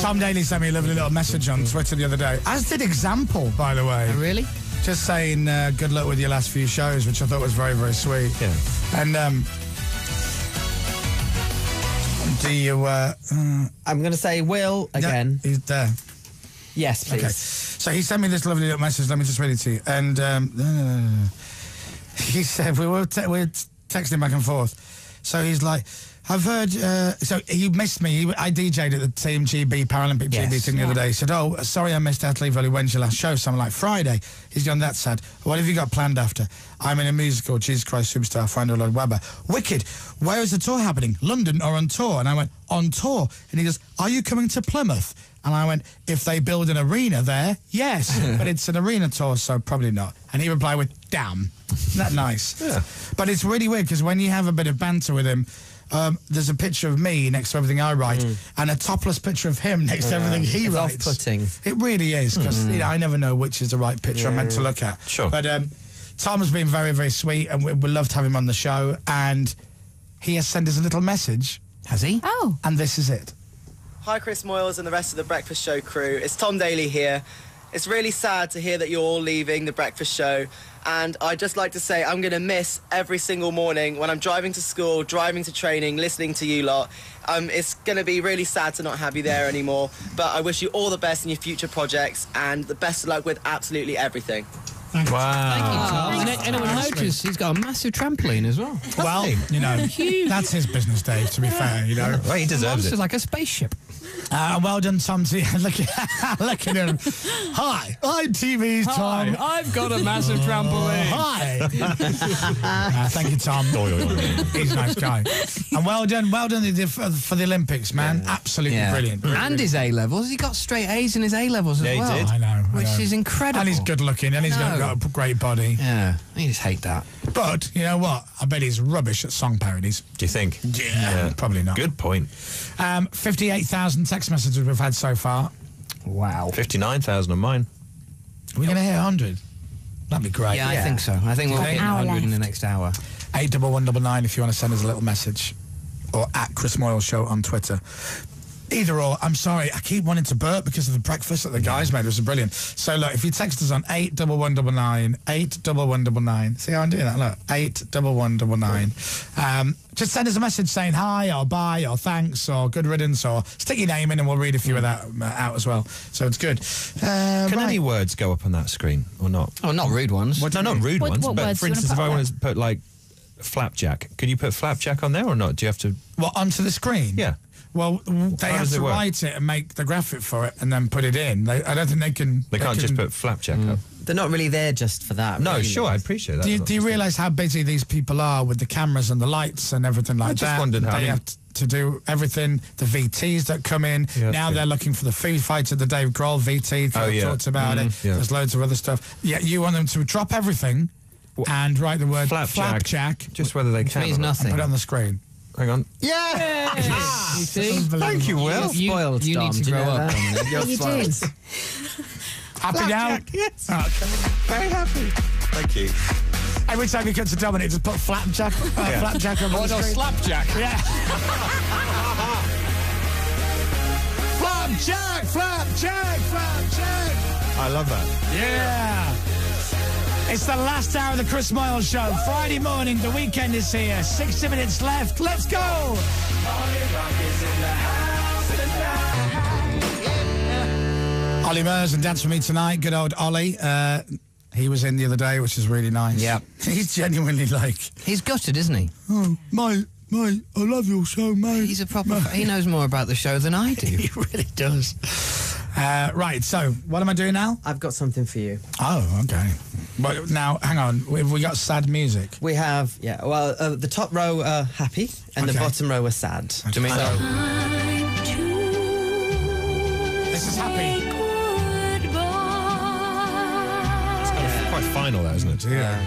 Tom Daly sent me a lovely little message on Twitter the other day, as did Example, by the way. Oh, really? Just saying good luck with your last few shows, which I thought was very, very sweet. Yeah. And do you... I'm going to say Will again. He's there. Yes, please. Okay. So he sent me this lovely little message. Let me just read it to you. And he said, we were texting back and forth. So he's like, I've heard... so he missed me. I DJ'd at the Team GB Paralympic GB thing the other day. He said, oh, sorry I missed out. Leave early. When's your last show? So I'm like, Friday. He's gone, that's sad. What have you got planned after? I'm in a musical, Jesus Christ Superstar, Find Lloyd Webber. Wicked. Where is the tour happening? London or on tour? And I went, on tour. And he goes, are you coming to Plymouth? And I went, if they build an arena there, yes. But it's an arena tour, so probably not. And he replied with, damn. Isn't that nice? Yeah. But it's really weird, because when you have a bit of banter with him, there's a picture of me next to everything I write, and a topless picture of him next to everything he It's writes. off-putting. It really is, because I never know which is the right picture I'm meant to look at. Sure. But Tom has been very, very sweet, and we'd love to have him on the show. And he has sent us a little message. Has he? Oh. And this is it. Hi, Chris Moyles and the rest of the Breakfast Show crew. It's Tom Daly here. It's really sad to hear that you're all leaving the Breakfast Show, and I'd just like to say I'm going to miss every single morning when I'm driving to school, driving to training, listening to you lot. It's going to be really sad to not have you there anymore, but I wish you all the best in your future projects and the best of luck with absolutely everything. Thank you, Tom. And anyone notice he's got a massive trampoline as well. Well, you know, that's his business, Dave, to be fair, you know. Well, he deserves it. It's like a spaceship. Well done, Tom. Look at him. Hi, I'm TV's Tom. I've got a massive trampoline. Hi. Thank you, Tom. He's a nice guy. And well done for the Olympics, man. Absolutely brilliant. And his A-levels. He got straight A's in his A-levels as well. He did. I know. Which is incredible. And he's good looking, and he's got a great body. Yeah, I just hate that. But, you know what? I bet he's rubbish at song parodies. Do you think? Yeah. Probably not. Good point. 58,000 text messages we've had so far. Wow. 59,000 on mine. We're going to hit 100. That'd be great. Yeah, I think so. I think we'll hit 100 in the next hour. 81199 if you want to send us a little message. Or at Chris Moyles Show on Twitter. Either or, I'm sorry, I keep wanting to burp because of the breakfast that the guys made. It was brilliant. So, look, if you text us on 81199, 81199, see how I'm doing that? Look, 81199. Just send us a message saying hi or bye or thanks or good riddance or stick your name in and we'll read a few of that out as well. So it's good. Can any words go up on that screen or not? Oh, not rude ones. No, not rude ones. What But words for do you wanna instance, if put I on want to put like flapjack, could you put flapjack on there or not? Do you have to? What, onto the screen? Yeah. Well, they How have does it to work? write it and make the graphic for it and then put it in. I don't think they can... They can't just put flapjack up. They're not really there just for that. No, really. sure, I appreciate that. Do you realise how busy these people are with the cameras and the lights and everything like that? I just wondered how they many- have to do everything. The VTs that come in. Yeah, now true. they're looking for the Foo Fighter, the Dave Grohl VT. Oh, yeah. Talked about it. Yeah. There's loads of other stuff. Yeah, you want them to drop everything and write the word flapjack. Just whether they Which can. means or not. nothing. And put it on the screen. Hang on. Yeah! You see? Thank you, Will. You need Dom, to do you grow know up. that? Dominic. You're You spoiled. do. Happy now? Yes. Oh, okay. Very happy. Thank you. Every time you cut to Dominic, just put flapjack on the screen. slapjack. Yeah. Flapjack, flapjack, flapjack. I love that. Yeah. It's the last hour of the Chris Moyles Show. Friday morning, the weekend is here. 60 minutes left. Let's go. Ollie Murs and Dance For Me Tonight. Good old Ollie. He was in the other day, which is really nice. Yeah. He's genuinely like... He's gutted, isn't he? Oh, mate, I love your show, mate. He's a proper... He knows more about the show than I do. He really does. Right, so what am I doing now? I've got something for you. Oh, okay. But now, hang on. Have we got sad music? We have, yeah. Well, the top row are happy and the Okay. bottom row are sad. Do you mean So- This is happy. quite final, that, isn't it? Yeah.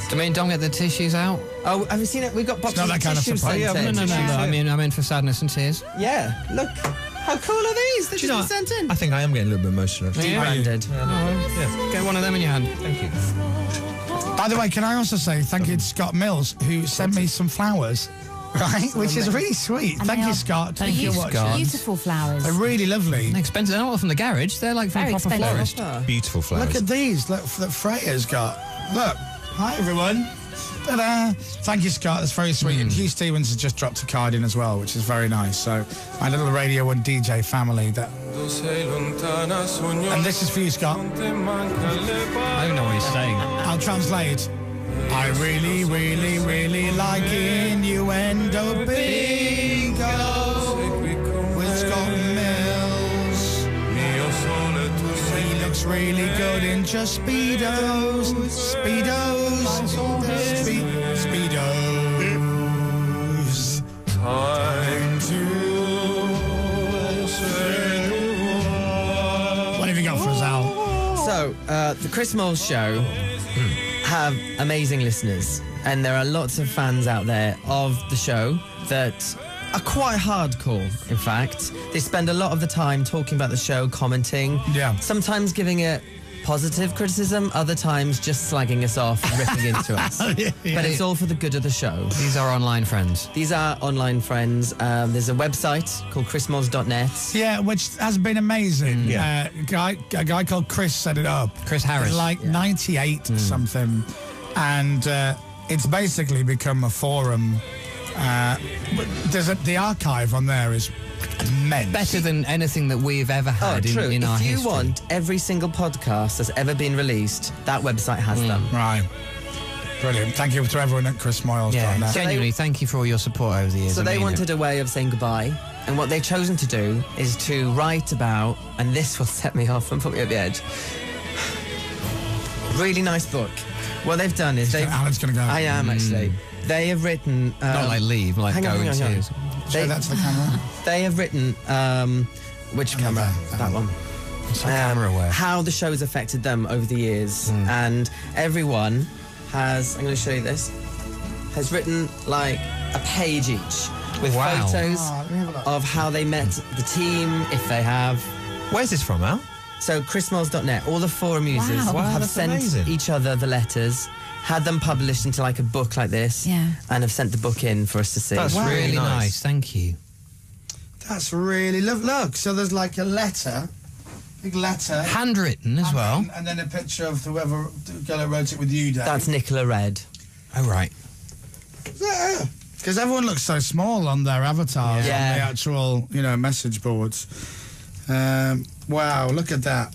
Do you mean don't get the tissues out? Oh, have you seen it? We've got boxes not that of kind of tissues surprise. sent No, in. no, no. I mean for sadness and tears. Yeah, look. How cool are these? They've Do you know just been what? sent in. I think I am getting a little bit emotional. Branded. Get one of them in your hand. Thank you. By the way, can I also say thank you to Scott Mills, who sent me some flowers, right? Which is really sweet. And Thank they you, are Scott. Thank you, watching. Scott. Beautiful flowers. They're really lovely. They're expensive. They're not from the garage. They're like from Very a proper expensive. florist. Beautiful flowers. Look at these. Look that Freya's got. Look. Hi, everyone. Ta-da. Thank you, Scott. That's very sweet. And Hugh Stevens has just dropped a card in as well, which is very nice. So, my little Radio 1 DJ family. And this is for you, Scott. I don't know what he's saying. I'll translate. I really, really, really like innuendo bingo with Scott Mills. He looks really good in just Speedos. Speedos. Time to say what have you got for us, Al? So, the Chris Moyles Show have amazing listeners, and there are lots of fans out there of the show that are quite hardcore, in fact. They spend a lot of the time talking about the show, commenting, sometimes giving it positive criticism, other times just slagging us off, ripping into us. But it's all for the good of the show. These are online friends. These are online friends. There's a website called chrismoyles.net. Yeah, which has been amazing. A guy called Chris set it up. Chris Harris. Like 98 something. And it's basically become a forum. The archive on there is immense. Better than anything that we've ever had in our history. If you want every single podcast that's ever been released, that website has them. Right. Brilliant. Thank you to everyone at Chris Moyles. Yeah, genuinely, thank you for all your support over the years. So they wanted a way of saying goodbye, and what they've chosen to do is to write about, and this will set me off and put me at the edge. Really nice book. What they've done is Alan's going to go. I am actually. They have written. Not like leave, like go in tears. Show that to the camera. They have written. Which camera? That one. Camera aware. How the show has affected them over the years, and everyone has. I'm going to show you this. Has written like a page each with photos of how they met the team, if they have. Where's this from, Al? So chrismoyles.net. All the forum users have sent each other the letters, had them published into like a book like this, and have sent the book in for us to see. That's really nice. Thank you. That's really lovely. Look, so there's like a letter, big letter. Handwritten as well. And then a picture of whoever the girl who wrote it with you, Dave. That's Nicola Red. Oh, right. Because everyone looks so small on their avatars, on the actual, message boards. Wow, look at that.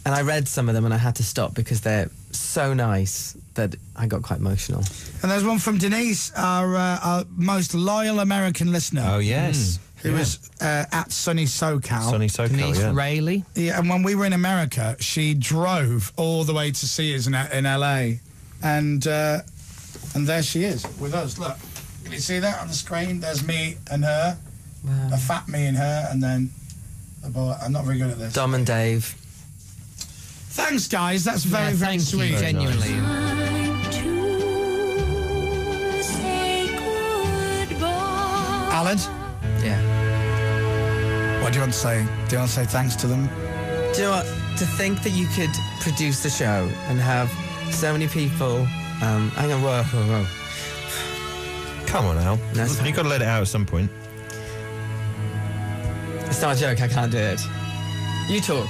And I read some of them and I had to stop because they're so nice that I got quite emotional. And there's one from Denise, our most loyal American listener. Oh, yes. Who was at Sunny SoCal. Sunny SoCal, Denise Rayleigh. Yeah, and when we were in America, she drove all the way to see us in LA. And there she is with us. Look, can you see that on the screen? There's me and her. Wow. A fat me and her, and then the boy. I'm not very good at this. Dom and Dave. Thanks, guys. That's very, very sweet. You, genuinely. Alan? Yeah. What do you want to say? Do you want to say thanks to them? Do you know what? To think that you could produce the show and have so many people. Hang on, whoa. Come on, Al. You've got to let it out at some point. It's not a joke, I can't do it. You talk.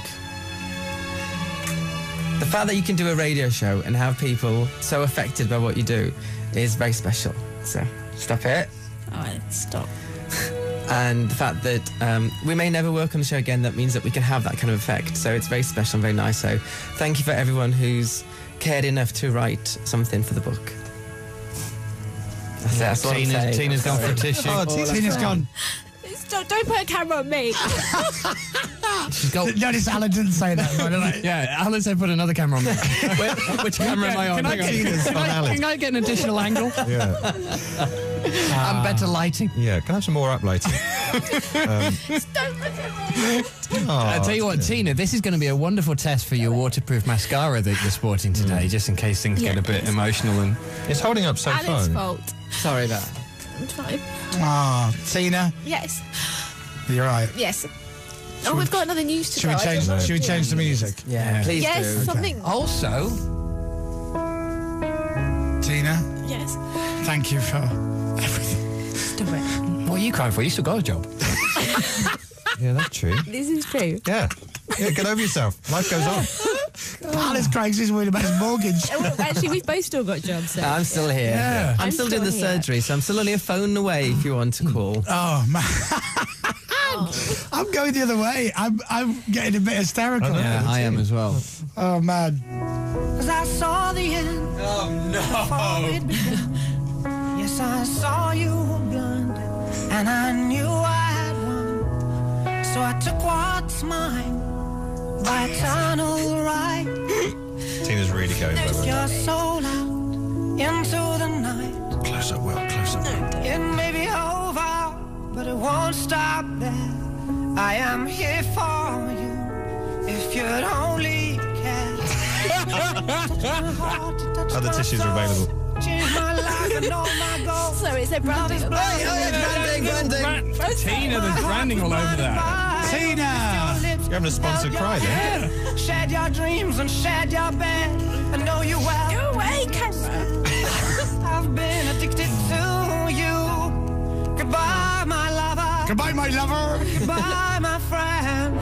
The fact that you can do a radio show and have people so affected by what you do is very special. So, stop it. All right, stop. And the fact that we may never work on the show again, that means that we can have that kind of effect. So it's very special and very nice. So thank you for everyone who's cared enough to write something for the book. That's what I'm saying. Tina's gone for a tissue. Oh, Tina's gone. Don't put a camera on me. She's got... Notice Alan didn't say that. Right? Yeah, Alan said put another camera on me. Which camera am I on? Can I get an additional angle? Yeah. And better lighting. Yeah, can I have some more uplighting? I tell you what, Tina, this is going to be a wonderful test for your waterproof mascara that you're sporting today, just in case things get a bit emotional. And it's holding up so Alex's far. fault. Sorry about that. It's fine. Ah, Tina, Yes. you're right. Yes. Oh, we've got another news to Should we go. change the music? Yeah, please Yes, do. something. Also, Tina, Yes. thank you for everything. Stop it. what are you crying for? You still got a job. Yeah, that's true. This is true. Yeah. Yeah, get over yourself. Life goes on. Alice Craig's is worried about his mortgage. Well, actually, we've both still got jobs. So. I'm still here. Yeah. I'm still doing the here. surgery, so I'm still only a phone away if you want to call. Oh, man. I'm going the other way. I'm getting a bit hysterical. Yeah, I am as well. Oh, man. 'Cause I saw the end. Oh, Before it began. Yes, I saw you were blind, and I knew I had won. So I took what's mine by eternal right. Tina's really going Took for it. your soul out into the night. Close up, Will, close up. It may be over, but it won't stop there. I am here for you, if you'd only care. Other tissues are available. Change my life and all my goals. So it's a branding. Branding. Tina, there's branding all over that. Tina! You're having a sponsored cry there. Shed your dreams and shed your bed. I know you well. Go away, camera. I've been addicted to you. Goodbye, my lover. Goodbye, my lover. Goodbye, my friend.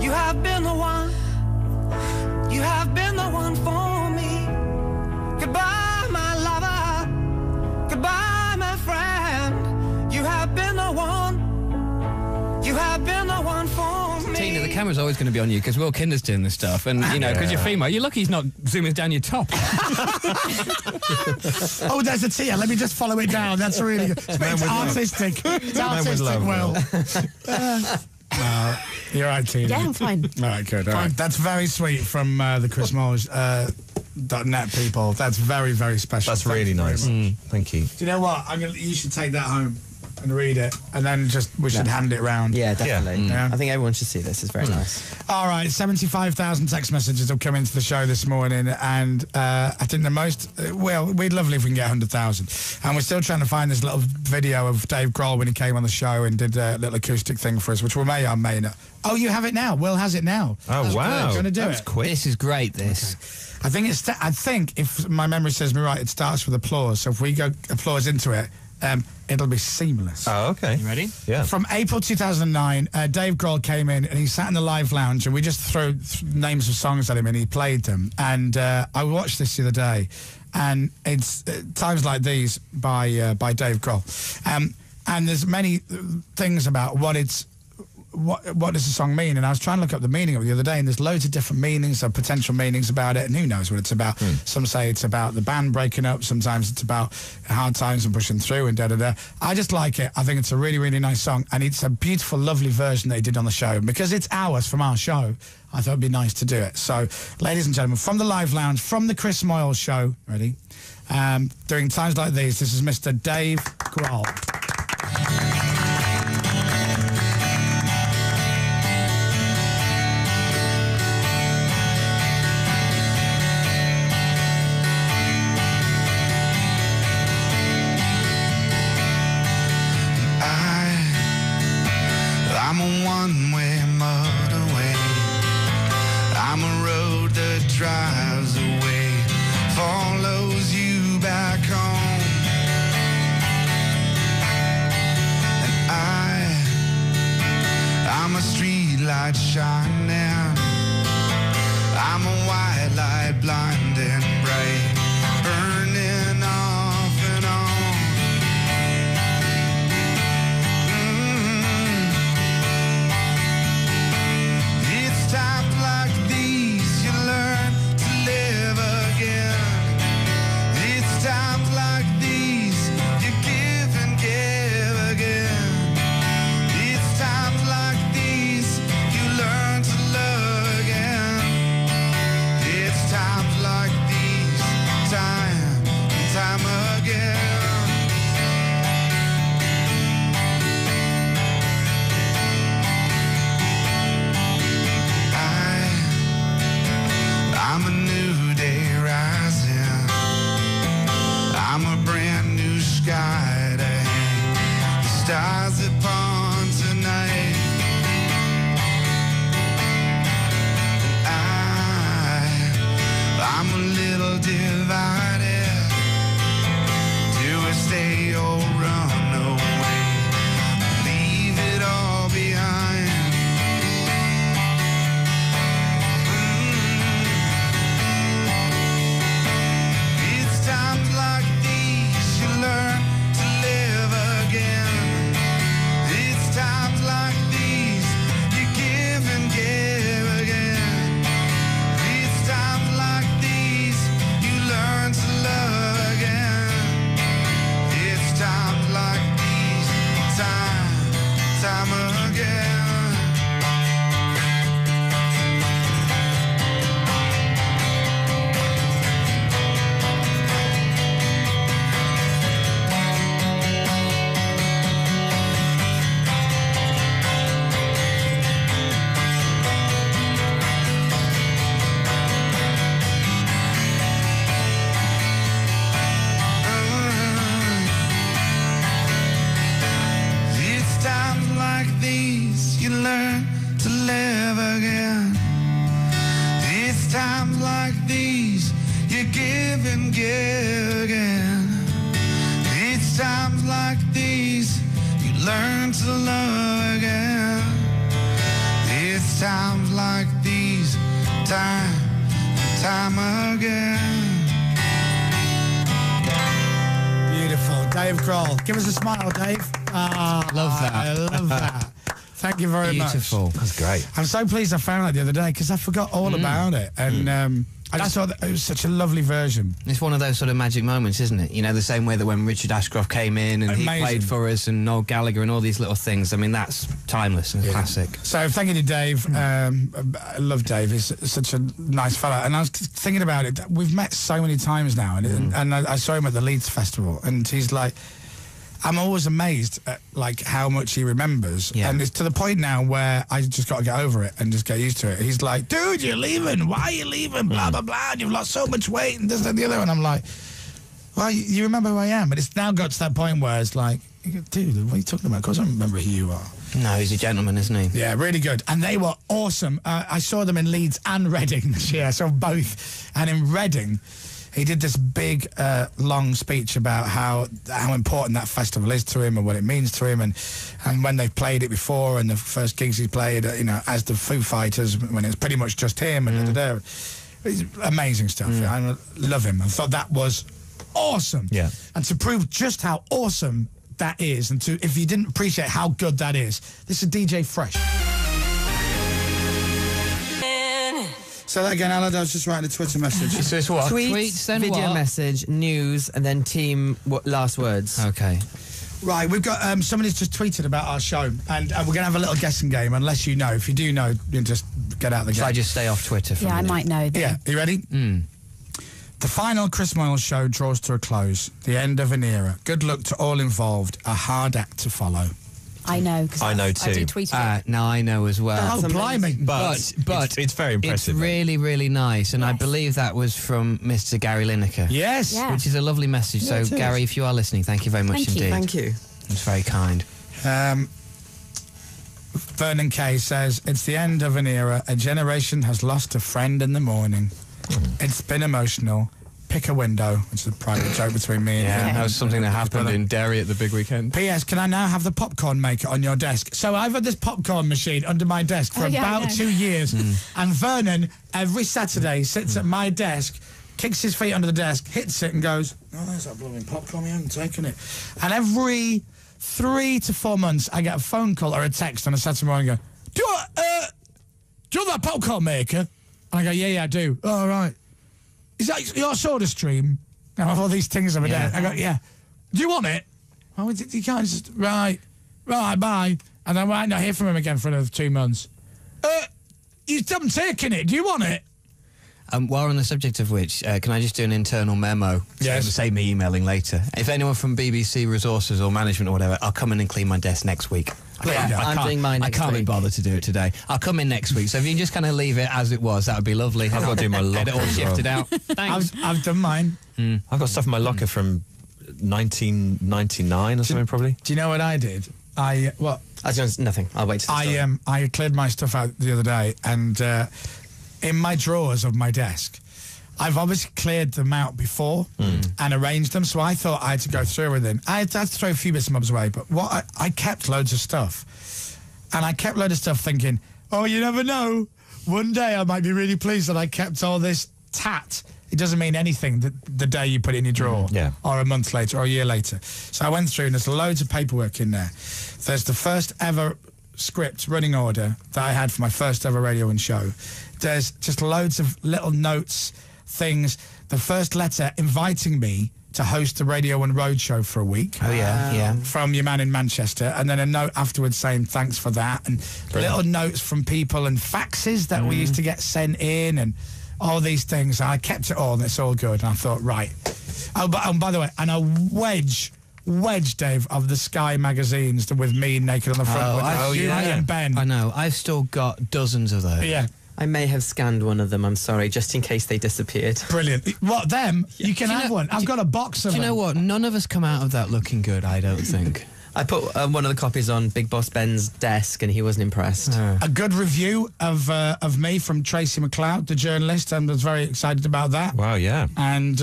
You have been the one. You have been the one for me. Goodbye, my lover. Goodbye, my friend. You have been the one. You have been the one for me. Tina, the camera's always going to be on you because Will Kinder's doing this stuff. And, you know, because you're female, you're lucky he's not zooming down your top. Oh, there's a tear. Let me just follow it down. That's really good. It's artistic. It's artistic, Will. You're right, Tina. Yeah, I'm fine. All right, good. All right. That's very sweet from the Chris Moyles .net people. That's very, very special. That's really nice. Thank you. Do you know what? You should take that home and read it, and then we should hand it round. Yeah, definitely. Yeah. I think everyone should see this. It's very nice. All right, 75,000 text messages have come into the show this morning, and I think the most, we'd lovely if we can get 100,000. And we're still trying to find this little video of Dave Grohl when he came on the show and did a little acoustic thing for us, which we may or may not. Oh, you have it now. Will has it now. Oh, That's wow. good. Do you want to do That's it? quick. This is great, this. Okay. I think if my memory serves me right, it starts with applause. So if we go applause into it, it'll be seamless. Oh, okay. You ready? Yeah. From April 2009, Dave Grohl came in and he sat in the live lounge and we just threw names of songs at him and he played them. And I watched this the other day, and it's Times Like These by Dave Grohl. And there's many things about what does the song mean? And I was trying to look up the meaning of it the other day, and there's loads of different meanings or potential meanings about it, and who knows what it's about. Some say it's about the band breaking up, sometimes it's about hard times and pushing through and da-da-da. I just like it. I think it's a really, really nice song, and it's a beautiful, lovely version they did on the show. Because it's ours from our show, I thought it'd be nice to do it. So, ladies and gentlemen, from the live lounge, from the Chris Moyles Show, ready? Doing Times Like These, this is Mr. Dave Grohl. I'm a one-way motorway. I'm a road that drives away, follows you back home. And you give and give again. It's times like these you learn to love again. It's times like these, time and time again. Beautiful. Dave Grohl. Give us a smile, Dave. Love that. I love that. Thank you very much. Beautiful. That's great. I'm so pleased I found that the other day because I forgot all about it. And I just thought that it was such a lovely version. It's one of those sort of magic moments, isn't it? You know, the same way that when Richard Ashcroft came in and he played for us and Noel Gallagher and all these little things. I mean, that's timeless and classic. So thank you to Dave. I love Dave. He's such a nice fella. And I was thinking about it. We've met so many times now. And I saw him at the Leeds Festival. And he's like... I'm always amazed at like how much he remembers, and it's to the point now where I just got to get over it and just get used to it. He's like, "Dude, you're leaving. Why are you leaving? Blah blah blah. And you've lost so much weight and this and the other." And I'm like, "Well, you remember who I am?" But it's now got to that point where it's like, "Dude, what are you talking about? Of course I remember who you are." No, he's a gentleman, isn't he? Yeah, really good. And they were awesome. I saw them in Leeds and Reading this year. I saw both. And in Reading, he did this big, long speech about how important that festival is to him and what it means to him, and when they've played it before and the first gigs he played, you know, as the Foo Fighters, when it's pretty much just him and It's amazing stuff. I love him. I thought that was awesome. Yeah. And to prove just how awesome that is, and if you didn't appreciate how good that is, this is DJ Fresh. Say that again, Alan. I was just writing a Twitter message. So it's what? Tweets, then video message, news, and then team last words. Okay. Right, we've got somebody's just tweeted about our show, and we're going to have a little guessing game. Unless you know, if you do know, you just get out of the game. Shall I just stay off Twitter for a minute? I might know. Yeah, are you ready? The final Chris Moyles Show draws to a close. The end of an era. Good luck to all involved. A hard act to follow. I know. I know too. I retweeted it. Now I know as well. Oh, blimey. But it's very impressive. It's really, really nice, and I believe that was from Mr. Gary Lineker. Yes. Yeah. Which is a lovely message. Yeah, So, Gary, if you are listening, thank you very much indeed. Thank you. It's very kind. Vernon Kay says, it's the end of an era. A generation has lost a friend in the morning. It's been emotional. Pick a window, which is a private joke between me and him. That was something that happened in Derry at the big weekend. P.S. Can I now have the popcorn maker on your desk? So I've had this popcorn machine under my desk for about 2 years, and Vernon every Saturday sits at my desk, kicks his feet under the desk, hits it, and goes, "Oh, there's that blooming popcorn. We haven't taken it." And every 3 to 4 months, I get a phone call or a text on a Saturday morning, and go, "Do you want that popcorn maker?" And I go, "Yeah, I do." "Oh, all right. Is that your soda stream?" And I have all these things over there. I go, "Yeah." "Do you want it?" "Oh, you can't just..." Right, bye. And I might not hear from him again for another 2 months. You haven't taken it. Do you want it?" While on the subject of which, can I just do an internal memo? Yes. Save me emailing later. If anyone from BBC Resources or Management or whatever, I'll come in and clean my desk next week. I'm doing mine next I can't be week. bothered to do it today. I'll come in next week. So if you can just kind of leave it as it was, that would be lovely. I've got to do my locker Get it all as well. shifted out. Thanks. I've done mine. I've got stuff in my locker from 1999 or something, probably. Do you know what I did? Nothing. I'll wait. I cleared my stuff out the other day, and in my drawers of my desk, I've obviously cleared them out before and arranged them, so I thought I had to go through everything. I had to throw a few bits and bobs away, but I kept loads of stuff. And I kept loads of stuff thinking, oh, you never know. One day I might be really pleased that I kept all this tat. It doesn't mean anything the day you put it in your drawer, or a month later, or a year later. So I went through, and there's loads of paperwork in there. There's the first ever script running order that I had for my first ever radio and show. There's just loads of little notes, things. The first letter inviting me to host the Radio and Road Show for a week. Oh, yeah. From your man in Manchester. And then a note afterwards saying thanks for that. And little notes from people and faxes that we used to get sent in and all these things. And I kept it all, and it's all good. And I thought, right. Oh, but by the way, and a wedge, Dave, of the Sky magazines with me naked on the front with you and Ben. I know. I've still got dozens of those. Yeah. I may have scanned one of them, I'm sorry, just in case they disappeared. Brilliant. What, them? You can have one. I've got a box of them. Do you know what? None of us come out of that looking good, I don't think. I put one of the copies on Big Boss Ben's desk, and he wasn't impressed. A good review of me from Tracy McLeod, the journalist, and was very excited about that. Wow, yeah. And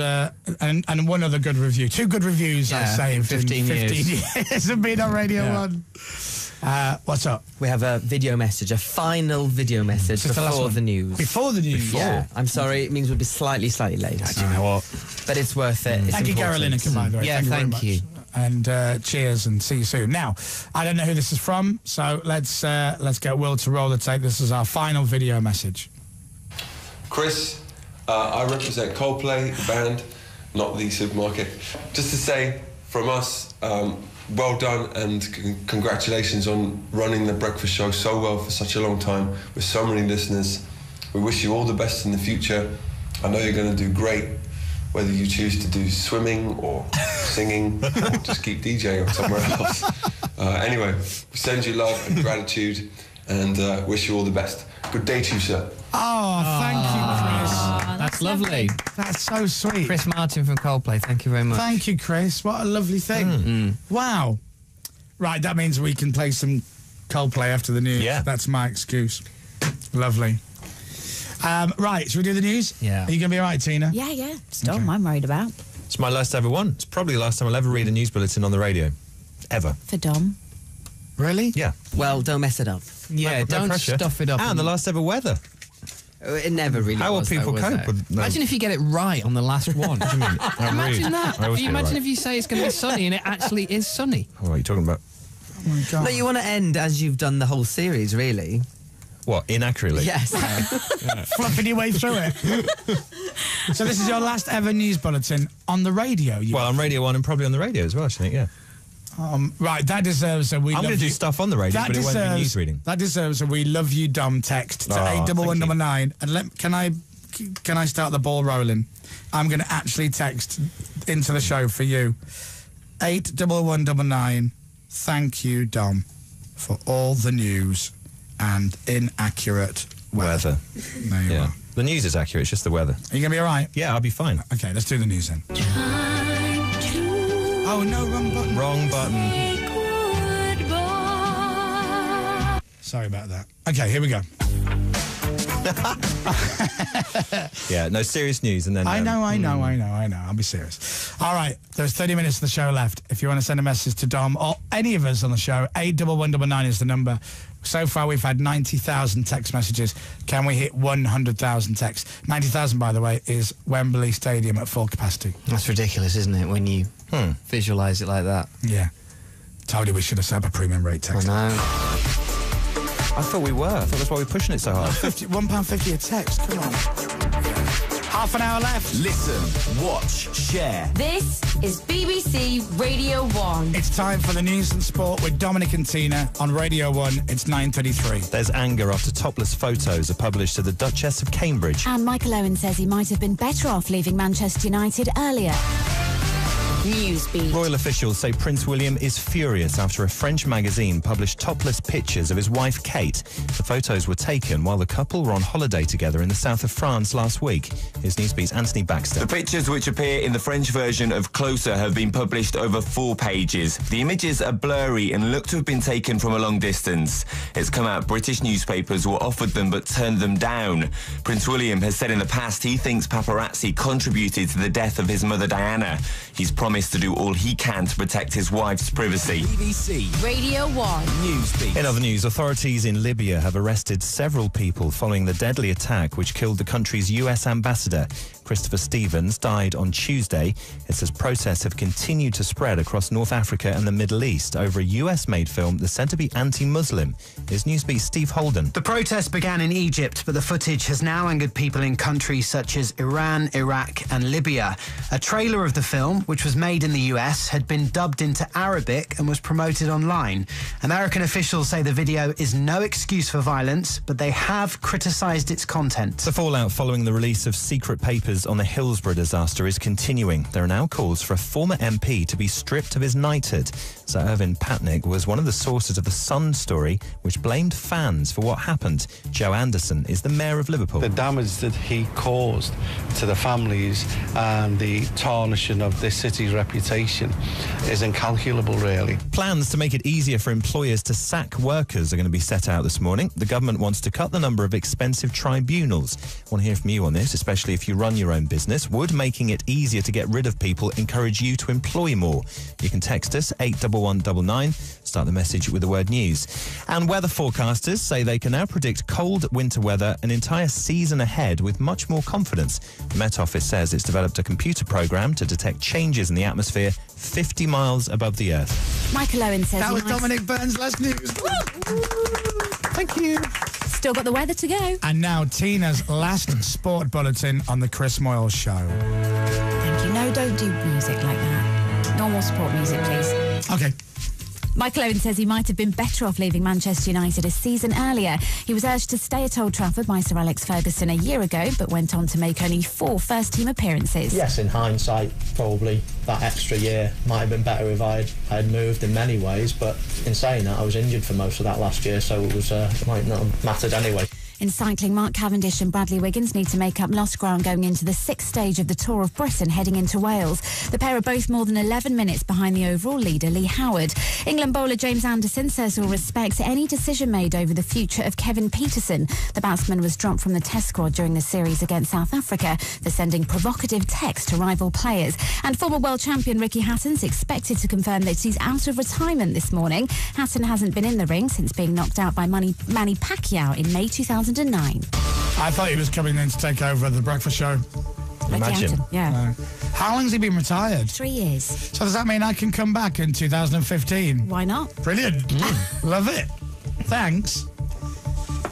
one other good review. 2 good reviews, I say, in 15 years of being on Radio 1. What's up? We have a video message, a final video message Just the last before one. the news. Before the news? Yeah, I'm sorry, it means we'll be slightly late. Do you know what? But it's worth it. It's Thank you, Gary important. Lineker, by the way. Yeah, thank you. And cheers, and see you soon. Now, I don't know who this is from, so let's get Will to roll the tape. This is our final video message. Chris, I represent Coldplay, the band, not the supermarket. Just to say, from us, well done and congratulations on running the breakfast show so well for such a long time with so many listeners. We wish you all the best in the future. I know you're going to do great, whether you choose to do swimming or singing or just keep DJing or somewhere else. Anyway, we send you love and gratitude and wish you all the best. Good day to you, sir. Oh, thank you, Chris. That's lovely. That's so sweet. Chris Martin from Coldplay, thank you very much. Thank you, Chris. What a lovely thing. Wow. Right, that means we can play some Coldplay after the news. Yeah. That's my excuse. Lovely. Right, should we do the news? Yeah. Are you going to be all right, Tina? Yeah, yeah. Storm, I'm worried about. It's my last ever one. It's probably the last time I'll ever read a news bulletin on the radio. Ever. For Dom. Really? Yeah. Well, don't mess it up. Yeah, No don't pressure. stuff it up. And the last ever weather. It never really How will was, people though, was cope it? with... No. Imagine if you get it right on the last one. What do you mean? Imagine that. I always get it Imagine right. if you say it's going to be sunny and it actually is sunny. What are you talking about? Oh, my God. No, you want to end as you've done the whole series, really. What, inaccurately? Yes. Fluffing your way through it. So this is your last ever news bulletin on the radio. Well, on Radio 1 and probably on the radio as well, I think, yeah. Right, that deserves a we I'm love going to do you. stuff on the radio, but it won't be news reading. That deserves a we love you, Dom text to Oh, 81199. And can I start the ball rolling? I'm going to actually text into the show for you. 81199. Thank you, Dom, for all the news and inaccurate weather. There you are. The news is accurate, it's just the weather. Are you going to be all right? Yeah, I'll be fine. Okay, let's do the news then. Oh, no, wrong button. Wrong button. Sorry about that. Okay, here we go. Yeah, no, serious news, and then... I know. I'll be serious. All right, there's 30 minutes of the show left. If you want to send a message to Dom or any of us on the show, 81199 is the number. So far, we've had 90,000 text messages. Can we hit 100,000 texts? 90,000, by the way, is Wembley Stadium at full capacity. That's ridiculous, isn't it, when you visualise it like that? Yeah. Told you we should have set up a premium rate text. I know. I thought we were. I thought that's why we're pushing it so hard. £1.50 a text. Come on. Half an hour left. Listen, watch, share. This is BBC Radio 1. It's time for the news and sport with Dominic and Tina on Radio 1. It's 9:33. There's anger after topless photos are published to the Duchess of Cambridge. And Michael Owen says he might have been better off leaving Manchester United earlier. Newsbeat. Royal officials say Prince William is furious after a French magazine published topless pictures of his wife Kate. The photos were taken while the couple were on holiday together in the south of France last week. Here's Newsbeat's Anthony Baxter. The pictures which appear in the French version of Closer have been published over 4 pages. The images are blurry and look to have been taken from a long distance. It's come out British newspapers were offered them but turned them down. Prince William has said in the past he thinks paparazzi contributed to the death of his mother Diana. He's promised to do all he can to protect his wife's privacy. BBC Radio 1. Newsbeat. In other news, authorities in Libya have arrested several people following the deadly attack which killed the country's US ambassador. Christopher Stevens died on Tuesday. It says protests have continued to spread across North Africa and the Middle East over a US-made film that's said to be anti-Muslim. Here's Newsbeat's Steve Holden. The protest began in Egypt, but the footage has now angered people in countries such as Iran, Iraq and Libya. A trailer of the film, which was made in the US, had been dubbed into Arabic and was promoted online. American officials say the video is no excuse for violence, but they have criticised its content. The fallout following the release of secret papers focus on the Hillsborough disaster is continuing. There are now calls for a former MP to be stripped of his knighthood. Sir Irvin Patnick was one of the sources of the Sun story, which blamed fans for what happened. Joe Anderson is the mayor of Liverpool. The damage that he caused to the families and the tarnishing of this city's reputation is incalculable, really. Plans to make it easier for employers to sack workers are going to be set out this morning. The government wants to cut the number of expensive tribunals. I want to hear from you on this, especially if you run your own business. Would making it easier to get rid of people encourage you to employ more? You can text us 81199. Start the message with the word news. And weather forecasters say they can now predict cold winter weather an entire season ahead with much more confidence. The Met Office says it's developed a computer program to detect changes in the atmosphere 50 miles above the Earth. Michael Owen says... That was Dominic Burns' last news. Thank you. Still got the weather to go. And now Tina's last sport bulletin on the Chris Moyles Show. Thank you. No, don't do music like that. Normal sport music, please. Okay. Michael Owen says he might have been better off leaving Manchester United a season earlier. He was urged to stay at Old Trafford by Sir Alex Ferguson a year ago, but went on to make only 4 first-team appearances. Yes, in hindsight, probably that extra year might have been better if I had moved in many ways, but in saying that, I was injured for most of that last year, so it might not have mattered anyway. In cycling, Mark Cavendish and Bradley Wiggins need to make up lost ground going into the 6th stage of the Tour of Britain heading into Wales. The pair are both more than 11 minutes behind the overall leader, Lee Howard. England bowler James Anderson says he'll respect any decision made over the future of Kevin Peterson. The batsman was dropped from the Test squad during the series against South Africa for sending provocative texts to rival players. And former world champion Ricky Hatton's expected to confirm that he's out of retirement this morning. Hatton hasn't been in the ring since being knocked out by Manny Pacquiao in May 2009. I thought he was coming in to take over the breakfast show. Imagine. Yeah. How long's he been retired? 3 years. So does that mean I can come back in 2015? Why not? Brilliant. Love it. Thanks.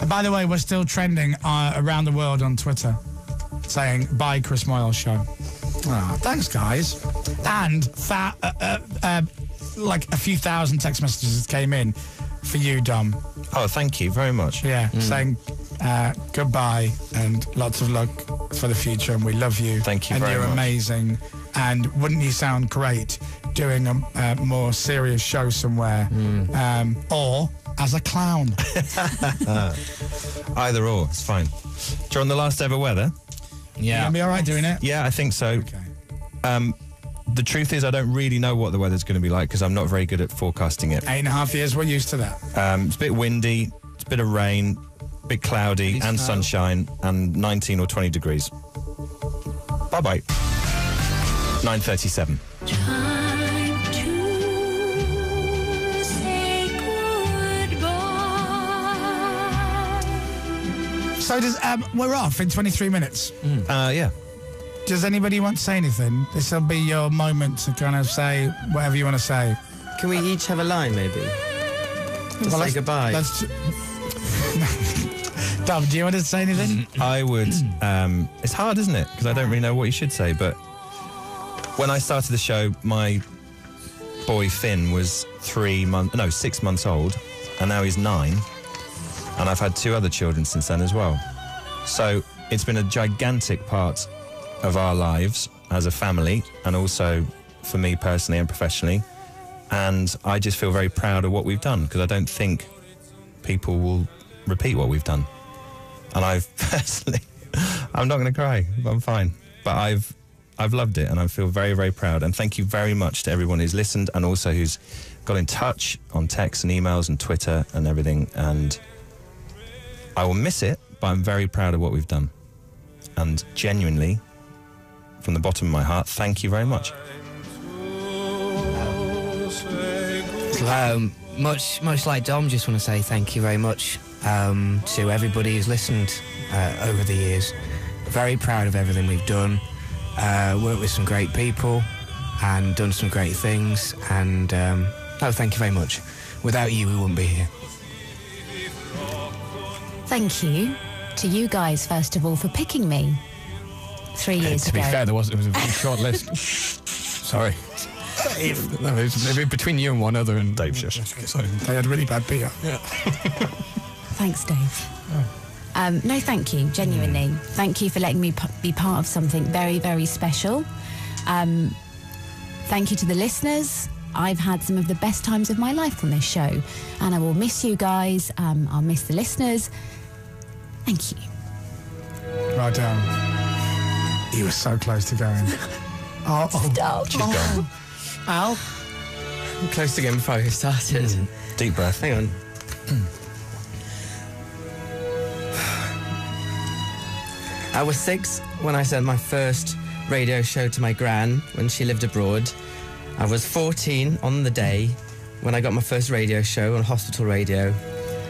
By the way, we're still trending around the world on Twitter saying, bye Chris Moyles Show. Oh, thanks, guys. And like a few thousand text messages came in for you, Dom. Oh, thank you very much. Yeah, saying goodbye and lots of luck for the future, and we love you. Thank you and very much. And you're amazing. And wouldn't you sound great doing a more serious show somewhere, or as a clown? Either or, it's fine. Do you want the last ever weather? You gonna be all right doing it? Yeah, I think so. Okay. The truth is, I don't really know what the weather's going to be like because I'm not very good at forecasting it. 8.5 years, we're used to that. It's a bit windy, it's a bit of rain, a bit cloudy and sunshine, and 19 or 20 degrees. Bye-bye. 9:37. So does we're off in 23 minutes. Yeah. Does anybody want to say anything? This will be your moment to kind of say whatever you want to say. Can we each have a line, maybe? Just say goodbye. Dom, do you want to say anything? I would. It's hard, isn't it? Because I don't really know what you should say. But when I started the show, my boy Finn was 6 months old, and now he's 9. And I've had 2 other children since then as well. So it's been a gigantic part of our lives as a family, and also for me personally and professionally. And I just feel very proud of what we've done, because I don't think people will repeat what we've done. And I've personally, I'm not going to cry, I'm fine. But I've loved it, and I feel very, very proud. And thank you very much to everyone who's listened, and also who's got in touch on texts and emails and Twitter and everything. And I will miss it, but I'm very proud of what we've done. And genuinely, from the bottom of my heart, thank you very much. Much like Dom, just want to say thank you very much to everybody who's listened over the years. Very proud of everything we've done. Worked with some great people and done some great things. And thank you very much. Without you, we wouldn't be here. Thank you to you guys, first of all, for picking me 3 years ago. To be fair, it was a very short list. Sorry. No, it was between you and one other, and Dave just. They had really bad beer. Thanks, Dave. No, thank you, genuinely. Thank you for letting me be part of something very, very special. Thank you to the listeners. I've had some of the best times of my life on this show, and I will miss you guys. I'll miss the listeners. Thank you. Right down. You were so close to going. Stop. She's gone. Al? I'm close to getting before I started. Deep breath. Hang on. I was 6 when I sent my first radio show to my gran when she lived abroad. I was 14 on the day when I got my first radio show on hospital radio.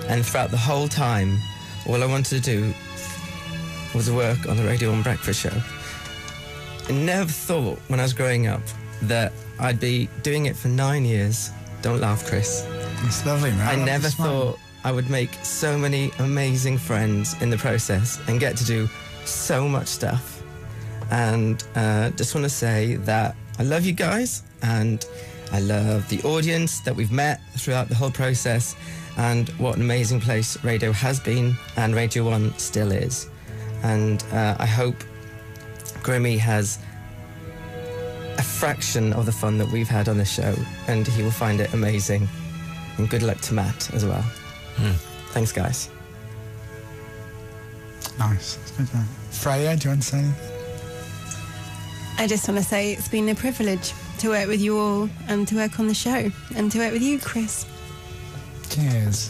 And throughout the whole time, all I wanted to do was work on the Radio 1 Breakfast Show. I never thought when I was growing up that I'd be doing it for 9 years. Don't laugh, Chris. It's lovely, man. I never thought I would make so many amazing friends in the process and get to do so much stuff. And just want to say that I love you guys, and I love the audience that we've met throughout the whole process, and what an amazing place radio has been and Radio 1 still is. And I hope Grimmy has a fraction of the fun that we've had on this show, and he will find it amazing. And good luck to Matt as well. Thanks, guys. Nice. That's good, man. Freya, do you want to say anything? I just want to say it's been a privilege to work with you all and to work on the show and to work with you, Chris. Cheers.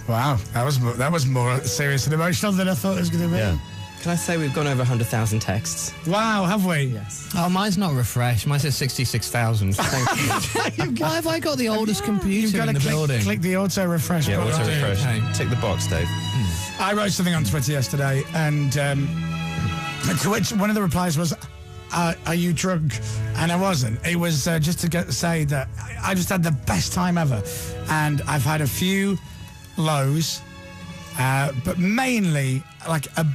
Wow, that was more serious and emotional than I thought it was going to be. Yeah. Can I say we've gone over 100,000 texts? Wow, have we? Yes. Oh, mine's not refreshed. Mine says 66,000. Thank you. Why have I got the oldest computer in the building? Click the auto refresh Yeah, button. auto refresh. Okay. Tick the box, Dave. I wrote something on Twitter yesterday, and to which one of the replies was, are you drunk? And I wasn't. It was just to say that I just had the best time ever. And I've had a few lows, but mainly like a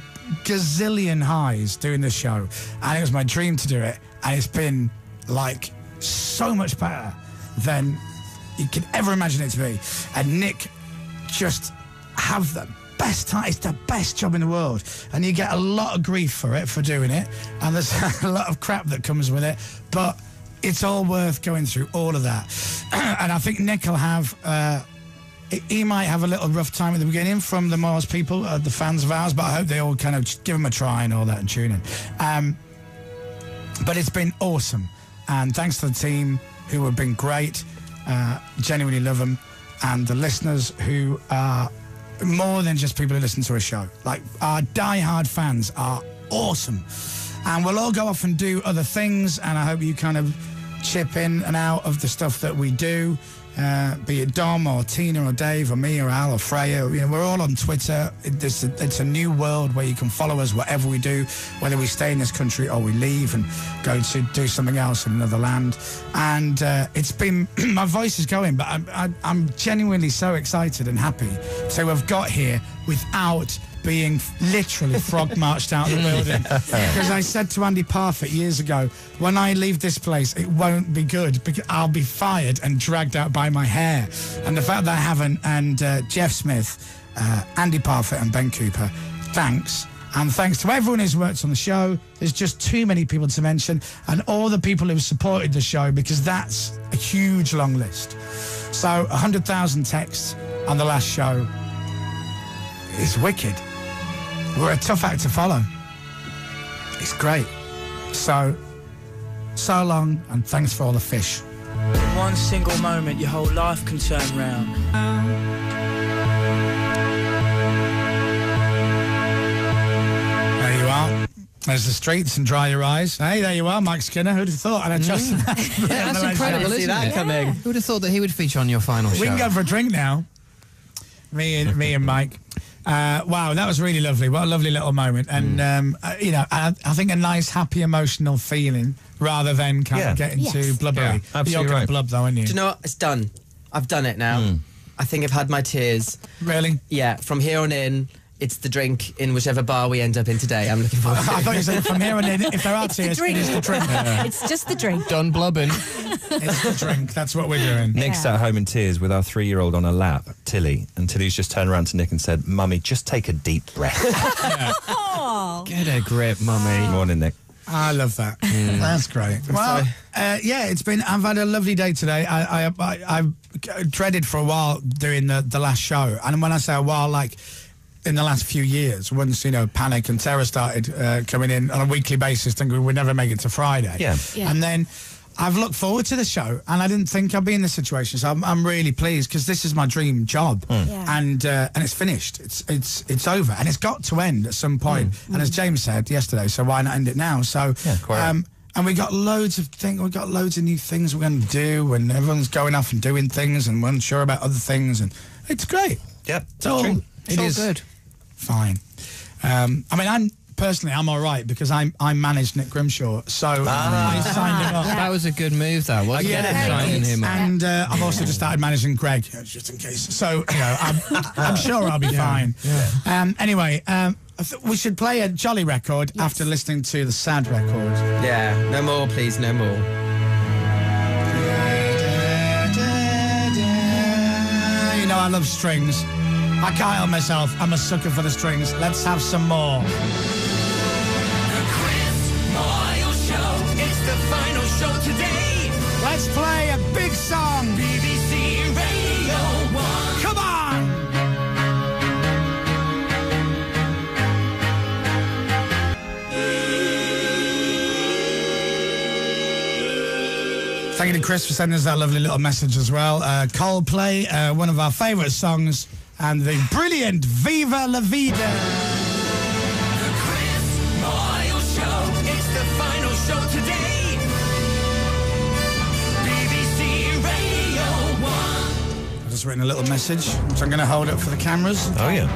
gazillion highs doing this show. And it was my dream to do it. And it's been like so much better than you could ever imagine it to be. And Nick just have the best time. It's the best job in the world, and you get a lot of grief for it, for doing it, and there's a lot of crap that comes with it, but it's all worth going through all of that. And I think Nick will have he might have a little rough time at the beginning from the Mars people, the fans of ours, but I hope they all kind of give him a try and all that and tune in. But it's been awesome, and thanks to the team who have been great. Genuinely love them, and the listeners who are more than just people who listen to a show. Like, our die-hard fans are awesome. And we'll all go off and do other things, and I hope you kind of chip in and out of the stuff that we do, be it Dom or Tina or Dave or me or Al or Freya. You know, we're all on Twitter. It's a new world where you can follow us whatever we do, whether we stay in this country or we leave and go to do something else in another land. And it's been, my voice is going, but I'm genuinely so excited and happy to have got here without being literally frog marched out of the building. Because I said to Andy Parfitt years ago, when I leave this place, it won't be good because I'll be fired and dragged out by my hair. And the fact that I haven't, and Jeff Smith, Andy Parfitt and Ben Cooper, thanks. And thanks to everyone who's worked on the show. There's just too many people to mention, and all the people who've supported the show, because that's a huge long list. So 100,000 texts on the last show is wicked. We're a tough act to follow. It's great. So long, and thanks for all the fish. In one single moment, your whole life can turn round. There you are. There's the streets, and dry your eyes. Hey, there you are, Mike Skinner. Who'd have thought? And I just Yeah, that's incredible, isn't it? coming. Who would have thought that he would feature on your final show? We can go for a drink now. Me and Mike. Wow, that was really lovely. What a lovely little moment. And, you know, I think a nice, happy, emotional feeling rather than kind of getting too blubbery. Yeah, absolutely You're going to blub, though, aren't you? Do you know what? It's done. I've done it now. I think I've had my tears. Really? Yeah, from here on in, it's the drink in whichever bar we end up in today. I'm looking forward to. I thought you said from here on in, if there are tears, it is the drink. It's just the drink. Done blubbing. It's the drink. That's what we're doing. Nick sat at home in tears with our 3-year-old on her lap, Tilly, and Tilly's just turned around to Nick and said, "Mummy, just take a deep breath." Get a grip, Mummy. Morning, Nick. I love that. That's great. Well, yeah, I've had a lovely day today. I've dreaded for a while doing the last show. And when I say a while, like in the last few years, once, panic and terror started coming in on a weekly basis, thinking we'd never make it to Friday. Yeah. And then I've looked forward to the show, and I didn't think I'd be in this situation. So I'm really pleased, because this is my dream job, and it's finished. It's over, and it's got to end at some point. And as James said yesterday, so why not end it now? So and we got loads of things. We got loads of new things we're going to do, and everyone's going off and doing things, and we're unsure about other things, and it's great. Yep, it's all good. Fine. I'm all right, because I managed Nick Grimshaw, so I signed him up. That was a good move, that wasn't it? Signing him up. And I've also just started managing Greg, just in case. So, I'm sure I'll be fine. Anyway, we should play a jolly record after listening to the sad record. Yeah, no more, please, no more. I love strings. I can't help myself. I'm a sucker for the strings. Let's have some more. The Chris Moyles Show. It's the final show today. Let's play a big song. BBC Radio 1. Come on! Thank you to Chris for sending us that lovely little message as well. Coldplay, one of our favourite songs, and the brilliant Viva La Vida. The Chris Moyles Show. It's the final show today. BBC Radio 1. I've just written a little message, which I'm going to hold up for the cameras. Oh, yeah.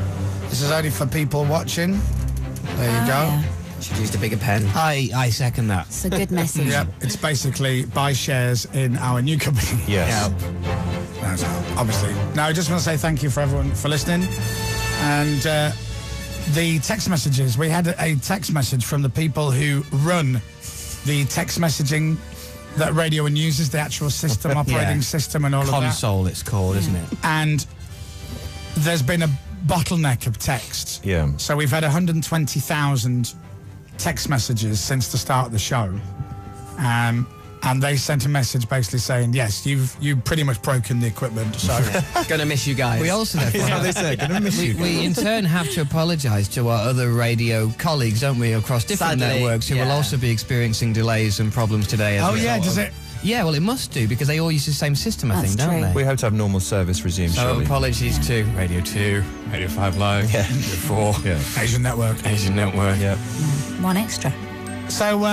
This is only for people watching. There you go. Yeah. Should use a bigger pen. I second that. It's a good message. Yep, it's basically buy shares in our new company. Yes. That's obviously. Now, I just want to say thank you for everyone for listening. And the text messages, we had a text message from the people who run the text messaging that Radio 1 uses, the actual system, operating system and all of that. Console, it's called, isn't it? And there's been a bottleneck of texts. Yeah. So we've had 120,000 text messages since the start of the show. And they sent a message basically saying, yes, you've pretty much broken the equipment, so... Gonna miss you guys. We also, Gonna miss you. we in turn have to apologise to our other radio colleagues, don't we, across different Sadly, networks who will also be experiencing delays and problems today. As a result does of- it? Yeah, well, it must do, because they all use the same system, I think, don't they? We hope to have normal service resumed So shortly. apologies to Radio 2, Radio 5 Live, Radio 4, Asian Network. Yeah. One extra. So,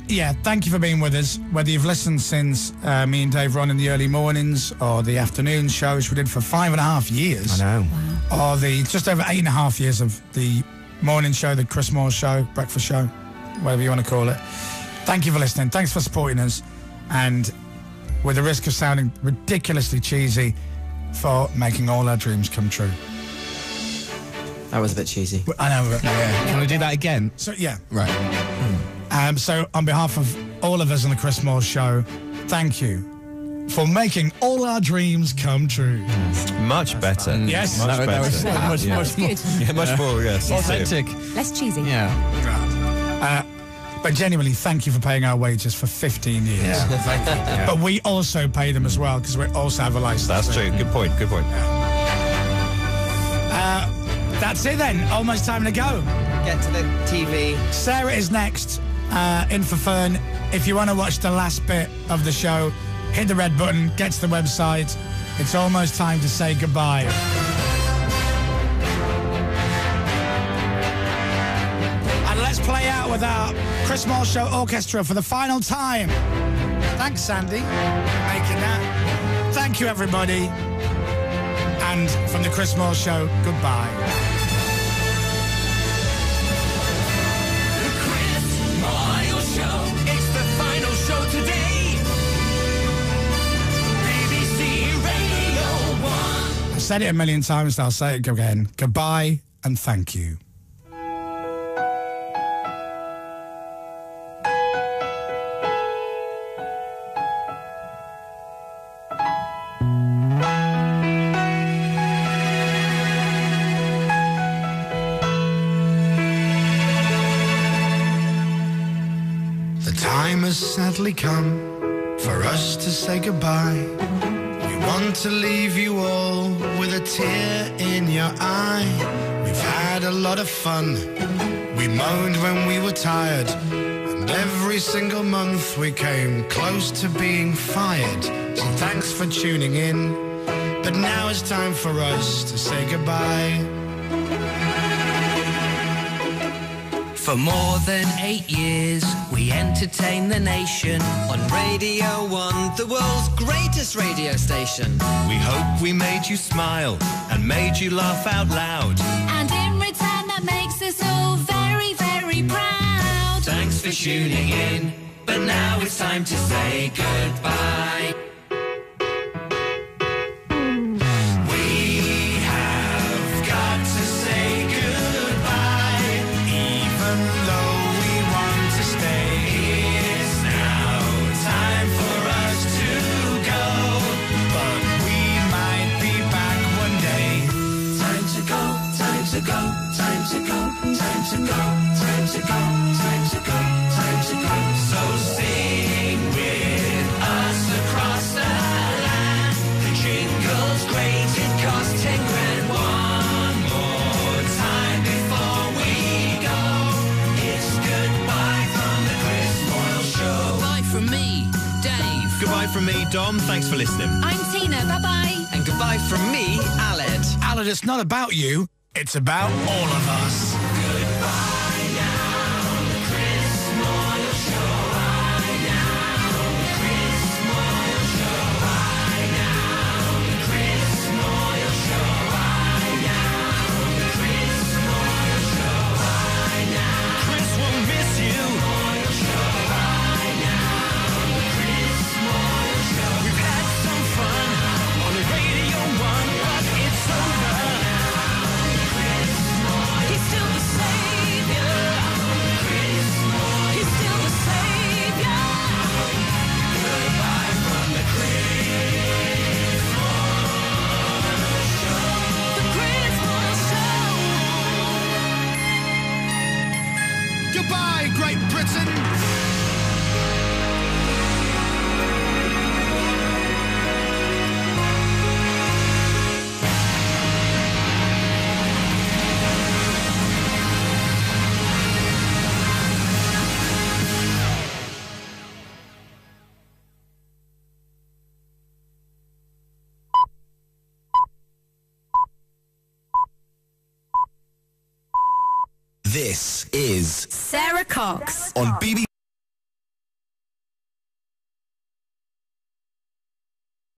yeah, thank you for being with us. Whether you've listened since me and Dave were on in the early mornings, or the afternoon shows we did for 5.5 years. I know. Or the just over 8.5 years of the morning show, the Chris Moyles Show, breakfast show, whatever you want to call it. Thank you for listening. Thanks for supporting us. And with the risk of sounding ridiculously cheesy, for making all our dreams come true. That was a bit cheesy. I know. Yeah. Can we do that again? So, yeah. Right. So on behalf of all of us on the Chris Moyles Show, thank you for making all our dreams come true. Much better. Yes. Much better. That was much more. Good. Yeah, much more, yes. Authentic. Less cheesy. Yeah. But genuinely, thank you for paying our wages for 15 years. Yeah. Thank you. Yeah. But we also pay them as well, because we also have a license. That's true. Good point. Good point. That's it then. Almost time to go. Get to the TV. Sarah is next, in for fun. If you want to watch the last bit of the show, hit the red button, get to the website. It's almost time to say goodbye. And let's play out with our Chris Moyles Show Orchestra for the final time. Thanks, Sandy, for making that. Thank you, everybody. And from the Chris Moyles Show, goodbye. The Chris Moyles Show. It's the final show today. BBC Radio 1. I've said it a million times, and I'll say it again. Goodbye, and thank you. The time has sadly come for us to say goodbye. We want to leave you all with a tear in your eye. We've had a lot of fun. We moaned when we were tired. And every single month we came close to being fired. So thanks for tuning in. But now it's time for us to say goodbye. For more than 8 years, we entertain the nation On Radio 1, the world's greatest radio station. We hope we made you smile and made you laugh out loud. And in return, that makes us all very, very proud. Thanks for tuning in, but now it's time to say goodbye. We have got to say goodbye, Even though we want to stay, it's now time for us to go. but we might be back one day. Time to go, time to go, time to go, time to go, time to go, time to go, time to go. So sing with us across the land. The jingle's great, it costs 10 grand. One more time before we go. It's goodbye from the Chris Moyles Show. Goodbye from me, Dave. Goodbye from me, Dom. Thanks for listening. I'm Tina. Bye-bye. And goodbye from me, Aled. Alan, it's not about you, it's about all of us. Goodbye now, the Chris Moyles Show. Bye now, the Chris Moyles Show. Bye now, the Chris Moyles Show. Bye now, the Chris Moyles Show. Bye now, Chris will miss you. Moyles Show. Bye now, the Chris Moyles Show. We've had some fun on the Radio 1, but it's over. He's still the savior. He's still the savior. Goodbye from the Chris Moyles Show. The Chris Moyles Show. Goodbye, Great Britain. This is Sarah Cox on BBC.